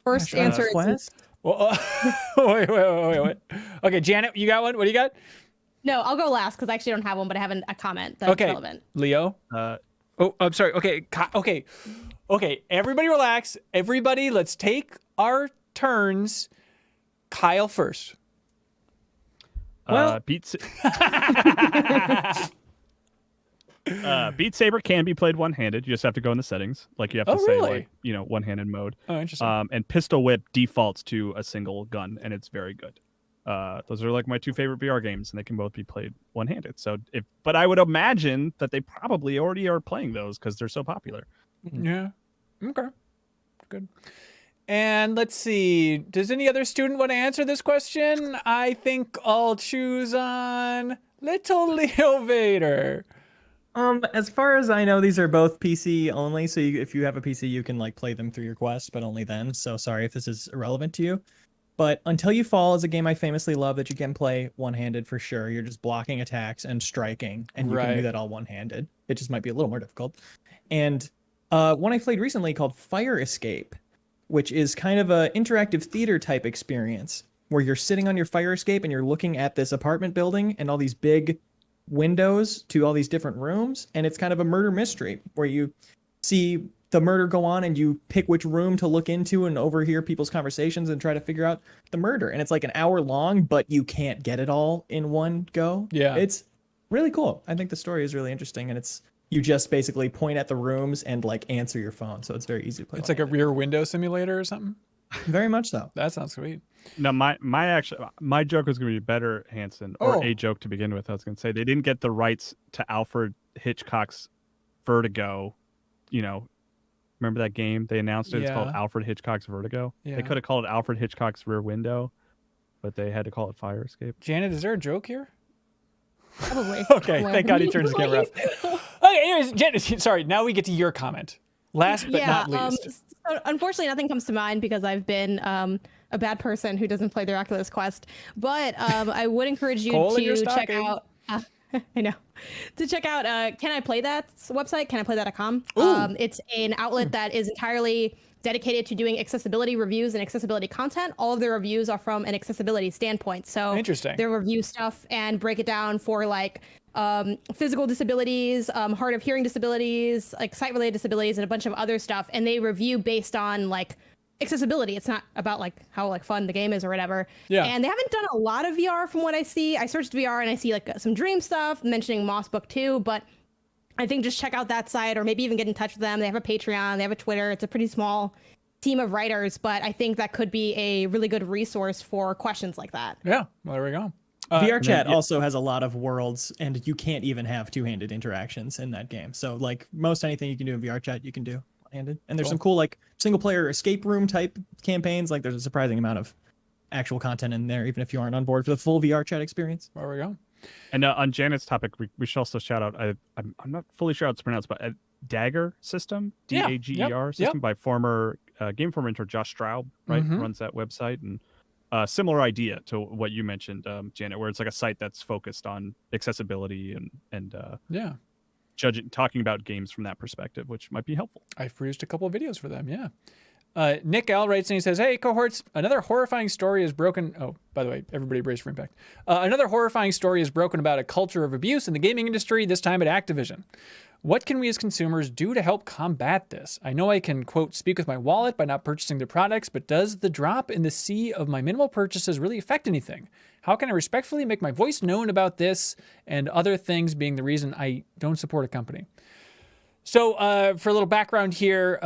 First Gosh, answer is Quest? Well, wait. Okay, Janet, you got one? What do you got? no. I'll go last because I actually don't have one, but I have a comment that's Okay, relevant. Leo? Oh, I'm sorry. Okay. Everybody relax. Everybody, let's take our turns. Kyle first. Well- Beat Saber can be played one-handed. You just have to go in the settings, like you have to Oh, say, really? like, one-handed mode. Oh, interesting. And Pistol Whip defaults to a single gun, and it's very good. Those are like my two favorite VR games, and they can both be played one-handed. But I would imagine that they probably already are playing those because they're so popular. Yeah. Okay. Good. And let's see. Does any other student want to answer this question? I think I'll choose on Little Leo Vader. As far as I know, these are both PC only. So if you have a PC, you can like play them through your Quest, but only then. So sorry if this is irrelevant to you. But Until You Fall is a game I famously love that you can play one-handed for sure. You're just blocking attacks and striking, and you can Right. do that all one-handed. It just might be a little more difficult. And one I played recently called Fire Escape, which is kind of a interactive theater type experience where you're sitting on your fire escape and you're looking at this apartment building and all these big windows to all these different rooms, and it's kind of a murder mystery where you see the murder go on and you pick which room to look into and overhear people's conversations and try to figure out the murder. And it's like an hour long, but you can't get it all in one go. Yeah. It's really cool. I think the story is really interesting, and you just basically point at the rooms and like answer your phone, so it's very easy to play. It's like a rear window simulator or something. Very much so. That sounds sweet. No, my joke was going to be better, Hanson, or a joke to begin with. I was going to say they didn't get the rights to Alfred Hitchcock's Vertigo. Remember that game? They announced it. It's called Yeah. Alfred Hitchcock's Vertigo. Yeah. They could have called it Alfred Hitchcock's Rear Window, but they had to call it Fire Escape. Janet, is there a joke here? Probably. Okay, thank God he turns the camera off. Okay, anyways, Janet, sorry, now we get to your comment. Last but not least. So unfortunately, nothing comes to mind because I've been a bad person who doesn't play the Oculus Quest. But I would encourage you Coal in your to check stocking. out. I know. To check out Can I Play That's website, caniplay.com. It's an outlet that is entirely dedicated to doing accessibility reviews and accessibility content. All of their reviews are from an accessibility standpoint. So Interesting. they review stuff and break it down for like physical disabilities, hard of hearing disabilities, like sight-related disabilities, and a bunch of other stuff. And they review based on like accessibility. It's not about like how like fun the game is or whatever. Yeah. And they haven't done a lot of VR from what I see. I searched VR and I see like some Dream stuff mentioning Moss Book 2, but I think just check out that site or maybe even get in touch with them. They have a Patreon, they have a Twitter. It's a pretty small team of writers, but I think that could be a really good resource for questions like that. Yeah, well, there we go. VR chat also has a lot of worlds, and you can't even have two-handed interactions in that game. So like most anything you can do in VR chat, you can do one-handed. And there's some cool like single-player escape room type campaigns. Like there's a surprising amount of actual content in there, even if you aren't on board for the full VR chat experience. There we go. And on Janet's topic, we should also shout out, I'm not fully sure how it's pronounced, but a Dagger system, Yeah, Dager yep, system by former Game Informer intern Josh Straub, right? Mhm. Runs that website. And similar idea to what you mentioned, Janet, where it's like a site that's focused on accessibility and Yeah. talking about games from that perspective, which might be helpful. I've produced a couple of videos for them. Yeah. Nick L writes and he says, "Hey cohorts, another horrifying story is broken." Oh, by the way, everybody brace for impact. Another horrifying story is broken about a culture of abuse in the gaming industry. This time at Activision. What can we as consumers do to help combat this? I know I can, quote, speak with my wallet by not purchasing the products, but does the drop in the sea of my minimal purchases really affect anything? How can I respectfully make my voice known about this and other things being the reason I don't support a company? So for a little background here,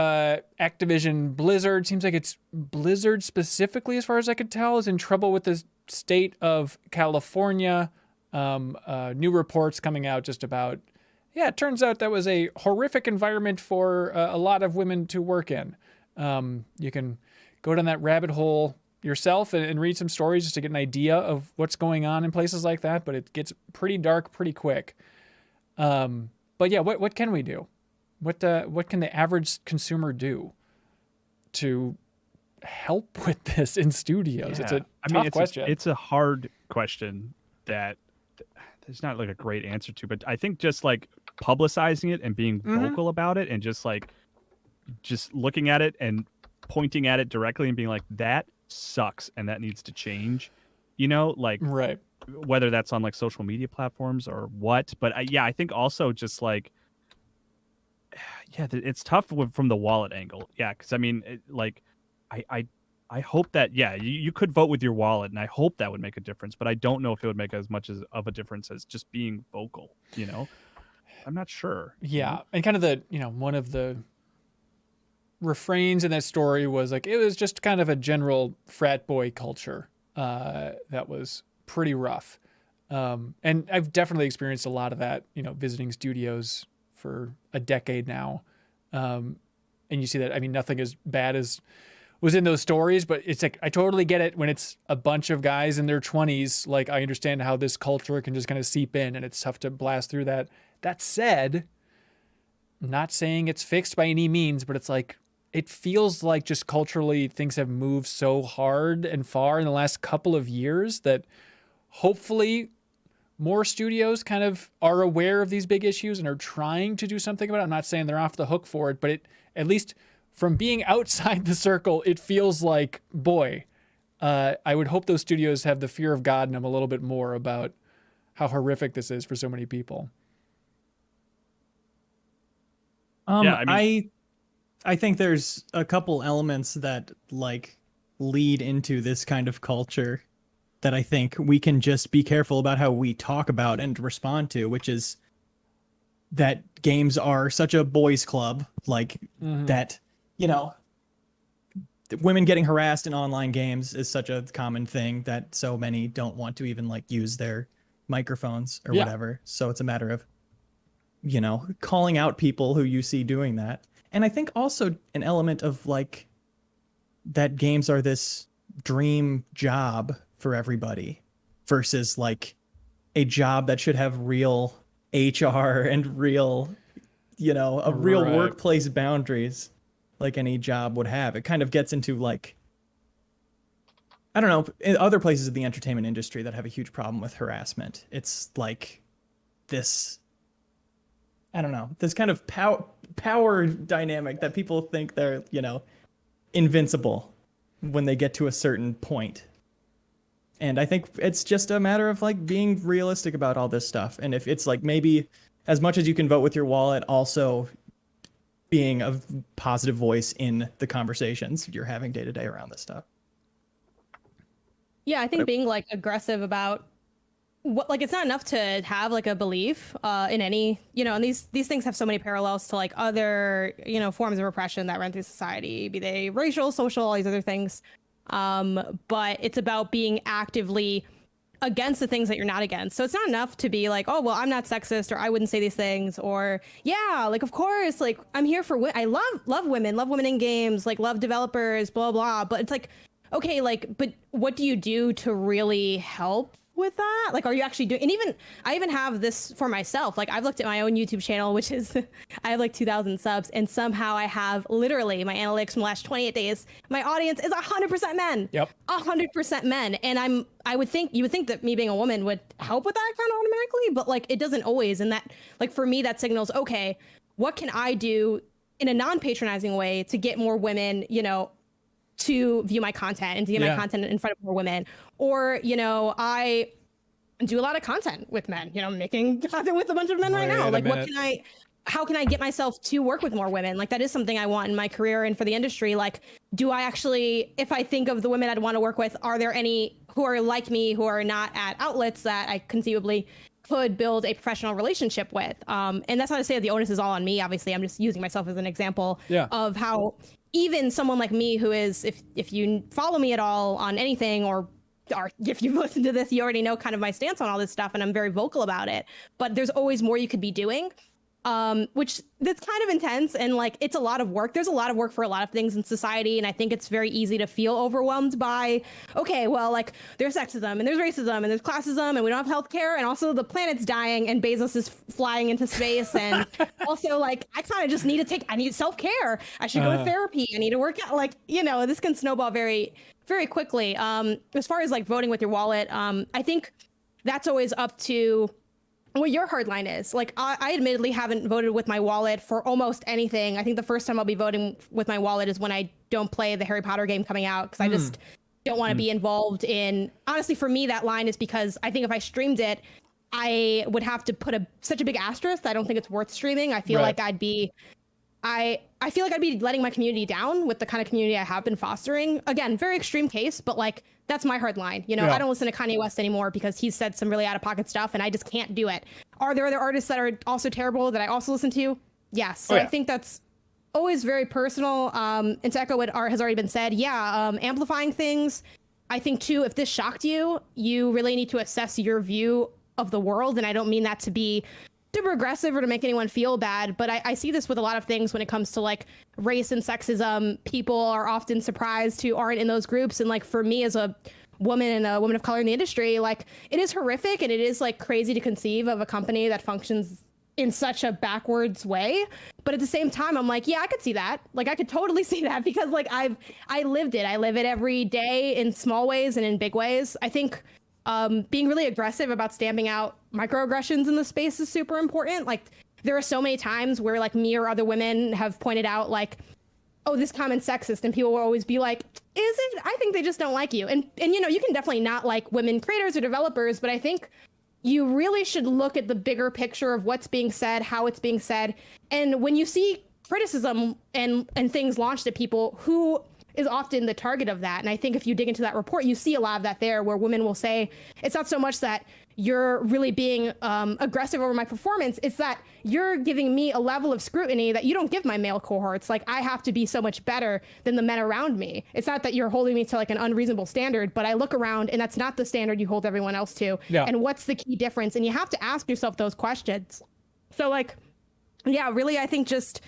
Activision Blizzard, seems like it's Blizzard specifically, as far as I could tell, is in trouble with the state of California. New reports coming out just about, yeah, it turns out that was a horrific environment for a lot of women to work in. You can go down that rabbit hole yourself and read some stories just to get an idea of what's going on in places like that, but it gets pretty dark pretty quick. But yeah, what can we do? What can the average consumer do to help with this in studios? Yeah. It's a tough question. It's a hard question that there's not like a great answer to, but I think just like publicizing it and being vocal about it and just looking at it and pointing at it directly and being like, that sucks and that needs to change, like right. Whether that's on like social media platforms or what. But I think also just like, it's tough from the wallet angle. Yeah. Cause I mean, I hope that, you could vote with your wallet and I hope that would make a difference, but I don't know if it would make as much of a difference as just being vocal, I'm not sure. Yeah. And kind of the, one of the refrains in that story was like, it was just kind of a general frat boy culture that was pretty rough. And I've definitely experienced a lot of that, visiting studios for a decade now. And you see that, I mean, nothing as bad as was in those stories, but it's like, I totally get it when it's a bunch of guys in their 20s. Like, I understand how this culture can just kind of seep in and it's tough to blast through that. That said, I'm not saying it's fixed by any means, but it's like, it feels like just culturally things have moved so hard and far in the last couple of years that hopefully more studios kind of are aware of these big issues and are trying to do something about it. I'm not saying they're off the hook for it, but at least from being outside the circle, it feels like, boy, I would hope those studios have the fear of God in them a little bit more about how horrific this is for so many people. I think there's a couple elements that like lead into this kind of culture that I think we can just be careful about how we talk about and respond to, which is that games are such a boys' club, like that, women getting harassed in online games is such a common thing that so many don't want to even like use their microphones or whatever. So it's a matter of, calling out people who you see doing that. And I think also an element of like that games are this dream job for everybody versus like a job that should have real HR and real, real workplace boundaries like any job would have. It kind of gets into like, I don't know, in other places of the entertainment industry that have a huge problem with harassment. It's like this, I don't know, this kind of power dynamic that people think they're, invincible when they get to a certain point. And I think it's just a matter of like being realistic about all this stuff. And if it's like maybe as much as you can vote with your wallet, also being a positive voice in the conversations you're having day to day around this stuff. Yeah, I think being like aggressive about what, like, it's not enough to have like a belief in any, and these things have so many parallels to like other, forms of repression that run through society, be they racial, social, all these other things. But it's about being actively against the things that you're not against. So it's not enough to be like, oh, well, I'm not sexist, or I wouldn't say these things, or yeah, like, of course, like I'm here for, I love women in games, like love developers, blah, blah. But it's like, okay, like, but what do you do to really help with that? Like, are you actually doing, and I even have this for myself. Like, I've looked at my own YouTube channel, which is, I have like 2,000 subs, and somehow I have literally my analytics from the last 28 days. My audience is 100% men. Yep. 100% men. And you would think that me being a woman would help with that kind of automatically, but like, it doesn't always. And that, like, for me, that signals, okay, what can I do in a non-patronizing way to get more women, you know, to view my content and to get my content in front of more women? Or, you know, I do a lot of content with men, you know, making content with a bunch of men right now. Like, how can I get myself to work with more women? Like, that is something I want in my career and for the industry. Like, do I actually, if I think of the women I'd want to work with, are there any who are like me, who are not at outlets that I conceivably could build a professional relationship with? And that's not to say that the onus is all on me. Obviously, I'm just using myself as an example of how even someone like me, who is, if you follow me at all on anything, or if you've listened to this, you already know kind of my stance on all this stuff, and I'm very vocal about it. But there's always more you could be doing. Which that's kind of intense, and like, it's a lot of work. There's a lot of work for a lot of things in society, and I think it's very easy to feel overwhelmed by, okay, well, like, there's sexism and there's racism and there's classism and we don't have healthcare, and also the planet's dying and Bezos is flying into space, and also, like, I kind of just I need self-care. I should go to therapy. I need to work out. Like, you know, this can snowball very, very quickly. As far as like voting with your wallet, I think that's always up to what your hard line is. Like, I admittedly haven't voted with my wallet for almost anything. I think the first time I'll be voting with my wallet is when I don't play the Harry Potter game coming out, because I just don't want to be involved in, honestly, for me, that line is because I think if I streamed it, I would have to put such a big asterisk that I don't think it's worth streaming. I feel like I feel like I'd be letting my community down with the kind of community I have been fostering. Again, very extreme case, but like, that's my hard line. You know, I don't listen to Kanye West anymore because he's said some really out of pocket stuff, and I just can't do it. Are there other artists that are also terrible that I also listen to? Yes. So I think that's always very personal. And to echo what has already been said, amplifying things. I think too, if this shocked you, you really need to assess your view of the world. And I don't mean that to be super aggressive or to make anyone feel bad, but I see this with a lot of things when it comes to like race and sexism. People are often surprised who aren't in those groups. And like, for me as a woman and a woman of color in the industry, like, it is horrific, and it is like crazy to conceive of a company that functions in such a backwards way. But at the same time, I'm like, yeah, I could see that. Like, I could totally see that, because like, I lived it. I live it every day in small ways and in big ways. I think being really aggressive about stamping out microaggressions in the space is super important. Like, there are so many times where like me or other women have pointed out like, oh, this comment's sexist, and people will always be like, is it? I think they just don't like you. And you know, you can definitely not like women creators or developers, but I think you really should look at the bigger picture of what's being said, how it's being said. And when you see criticism and things launched at people, who is often the target of that. And I think if you dig into that report, you see a lot of that there, where women will say, it's not so much that you're really being aggressive over my performance, it's that you're giving me a level of scrutiny that you don't give my male cohorts. Like, I have to be so much better than the men around me. It's not that you're holding me to like an unreasonable standard, but I look around and that's not the standard you hold everyone else to. And what's the key difference? And you have to ask yourself those questions. So like, yeah, really, I think just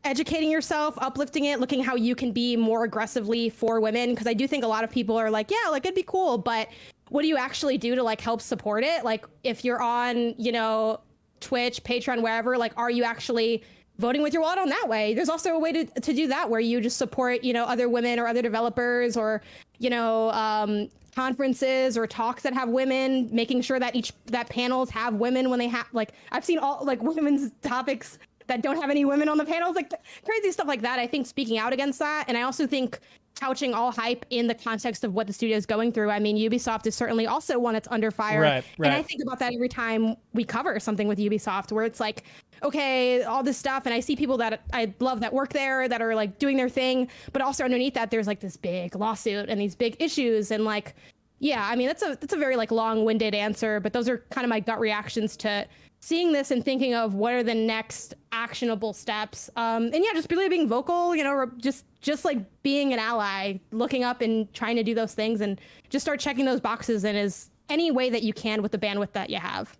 educating yourself, uplifting it, looking how you can be more aggressively for women. Because I do think a lot of people are like, yeah, like, it'd be cool, but what do you actually do to like help support it? Like, if you're on, you know, Twitch, Patreon, wherever, like, are you actually voting with your wallet on that way? There's also a way to do that, where you just support, you know, other women or other developers, or, you know, conferences or talks that have women, making sure that panels have women when they have, like, I've seen all like women's topics that don't have any women on the panels, like crazy stuff like that. I think speaking out against that. And I also think couching all hype in the context of what the studio is going through. I mean, Ubisoft is certainly also one that's under fire. Right. And I think about that every time we cover something with Ubisoft, where it's like, okay, all this stuff. And I see people that I love that work there that are like doing their thing, but also underneath that, there's like this big lawsuit and these big issues. And like, yeah, I mean, that's a very like long-winded answer, but those are kind of my gut reactions to seeing this and thinking of what are the next actionable steps. And yeah, just really being vocal, you know, just like being an ally, looking up and trying to do those things, and just start checking those boxes in as any way that you can with the bandwidth that you have.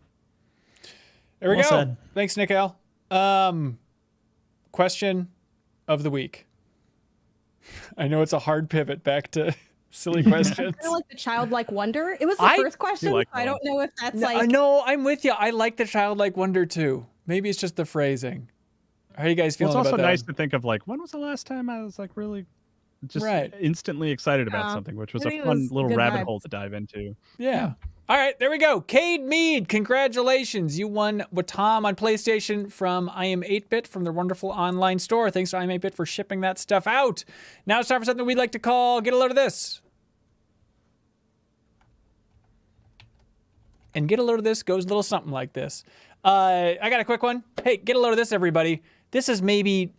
There we Well go. said. Thanks, Nick L. Question of the week. I know it's a hard pivot back to silly questions. Kind of like the childlike wonder. It was the I first question, like so I don't know if that's No, like. no, I'm with you. I like the childlike wonder too. Maybe it's just the phrasing. How are you guys Well, feeling it's also about nice that? to think of like, when was the last time I was like really just Right. instantly excited about Yeah. something, which was I a think it fun was little good rabbit vibes. hole to dive into. Yeah. All right, there we go. Cade Mead, congratulations. You won Watam on PlayStation from I Am 8-Bit from their wonderful online store. Thanks to I Am 8-Bit for shipping that stuff out. Now it's time for something we'd like to call Get a Load of This. And Get a Load of This goes a little something like this. I got a quick one. Hey, get a load of this, everybody. This is maybe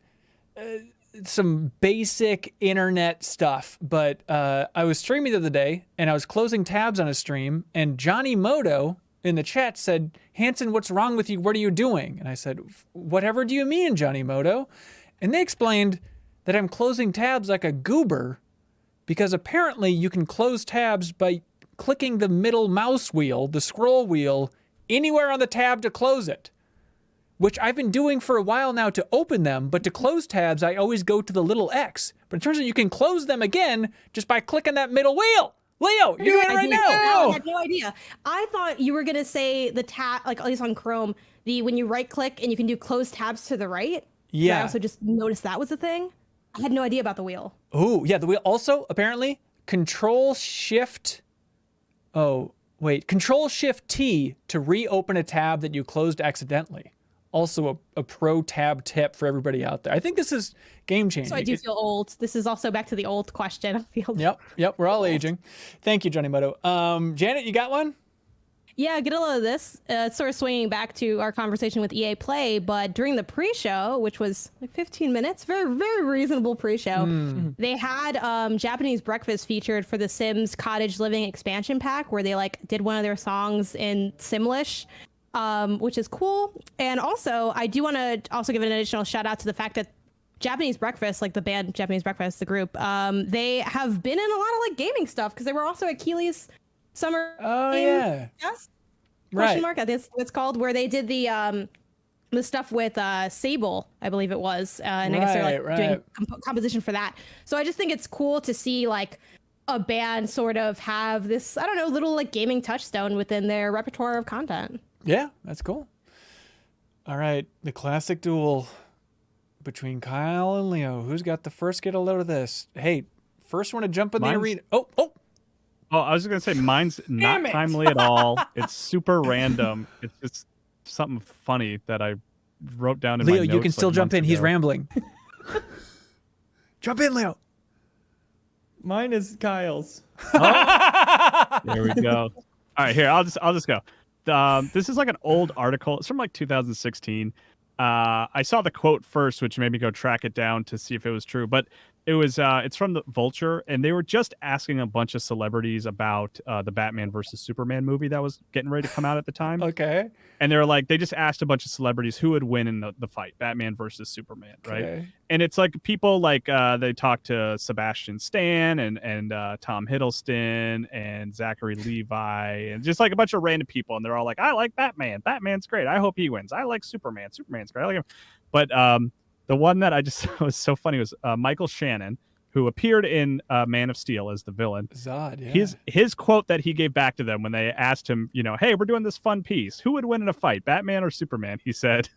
some basic internet stuff, but I was streaming the other day, and I was closing tabs on a stream, and Johnny Moto in the chat said, Hanson, what's wrong with you? What are you doing? And I said, whatever do you mean, Johnny Moto? And they explained that I'm closing tabs like a goober because apparently you can close tabs by clicking the middle mouse wheel, the scroll wheel, anywhere on the tab to close it, which I've been doing for a while now to open them, but to close tabs, I always go to the little X. But it turns out you can close them again just by clicking that middle wheel. Leo, you're doing it right now. I had no idea. I thought you were gonna say the tab, like at least on Chrome, when you right click and you can do close tabs to the right. Yeah. I also just noticed that was a thing. I had no idea about the wheel. Oh, yeah, the wheel. Also, apparently, Control-Shift... Oh, wait. Control-Shift-T to reopen a tab that you closed accidentally. Also a pro tab tip for everybody out there. I think this is game-changing. So I do feel old. This is also back to the old question. I feel. Yep, we're all aging. Thank you, Johnny Moto. Janet, you got one? Yeah, get a load of this. It's sort of swinging back to our conversation with EA Play, but during the pre-show, which was like 15 minutes, very, very reasonable pre-show, they had Japanese breakfast featured for the Sims Cottage Living expansion pack, where they like did one of their songs in Simlish, which is cool. And also, I do want to also give an additional shout out to the fact that Japanese Breakfast, like the band Japanese Breakfast, the group, they have been in a lot of like gaming stuff because they were also at Keely's Summer Game Fest? Question mark, I think it's called, where they did the stuff with Sable, I believe it was, and I guess they're like doing composition for that. So I just think it's cool to see like a band sort of have this, I don't know, little like gaming touchstone within their repertoire of content. Yeah, that's cool. All right, the classic duel between Kyle and Leo. Who's got the first get a load of this? Hey, first one to jump in the arena. Oh. Oh, I was going to say mine's not timely at all. It's super random. It's just something funny that I wrote down in my Leo, notes. you can still like jump in. months He's ago. rambling. Jump in, Leo. Mine is Kyle's. There we go. All right, here, I'll just go. This is like an old article. It's from like 2016. I saw the quote first, which made me go track it down to see if it was true. But it's from the Vulture, and they were just asking a bunch of celebrities about the Batman versus Superman movie that was getting ready to come out at the time. Okay. And they were like, they just asked a bunch of celebrities who would win in the fight, Batman versus Superman, right? Okay. And it's like people like they talked to Sebastian Stan and Tom Hiddleston and Zachary Levi and just like a bunch of random people, and they're all like, I like Batman. Batman's great. I hope he wins. I like Superman. Superman's great. I like him. But the one that I just thought was so funny was Michael Shannon, who appeared in Man of Steel as the villain. Zod, yeah. His quote that he gave back to them when they asked him, hey, we're doing this fun piece. Who would win in a fight, Batman or Superman? He said,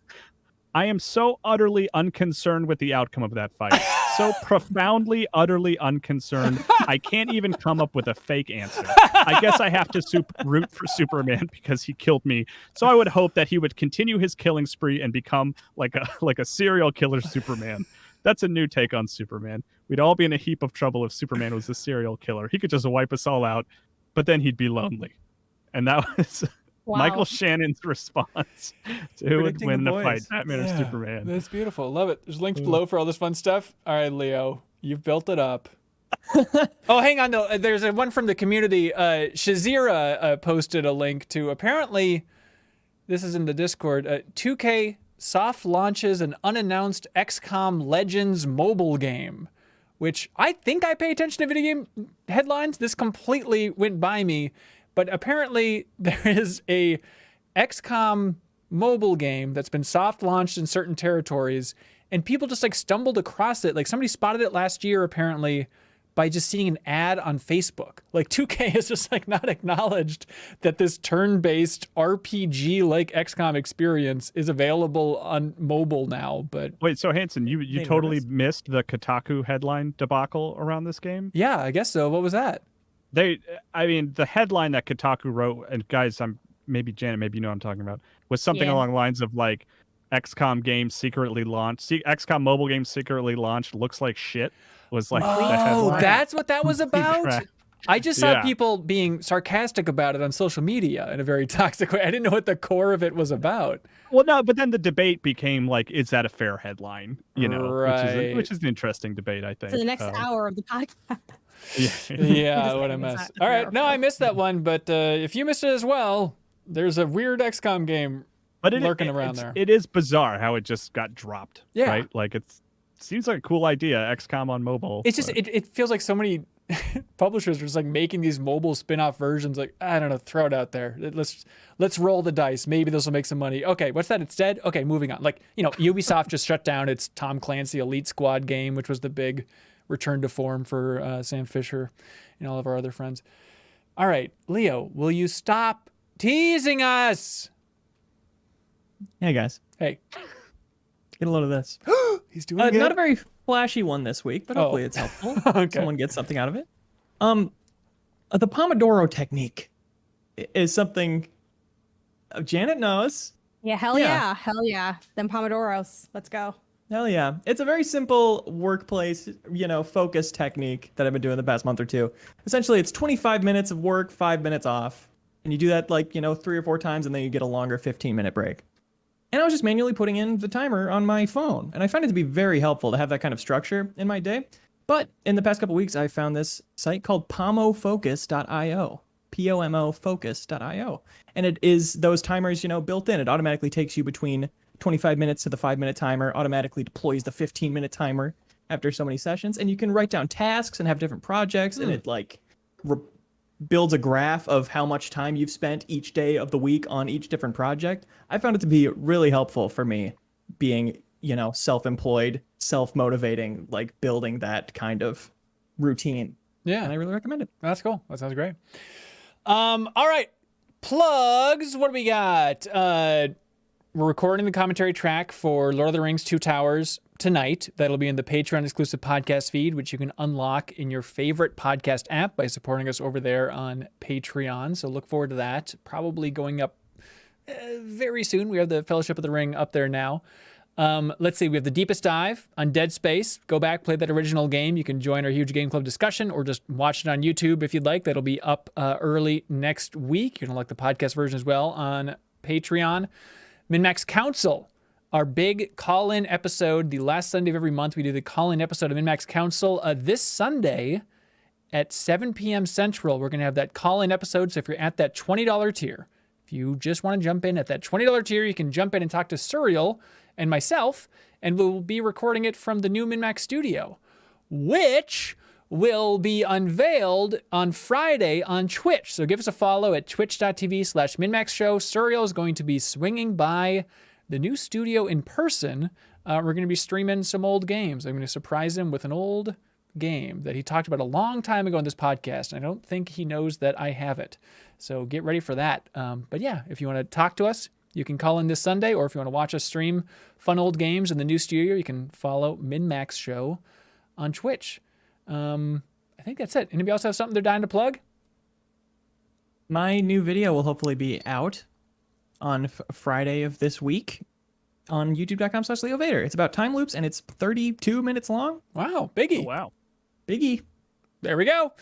I am so utterly unconcerned with the outcome of that fight. So profoundly, utterly unconcerned. I can't even come up with a fake answer. I guess I have to root for Superman because he killed me. So I would hope that he would continue his killing spree and become like a serial killer Superman. That's a new take on Superman. We'd all be in a heap of trouble if Superman was a serial killer. He could just wipe us all out, but then he'd be lonely. And that was Michael Shannon's response to who would win the fight, Batman or Superman. That's beautiful. Love it. There's links below for all this fun stuff. All right, Leo, you've built it up. Oh, hang on, though. There's a one from the community. Shazira posted a link to, apparently, this is in the Discord, 2K soft launches an unannounced XCOM Legends mobile game, which I think I pay attention to video game headlines. This completely went by me. But apparently there is a XCOM mobile game that's been soft launched in certain territories, and people just like stumbled across it. Like somebody spotted it last year apparently, by just seeing an ad on Facebook. Like 2K has just like not acknowledged that this turn-based RPG like XCOM experience is available on mobile now. But wait, so Hanson, you totally missed the Kotaku headline debacle around this game? Yeah, I guess so. What was that? The headline that Kotaku wrote, and guys, maybe Janet, maybe you know what I'm talking about, was something along the lines of like, XCOM game secretly launched. XCOM mobile game secretly launched. Looks like shit. Was like the headline. That's what that was about. I just saw people being sarcastic about it on social media in a very toxic way. I didn't know what the core of it was about. Well, no, but then the debate became like, is that a fair headline? You know, right. which is an interesting debate, I think. For the next hour of the podcast. Yeah, what a mess. All right, no, I missed that one, but if you missed it as well, there's a weird XCOM game lurking around there. It is bizarre how it just got dropped. Yeah. Right? Like it seems like a cool idea, XCOM on mobile. It's just it feels like so many publishers are just like making these mobile spin-off versions. Like, I don't know, throw it out there. Let's roll the dice. Maybe this will make some money. Okay, what's that? It's dead. Okay, moving on. Like, Ubisoft just shut down its Tom Clancy Elite Squad game, which was the big return to form for Sam Fisher and all of our other friends. All right, Leo, will you stop teasing us? Hey guys. Hey. Get a load of this. He's doing it. Not a very flashy one this week, but hopefully it's helpful. Okay. Someone gets something out of it. The Pomodoro technique is something Janet knows. Yeah, hell yeah. Hell yeah. Them Pomodoros. Let's go. Hell yeah. It's a very simple workplace, focus technique that I've been doing the past month or two. Essentially, it's 25 minutes of work, 5 minutes off. And you do that 3 or 4 times, and then you get a longer 15-minute break. And I was just manually putting in the timer on my phone. And I find it to be very helpful to have that kind of structure in my day. But in the past couple weeks, I found this site called pomofocus.io. pomofocus.io. And it is those timers, built in. It automatically takes you between 25 minutes to the 5-minute timer, automatically deploys the 15-minute timer after so many sessions. And you can write down tasks and have different projects. And it builds a graph of how much time you've spent each day of the week on each different project. I found it to be really helpful for me being, self-employed, self-motivating, building that kind of routine. Yeah. And I really recommend it. That's cool. That sounds great. All right. Plugs. What do we got? We're recording the commentary track for Lord of the Rings 2 Towers tonight. That'll be in the Patreon exclusive podcast feed, which you can unlock in your favorite podcast app by supporting us over there on Patreon. So look forward to that. Probably going up very soon. We have the Fellowship of the Ring up there now. Let's see. We have the Deepest Dive on Dead Space. Go back, play that original game. You can join our huge game club discussion or just watch it on YouTube if you'd like. That'll be up early next week. You can unlock the podcast version as well on Patreon. MinnMax Council, our big call-in episode. The last Sunday of every month, we do the call-in episode of MinnMax Council. This Sunday at 7 p.m. Central, we're going to have that call-in episode. So if you're at that $20 tier, if you just want to jump in at that $20 tier, you can jump in and talk to Serial and myself, and we'll be recording it from the new MinnMax studio, which will be unveiled on Friday on Twitch. So give us a follow at twitch.tv/MinnMaxShow. Serial is going to be swinging by the new studio in person. We're going to be streaming some old games. I'm going to surprise him with an old game that he talked about a long time ago in this podcast. And I don't think he knows that I have it. So get ready for that. But yeah, if you want to talk to us, you can call in this Sunday, or if you want to watch us stream fun old games in the new studio, you can follow MinnMax Show on Twitch. I think that's it. Anybody else have something they're dying to plug? My new video will hopefully be out on Friday of this week on youtube.com/LeoVader. It's about time loops, and it's 32 minutes long. Wow, biggie. Oh, wow. Biggie. There we go.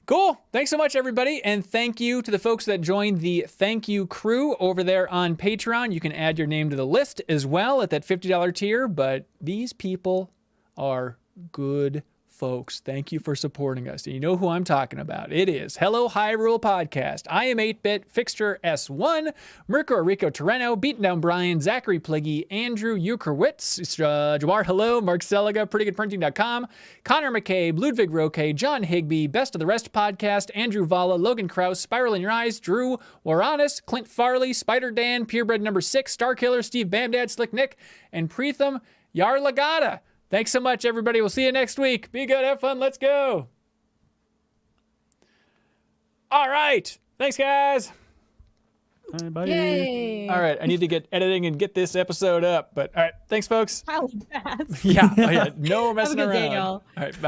Cool. Thanks so much, everybody. And thank you to the folks that joined the thank you crew over there on Patreon. You can add your name to the list as well at that $50 tier, but these people are good folks. Thank you for supporting us. And you know who I'm talking about. It is Hello Hyrule Podcast. I am 8-Bit, Fixture S1, Mirko Arico-Torreno, BeatenDownBrian, Zachary Pligge, Andrew Uerkwitz, Jawarhello, Mark Seliga, PrettyGoodPrinting.com, Connor McCabe, Ludwig Roque, John Higby, Best of the Rest Podcast, Andrew Vala, Logan Krause, SpiralInYourEyes, Drew, Waranis, Clint Farley, Spider Dan, Purebred number 6, Starkiller, Steve Bamdad, SlyckNic, and Preetham Yarlagadda. Thanks so much, everybody. We'll see you next week. Be good. Have fun. Let's go. All right. Thanks, guys. Bye. Yay! All right. I need to get editing and get this episode up. But all right. Thanks, folks. I'll pass. Yeah. Oh, yeah. No Have a messing good around. day, y'all. All right. Bye.